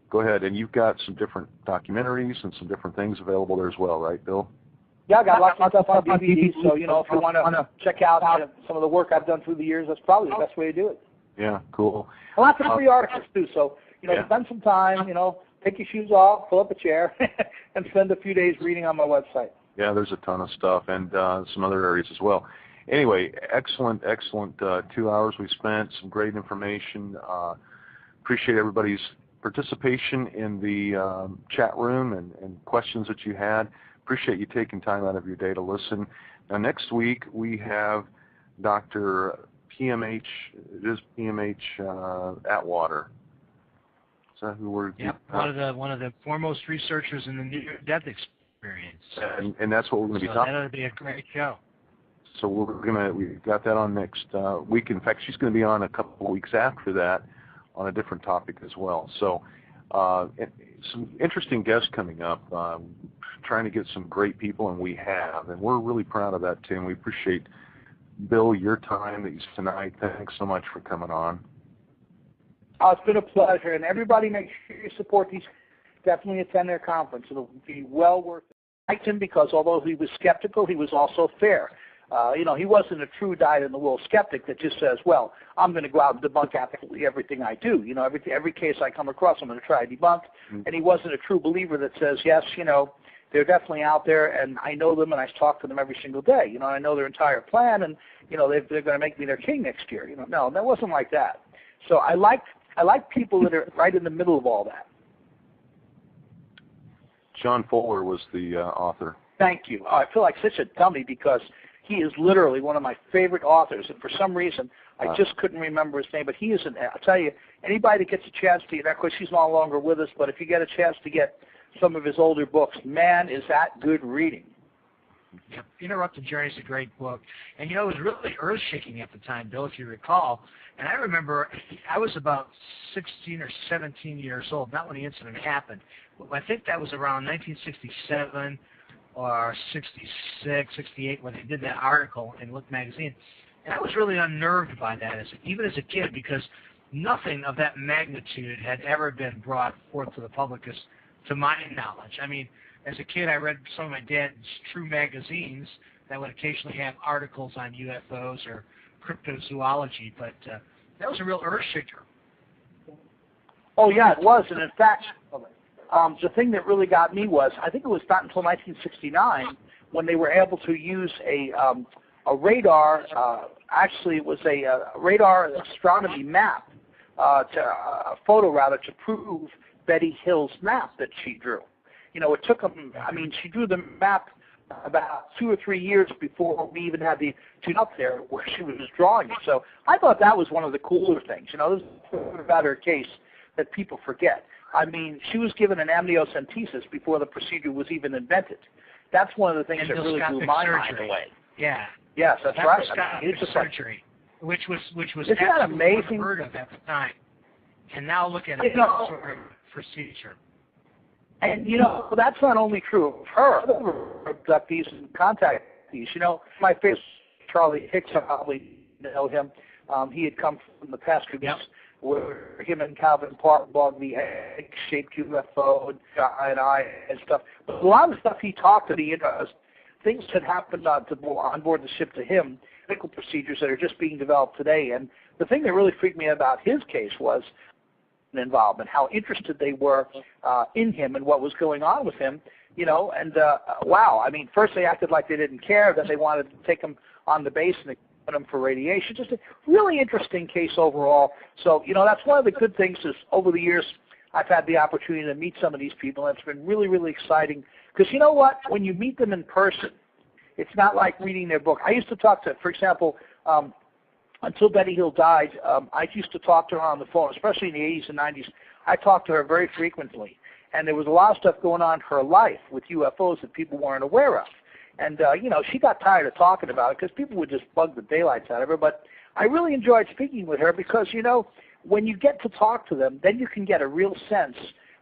Go ahead, and you've got some different documentaries and some different things available there as well, right, Bill? Yeah, I got lots of stuff on DVD, so, if you want to check out some of the work I've done through the years, that's probably the best way to do it. Yeah, cool. And lots of free articles, too, so, spend some time, take your shoes off, pull up a chair, and spend a few days reading on my website. Yeah, there's a ton of stuff, and some other areas as well. Anyway, excellent 2 hours we spent, some great information. Appreciate everybody's participation in the chat room and questions that you had. Appreciate you taking time out of your day to listen. Now, next week we have Dr. PMH, it is PMH Atwater. Is that who we're... Yep, one of the foremost researchers in the near-death experience. And that's what we're going to be talking about. That'll be a great show. So we've got that on next week. In fact, she's going to be on a couple of weeks after that on a different topic as well. So some interesting guests coming up, trying to get some great people, and we have. And we're really proud of that, too. And we appreciate, Bill, your time tonight. Thanks so much for coming on. It's been a pleasure. And everybody make sure you support these. Definitely attend their conference. It'll be well worth it. I liked him because although he was skeptical, he was also fair. He wasn't a true dyed-in-the-wool skeptic that just says, well, I'm going to go out and debunk absolutely everything I do. Every case I come across, I'm going to try to debunk. Mm-hmm. And he wasn't a true believer that says, yes, they're definitely out there, and I know them, and I talk to them every single day. I know their entire plan, and, they're going to make me their king next year. No, that wasn't like that. So I like people that are right in the middle of all that. John Fuller was the author. Thank you. I feel like such a dummy because he is literally one of my favorite authors, and for some reason, I just couldn't remember his name. But he is I'll tell you, anybody that gets a chance to, of course, he's no longer with us, but if you get a chance to get some of his older books, man, is that good reading. Yep. Interrupted Journey is a great book. And, it was really earth-shaking at the time, Bill, if you recall. And I remember I was about 16 or 17 years old, not when the incident happened. I think that was around 1967 or 66, 68, when they did that article in Look magazine. And I was really unnerved by that, even as a kid, because nothing of that magnitude had ever been brought forth to the public, to my knowledge. I mean, as a kid, I read some of my dad's true magazines that would occasionally have articles on UFOs or cryptozoology, but that was a real earth-shaker. Oh, yeah, it was. And in fact, the thing that really got me was, I think it was not until 1969 when they were able to use a radar, actually it was a radar astronomy map, a photo rather, to prove Betty Hill's map that she drew. It took them, she drew the map about 2 or 3 years before we even had the tune up there where she was drawing it. So I thought that was one of the cooler things. You know, this is about her case that people forget. I mean, she was given an amniocentesis before the procedure was even invented. That's one of the things that really blew my mind away. Yeah. Yes, that's that right. I mean, it's surgery, which was isn't that amazing? Unheard of at the time. And now look at it, sort of procedure. And, you know, that's not only true of her, other abductees and contactees. You know, my favorite, Charlie Hicks, I probably know him. He had come from the past few weeks where him and Calvin Park logged the egg-shaped UFO and I and stuff. But a lot of the stuff he talked to me, you know, things that happened on board the ship to him, medical procedures that are just being developed today. And the thing that really freaked me out about his case was involvement, how interested they were in him and what was going on with him, you know, and wow, I mean, first they acted like they didn't care, then they wanted to take him on the base and put him for radiation. Just a really interesting case overall. So, you know, that's one of the good things is over the years I've had the opportunity to meet some of these people, and it's been really, really exciting because you know what, when you meet them in person, it's not like reading their book. I used to talk to, for example, until Betty Hill died, I used to talk to her on the phone, especially in the 80s and 90s. I talked to her very frequently. And there was a lot of stuff going on in her life with UFOs that people weren't aware of. And, you know, she got tired of talking about it because people would just bug the daylights out of her. But I really enjoyed speaking with her because, you know, when you get to talk to them, then you can get a real sense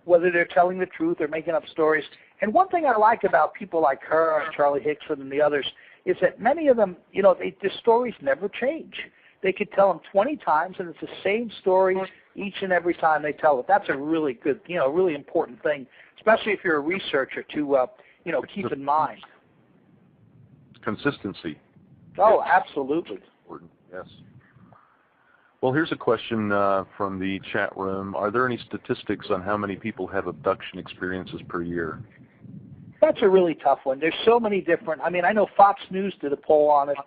whether they're telling the truth or making up stories. And one thing I like about people like her and Charlie Hickson and the others is that many of them, you know, the stories never change. They could tell them 20 times, and it's the same story each and every time they tell it. That's a really good, you know, really important thing, especially if you're a researcher to, you know, keep in mind. Consistency. Oh, absolutely. Yes. Well, here's a question from the chat room. Are there any statistics on how many people have abduction experiences per year? That's a really tough one. There's so many different. I mean, I know Fox News did a poll on it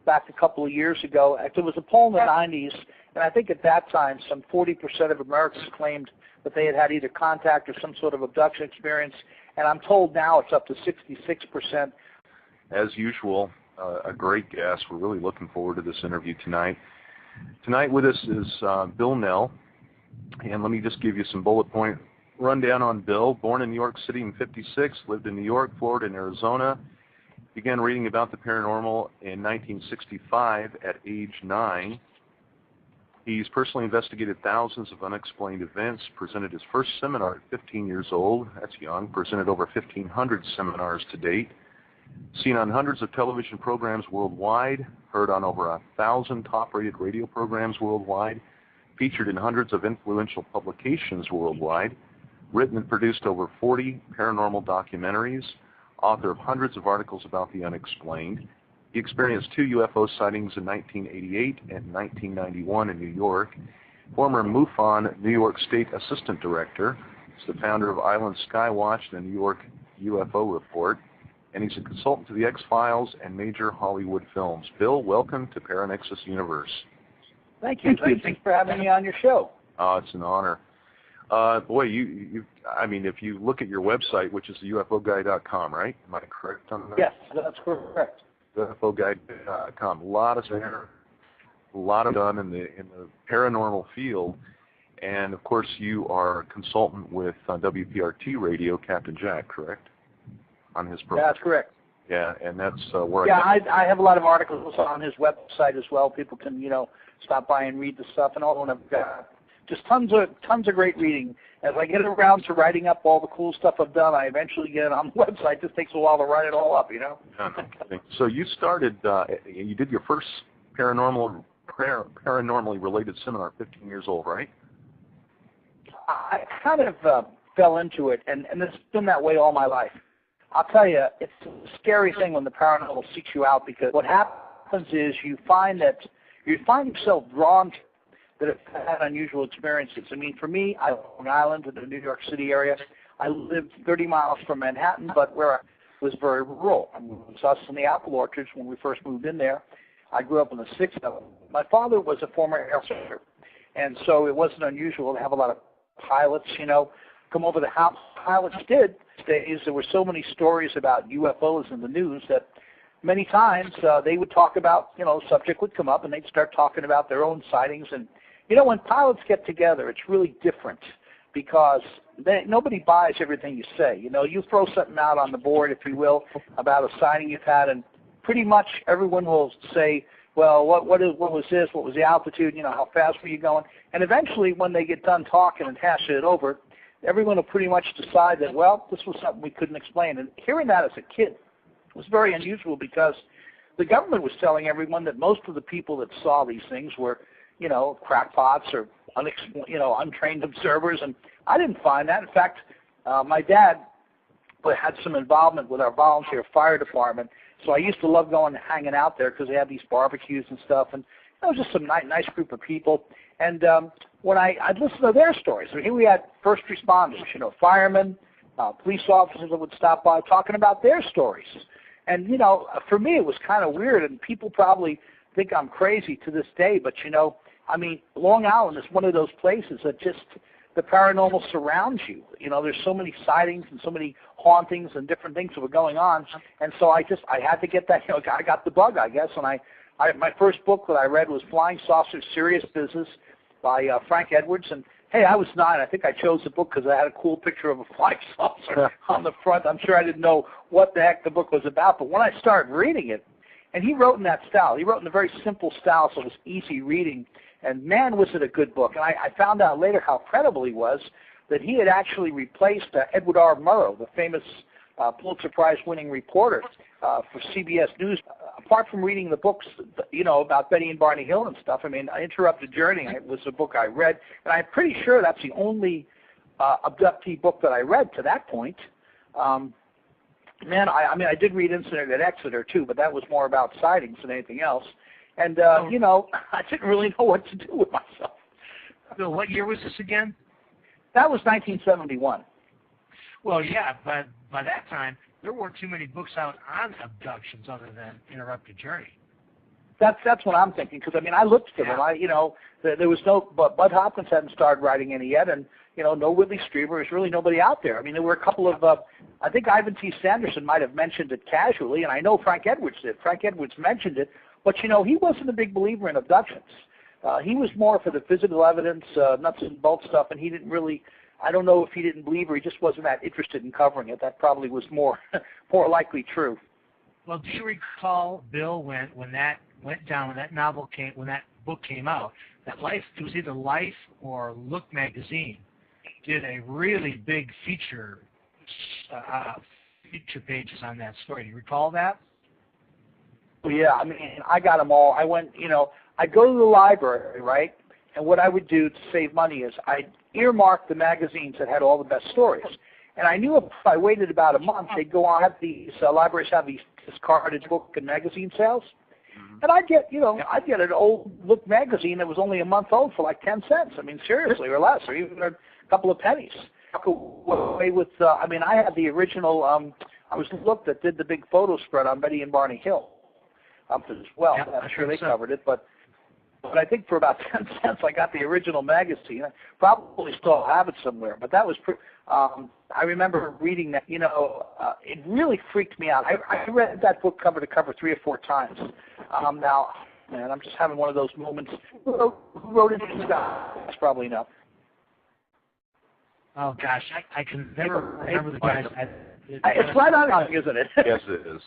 back a couple of years ago. There was a poll in the 90s, and I think at that time some 40% of Americans claimed that they had had either contact or some sort of abduction experience, and I'm told now it's up to 66%. As usual, a great guest. We're really looking forward to this interview tonight. Tonight with us is Bill Nell, and let me just give you some bullet point rundown on Bill. Born in New York City in '56, lived in New York, Florida, and Arizona. Began reading about the paranormal in 1965 at age 9. He's personally investigated thousands of unexplained events, presented his first seminar at 15 years old. That's young. Presented over 1,500 seminars to date. Seen on hundreds of television programs worldwide. Heard on over 1,000 top-rated radio programs worldwide. Featured in hundreds of influential publications worldwide. Written and produced over 40 paranormal documentaries. Author of hundreds of articles about the unexplained. He experienced 2 UFO sightings in 1988 and 1991 in New York. Former MUFON New York State Assistant Director. He's the founder of Island Skywatch and the New York UFO Report. And he's a consultant to the X-Files and major Hollywood films. Bill, welcome to Paranexus Universe. Thank you. Thanks for having me on your show. It's an honor. Boy, I mean, if you look at your website, which is ufoguide.com, right? Am I correct on that? Yes, that's correct. ufoguide.com. A lot of done in the paranormal field, and of course, you are a consultant with WPRT Radio, Captain Jack, correct? On his program. That's correct. Yeah, and that's where. Yeah, I have a lot of articles on his website as well. People can, you know, stop by and read the stuff, and all. And I've got just tons of great reading. As I get around to writing up all the cool stuff I've done, I eventually get it on the website. It just takes a while to write it all up, you know. So you started, you did your first paranormally related seminar 15 years old, right? I kind of fell into it, and it's been that way all my life. I'll tell you, it's a scary thing when the paranormal seeks you out, because what happens is you find yourself drawn to that have had unusual experiences. I mean, for me, I live on Long Island in the New York City area. I lived 30 miles from Manhattan, but where I was very rural. I was us in the apple orchards when we first moved in there. I grew up in the 60s. My father was a former air officer, and so it wasn't unusual to have a lot of pilots, you know, come over the house. Pilots did, days, there were so many stories about UFOs in the news that many times they would talk about, subject would come up and they'd start talking about their own sightings. And, when pilots get together, it's really different because nobody buys everything you say. You throw something out on the board, if you will, about a sighting you've had, and pretty much everyone will say, well, what was this? What was the altitude? How fast were you going? And eventually, when they get done talking and hashing it over, everyone will pretty much decide that, well, this was something we couldn't explain. And hearing that as a kid was very unusual because the government was telling everyone that most of the people that saw these things were, crackpots or untrained observers, and I didn't find that. In fact, my dad had some involvement with our volunteer fire department, so I used to love going and hanging out there because they had these barbecues and stuff, and it was just some nice group of people. And when I'd listen to their stories, here we had first responders, firemen, police officers that would stop by talking about their stories. And, for me it was kind of weird, and people probably think I'm crazy to this day, but, Long Island is one of those places that just the paranormal surrounds you. There's so many sightings and so many hauntings and different things that were going on, and so I had to get that, I got the bug, I guess, and my first book that I read was Flying Saucers Serious Business by Frank Edwards, and hey, I was 9. I think I chose the book because I had a cool picture of a flying saucer on the front. I'm sure I didn't know what the heck the book was about, but when I started reading it, and he wrote in that style. He wrote in a very simple style, so it was easy reading. And man, was it a good book. And I found out later how credible he was, that he had actually replaced Edward R. Murrow, the famous Pulitzer Prize-winning reporter for CBS News. Apart from reading the books, about Betty and Barney Hill and stuff, Interrupted Journey was a book I read, and I'm pretty sure that's the only abductee book that I read to that point. I did read Incident at Exeter too, but that was more about sightings than anything else. And, I didn't really know what to do with myself. Bill, what year was this again? That was 1971. Well, yeah, but by that time, there weren't too many books out on abductions other than Interrupted Journey. That's what I'm thinking, because, I looked for them. There was no, but Bud Hopkins hadn't started writing any yet, and, no Whitley Strieber. There's really nobody out there. There were a couple of, I think Ivan T. Sanderson might have mentioned it casually, and I know Frank Edwards did. Frank Edwards mentioned it, but, he wasn't a big believer in abductions. He was more for the physical evidence, nuts and bolts stuff, and he didn't really, I don't know if he didn't believe or he just wasn't that interested in covering it. That probably was more likely true. Well, do you recall, Bill, when that went down, when that book came out, that it was either Life or Look magazine did a really big feature pages on that story. Do you recall that? Yeah, I got them all. I went, I'd go to the library, right? And what I would do to save money is I'd earmark the magazines that had all the best stories. And I knew if I waited about a month, they'd go on, these libraries have these discarded book and magazine sales. And I'd get, I'd get an old Look magazine that was only a month old for like 10 cents. Seriously, or less, or even a couple of pennies. Away with, I had the original, I was Look that did the big photo spread on Betty and Barney Hill as well. Yeah, I'm sure they covered it, but I think for about 10 cents I got the original magazine. I probably still have it somewhere, but that was I remember reading that, it really freaked me out. I read that book cover to cover 3 or 4 times. Now, man, I'm just having one of those moments. Who wrote it? That's probably enough. Oh, gosh, I can never remember the guys. It's right on, isn't it? Yes, it is.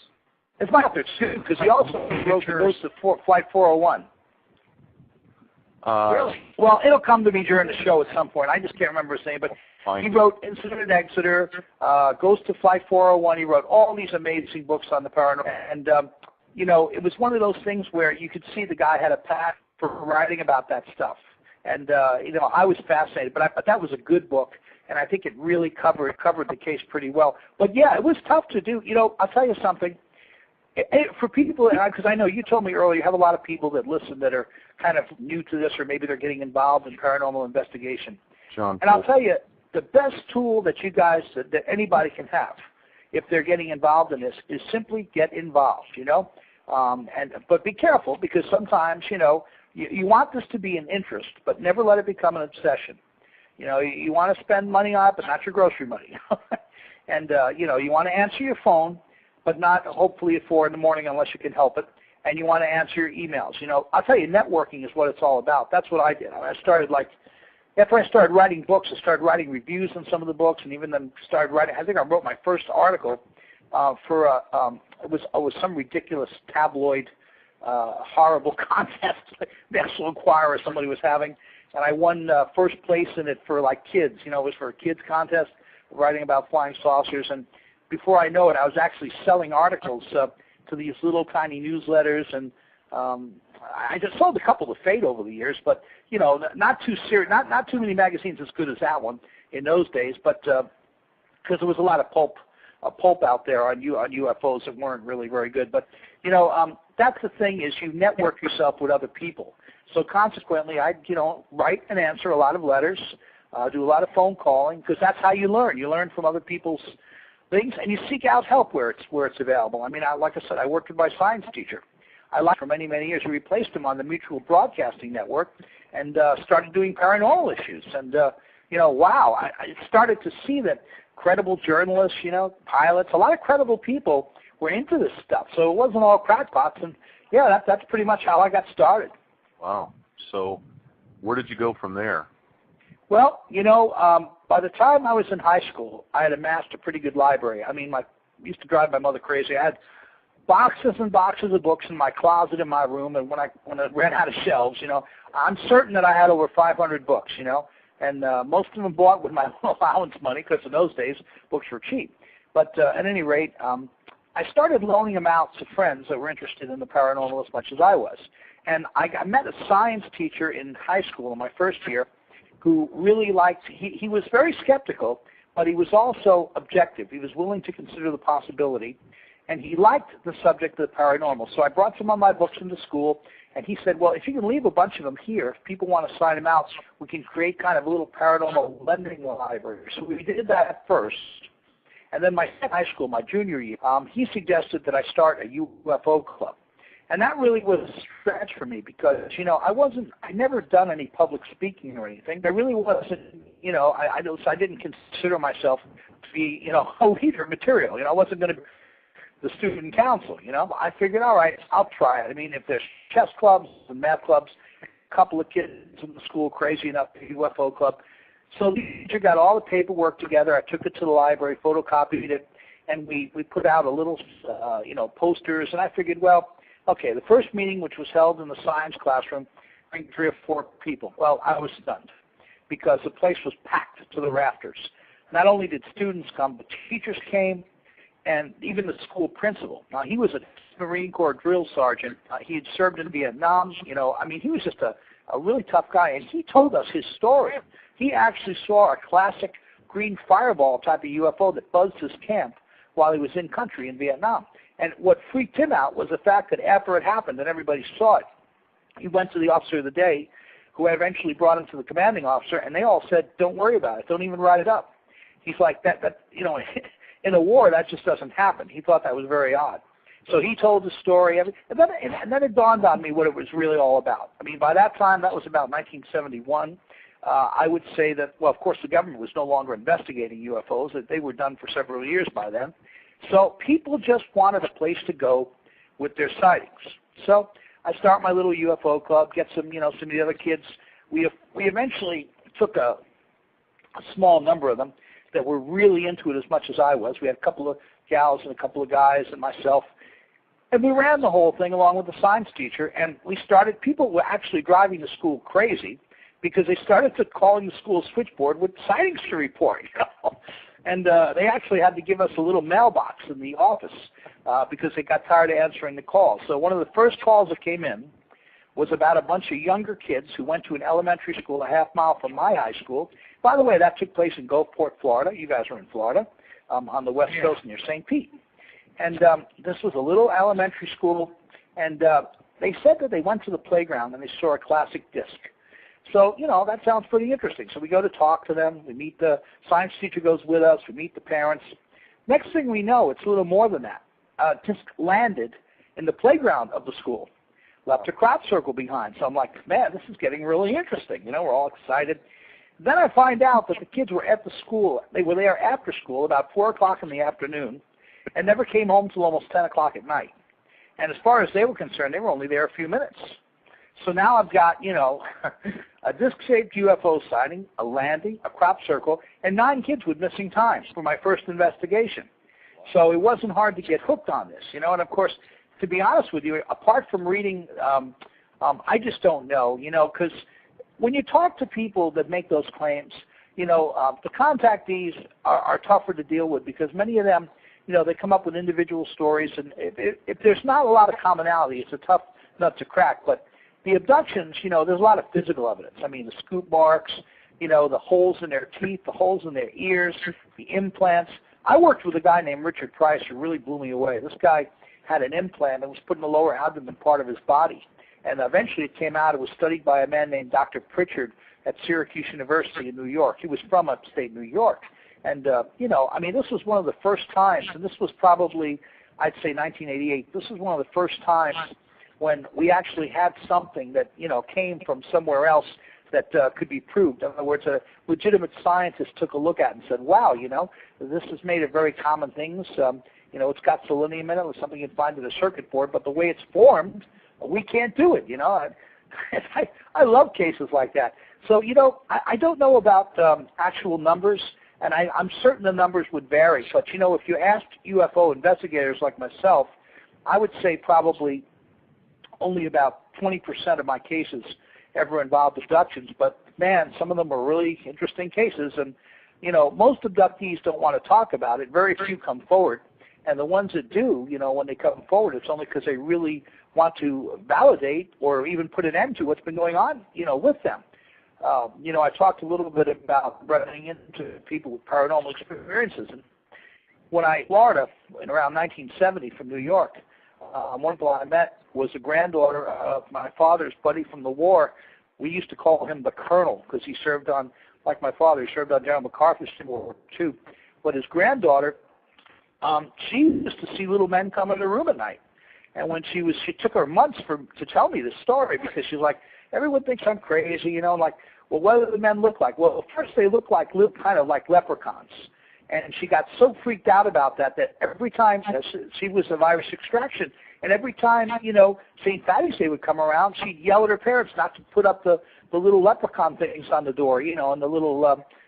It's right up there, too, because he also wrote the Ghost of Flight 401. Really? Well, it'll come to me during the show at some point. I just can't remember his name, but he wrote Incident at Exeter, Ghost of Flight 401. He wrote all these amazing books on the paranormal. And, it was one of those things where you could see the guy had a passion for writing about that stuff. And, I was fascinated. But that was a good book, and I think it really covered the case pretty well. But, yeah, it was tough to do. I'll tell you something. For people, because I know you told me earlier, you have a lot of people that listen that are kind of new to this, or maybe they're getting involved in paranormal investigation. John, and I'll tell you, the best tool that you guys, that anybody can have, if they're getting involved in this, is simply get involved. But be careful, because sometimes you want this to be an interest, but never let it become an obsession. You want to spend money on it, but not your grocery money. And, you want to answer your phone, but not hopefully at 4 in the morning unless you can help it. And you want to answer your emails. I'll tell you, networking is what it's all about. That's what I did. I started after I started writing books, I started writing reviews on some of the books, and even then started writing. I think I wrote my first article for it was some ridiculous tabloid horrible contest, National Enquirer somebody was having, and I won first place in it for kids. It was for a kids contest, writing about flying saucers, and before I know it, I was actually selling articles to these little tiny newsletters, and I just sold a couple to Fate over the years, but not too serious, not too many magazines as good as that one in those days, but because there was a lot of pulp out there on UFOs that weren't really very good. But that's the thing, is you network yourself with other people. So consequently, I write and answer a lot of letters, do a lot of phone calling, because that's how you learn. You learn from other people's things, and you seek out help where it's available. I mean, like I said, I worked with my science teacher. I liked for many, many years. We replaced him on the Mutual Broadcasting Network and started doing paranormal issues. And, wow, I started to see that credible journalists, pilots, a lot of credible people were into this stuff. So it wasn't all crackpots. And, yeah, that's pretty much how I got started. Wow. So where did you go from there? Well, by the time I was in high school, I had amassed a pretty good library. I mean, used to drive my mother crazy. I had boxes and boxes of books in my closet in my room, and when I ran out of shelves, I'm certain that I had over 500 books, and most of them bought with my allowance money, because in those days books were cheap. But at any rate, I started loaning them out to friends that were interested in the paranormal as much as I was. And I met a science teacher in high school in my first year who really he was very skeptical, but he was also objective. He was willing to consider the possibility, and he liked the subject of the paranormal. So I brought some of my books into school, and he said, well, if you can leave a bunch of them here, if people want to sign them out, we can create kind of a little paranormal lending library. So we did that at first. And then my high school, my junior year, he suggested that I start a UFO club. And that really was a stretch for me because, I never done any public speaking or anything. There really wasn't, I didn't consider myself to be, a leader material. I wasn't going to be the student council, I figured, all right, I'll try it. I mean, if there's chess clubs and math clubs, a couple of kids in the school crazy enough to UFO club. So the teacher got all the paperwork together. I took it to the library, photocopied it, and we put out a little, posters. And I figured, well, okay, the first meeting, which was held in the science classroom, bring 3 or 4 people. Well, I was stunned because the place was packed to the rafters. Not only did students come, but teachers came, and even the school principal. Now, he was a Marine Corps drill sergeant. He had served in Vietnam. He was just a really tough guy, and he told us his story. He actually saw a classic green fireball type of UFO that buzzed his camp while he was in country in Vietnam. And what freaked him out was the fact that after it happened and everybody saw it, he went to the officer of the day, who eventually brought him to the commanding officer, and they all said, don't worry about it. Don't even write it up. He's like, that in a war, that just doesn't happen. He thought that was very odd. So he told the story, and then it dawned on me what it was really all about. I mean, by that time, that was about 1971. I would say that, well, of course, the government was no longer investigating UFOs. That they were done for several years by then. So people just wanted a place to go with their sightings. So I start my little UFO club, get some of the other kids. We eventually took a small number of them that were really into it as much as I was. We had a couple of gals and a couple of guys and myself. And we ran the whole thing along with the science teacher, and people were actually driving the school crazy because they started to calling the school switchboard with sightings to report. And they actually had to give us a little mailbox in the office because they got tired of answering the calls. So one of the first calls that came in was about a bunch of younger kids who went to an elementary school a half mile from my high school. By the way, that took place in Gulfport, Florida. You guys are in Florida, on the west coast near St. Pete. And this was a little elementary school, and they said that they went to the playground and they saw a classic disc. So, that sounds pretty interesting. So we go to talk to them. We meet the science teacher goes with us. We meet the parents. Next thing we know, it's a little more than that. Disc landed in the playground of the school, left a crop circle behind. So I'm like, man, this is getting really interesting. We're all excited. Then I find out that the kids were at the school. They were there after school, about 4 o'clock in the afternoon, and never came home till almost 10 o'clock at night. And as far as they were concerned, they were only there a few minutes. So now I've got, you know, a disc-shaped UFO sighting, a landing, a crop circle, and 9 kids with missing time for my first investigation. So it wasn't hard to get hooked on this, you know. And, of course, to be honest with you, apart from reading, I just don't know, you know, because when you talk to people that make those claims, you know, the contactees are tougher to deal with because many of them, you know, they come up with individual stories, and if there's not a lot of commonality, it's a tough nut to crack. But the abductions, you know, there's a lot of physical evidence. I mean, the scoop marks, you know, the holes in their teeth, the holes in their ears, the implants. I worked with a guy named Richard Price who really blew me away. This guy had an implant that was put in the lower abdomen part of his body. And eventually it came out. It was studied by a man named Dr. Pritchard at Syracuse University in New York. He was from upstate New York. And, you know, I mean, this was one of the first times, and this was probably, I'd say 1988. This was one of the first times when we actually had something that, you know, came from somewhere else that could be proved. In other words, a legitimate scientist took a look at it and said, wow, you know, this is made of very common things. You know, it's got selenium in it. It's something you'd find in a circuit board, but the way it's formed, we can't do it, you know. I love cases like that. So, you know, I don't know about actual numbers, and I'm certain the numbers would vary. But, you know, if you asked UFO investigators like myself, I would say probably only about 20% of my cases ever involved abductions. But, man, some of them are really interesting cases. And, you know, most abductees don't want to talk about it. Very few come forward. And the ones that do, you know, when they come forward, it's only because they really want to validate or even put an end to what's been going on, you know, with them. You know, I talked a little bit about running into people with paranormal experiences. And when I Florida in around 1970 from New York, one people I met was a granddaughter of my father's buddy from the war. We used to call him the Colonel because he served on, like my father, he served on General MacArthur's in World War II. But his granddaughter, she used to see little men come in her room at night. And when she took her months to tell me this story because she's like, everyone thinks I'm crazy, you know, like, well, what do the men look like? Well, first they look kind of like leprechauns. And she got so freaked out about that every time she was of Irish extraction, and every time, you know, St. Patty's Day would come around, she'd yell at her parents not to put up the little leprechaun things on the door, you know, and the little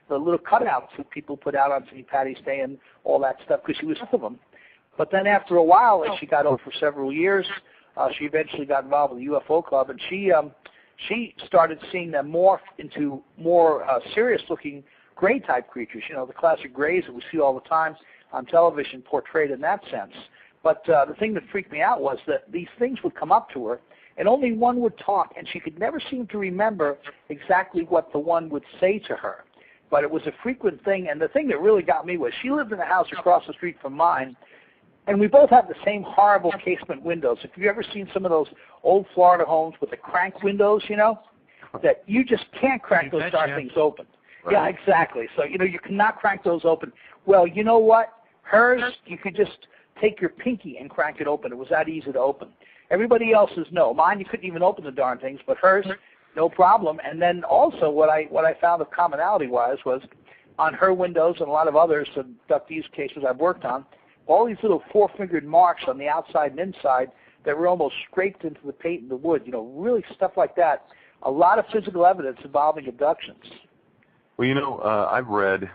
cutouts that people put out on St. Patty's Day and all that stuff because she was sick of them. But then after a while, as she got over for several years, she eventually got involved with the UFO Club, and she started seeing them morph into more serious-looking gray-type creatures, you know, the classic grays that we see all the time on television portrayed in that sense. But the thing that freaked me out was that these things would come up to her, and only one would talk, and she could never seem to remember exactly what the one would say to her. But it was a frequent thing, and the thing that really got me was she lived in a house across the street from mine, and we both have the same horrible casement windows. If you've ever seen some of those old Florida homes with the crank windows, you know, that you just can't crank those darn things open. Right. Yeah, exactly. So, you know, you cannot crank those open. Well, you know what? Hers, you could just take your pinky and crank it open. It was that easy to open. Everybody else's, no. Mine, you couldn't even open the darn things, but hers, no problem. And then also what I found of commonality-wise was on her windows and a lot of others, abductees cases I've worked on, all these little four-fingered marks on the outside and inside that were almost scraped into the paint and the wood, you know, really stuff like that. A lot of physical evidence involving abductions. Well, you know, I've read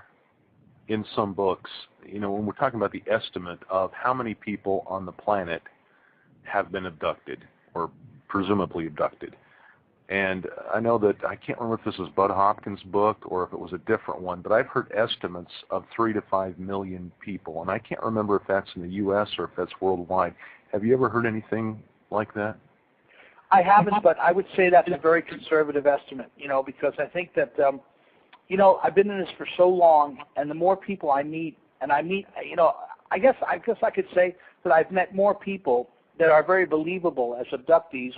in some books, you know, when we're talking about the estimate of how many people on the planet have been abducted or presumably abducted. And I know that, I can't remember if this was Bud Hopkins' book or if it was a different one, but I've heard estimates of 3 to 5 million people. And I can't remember if that's in the U.S. or if that's worldwide. Have you ever heard anything like that? I haven't, but I would say that's a very conservative estimate, you know, because I think that, you know, I've been in this for so long, and the more people I meet, you know, I guess I could say that I've met more people that are very believable as abductees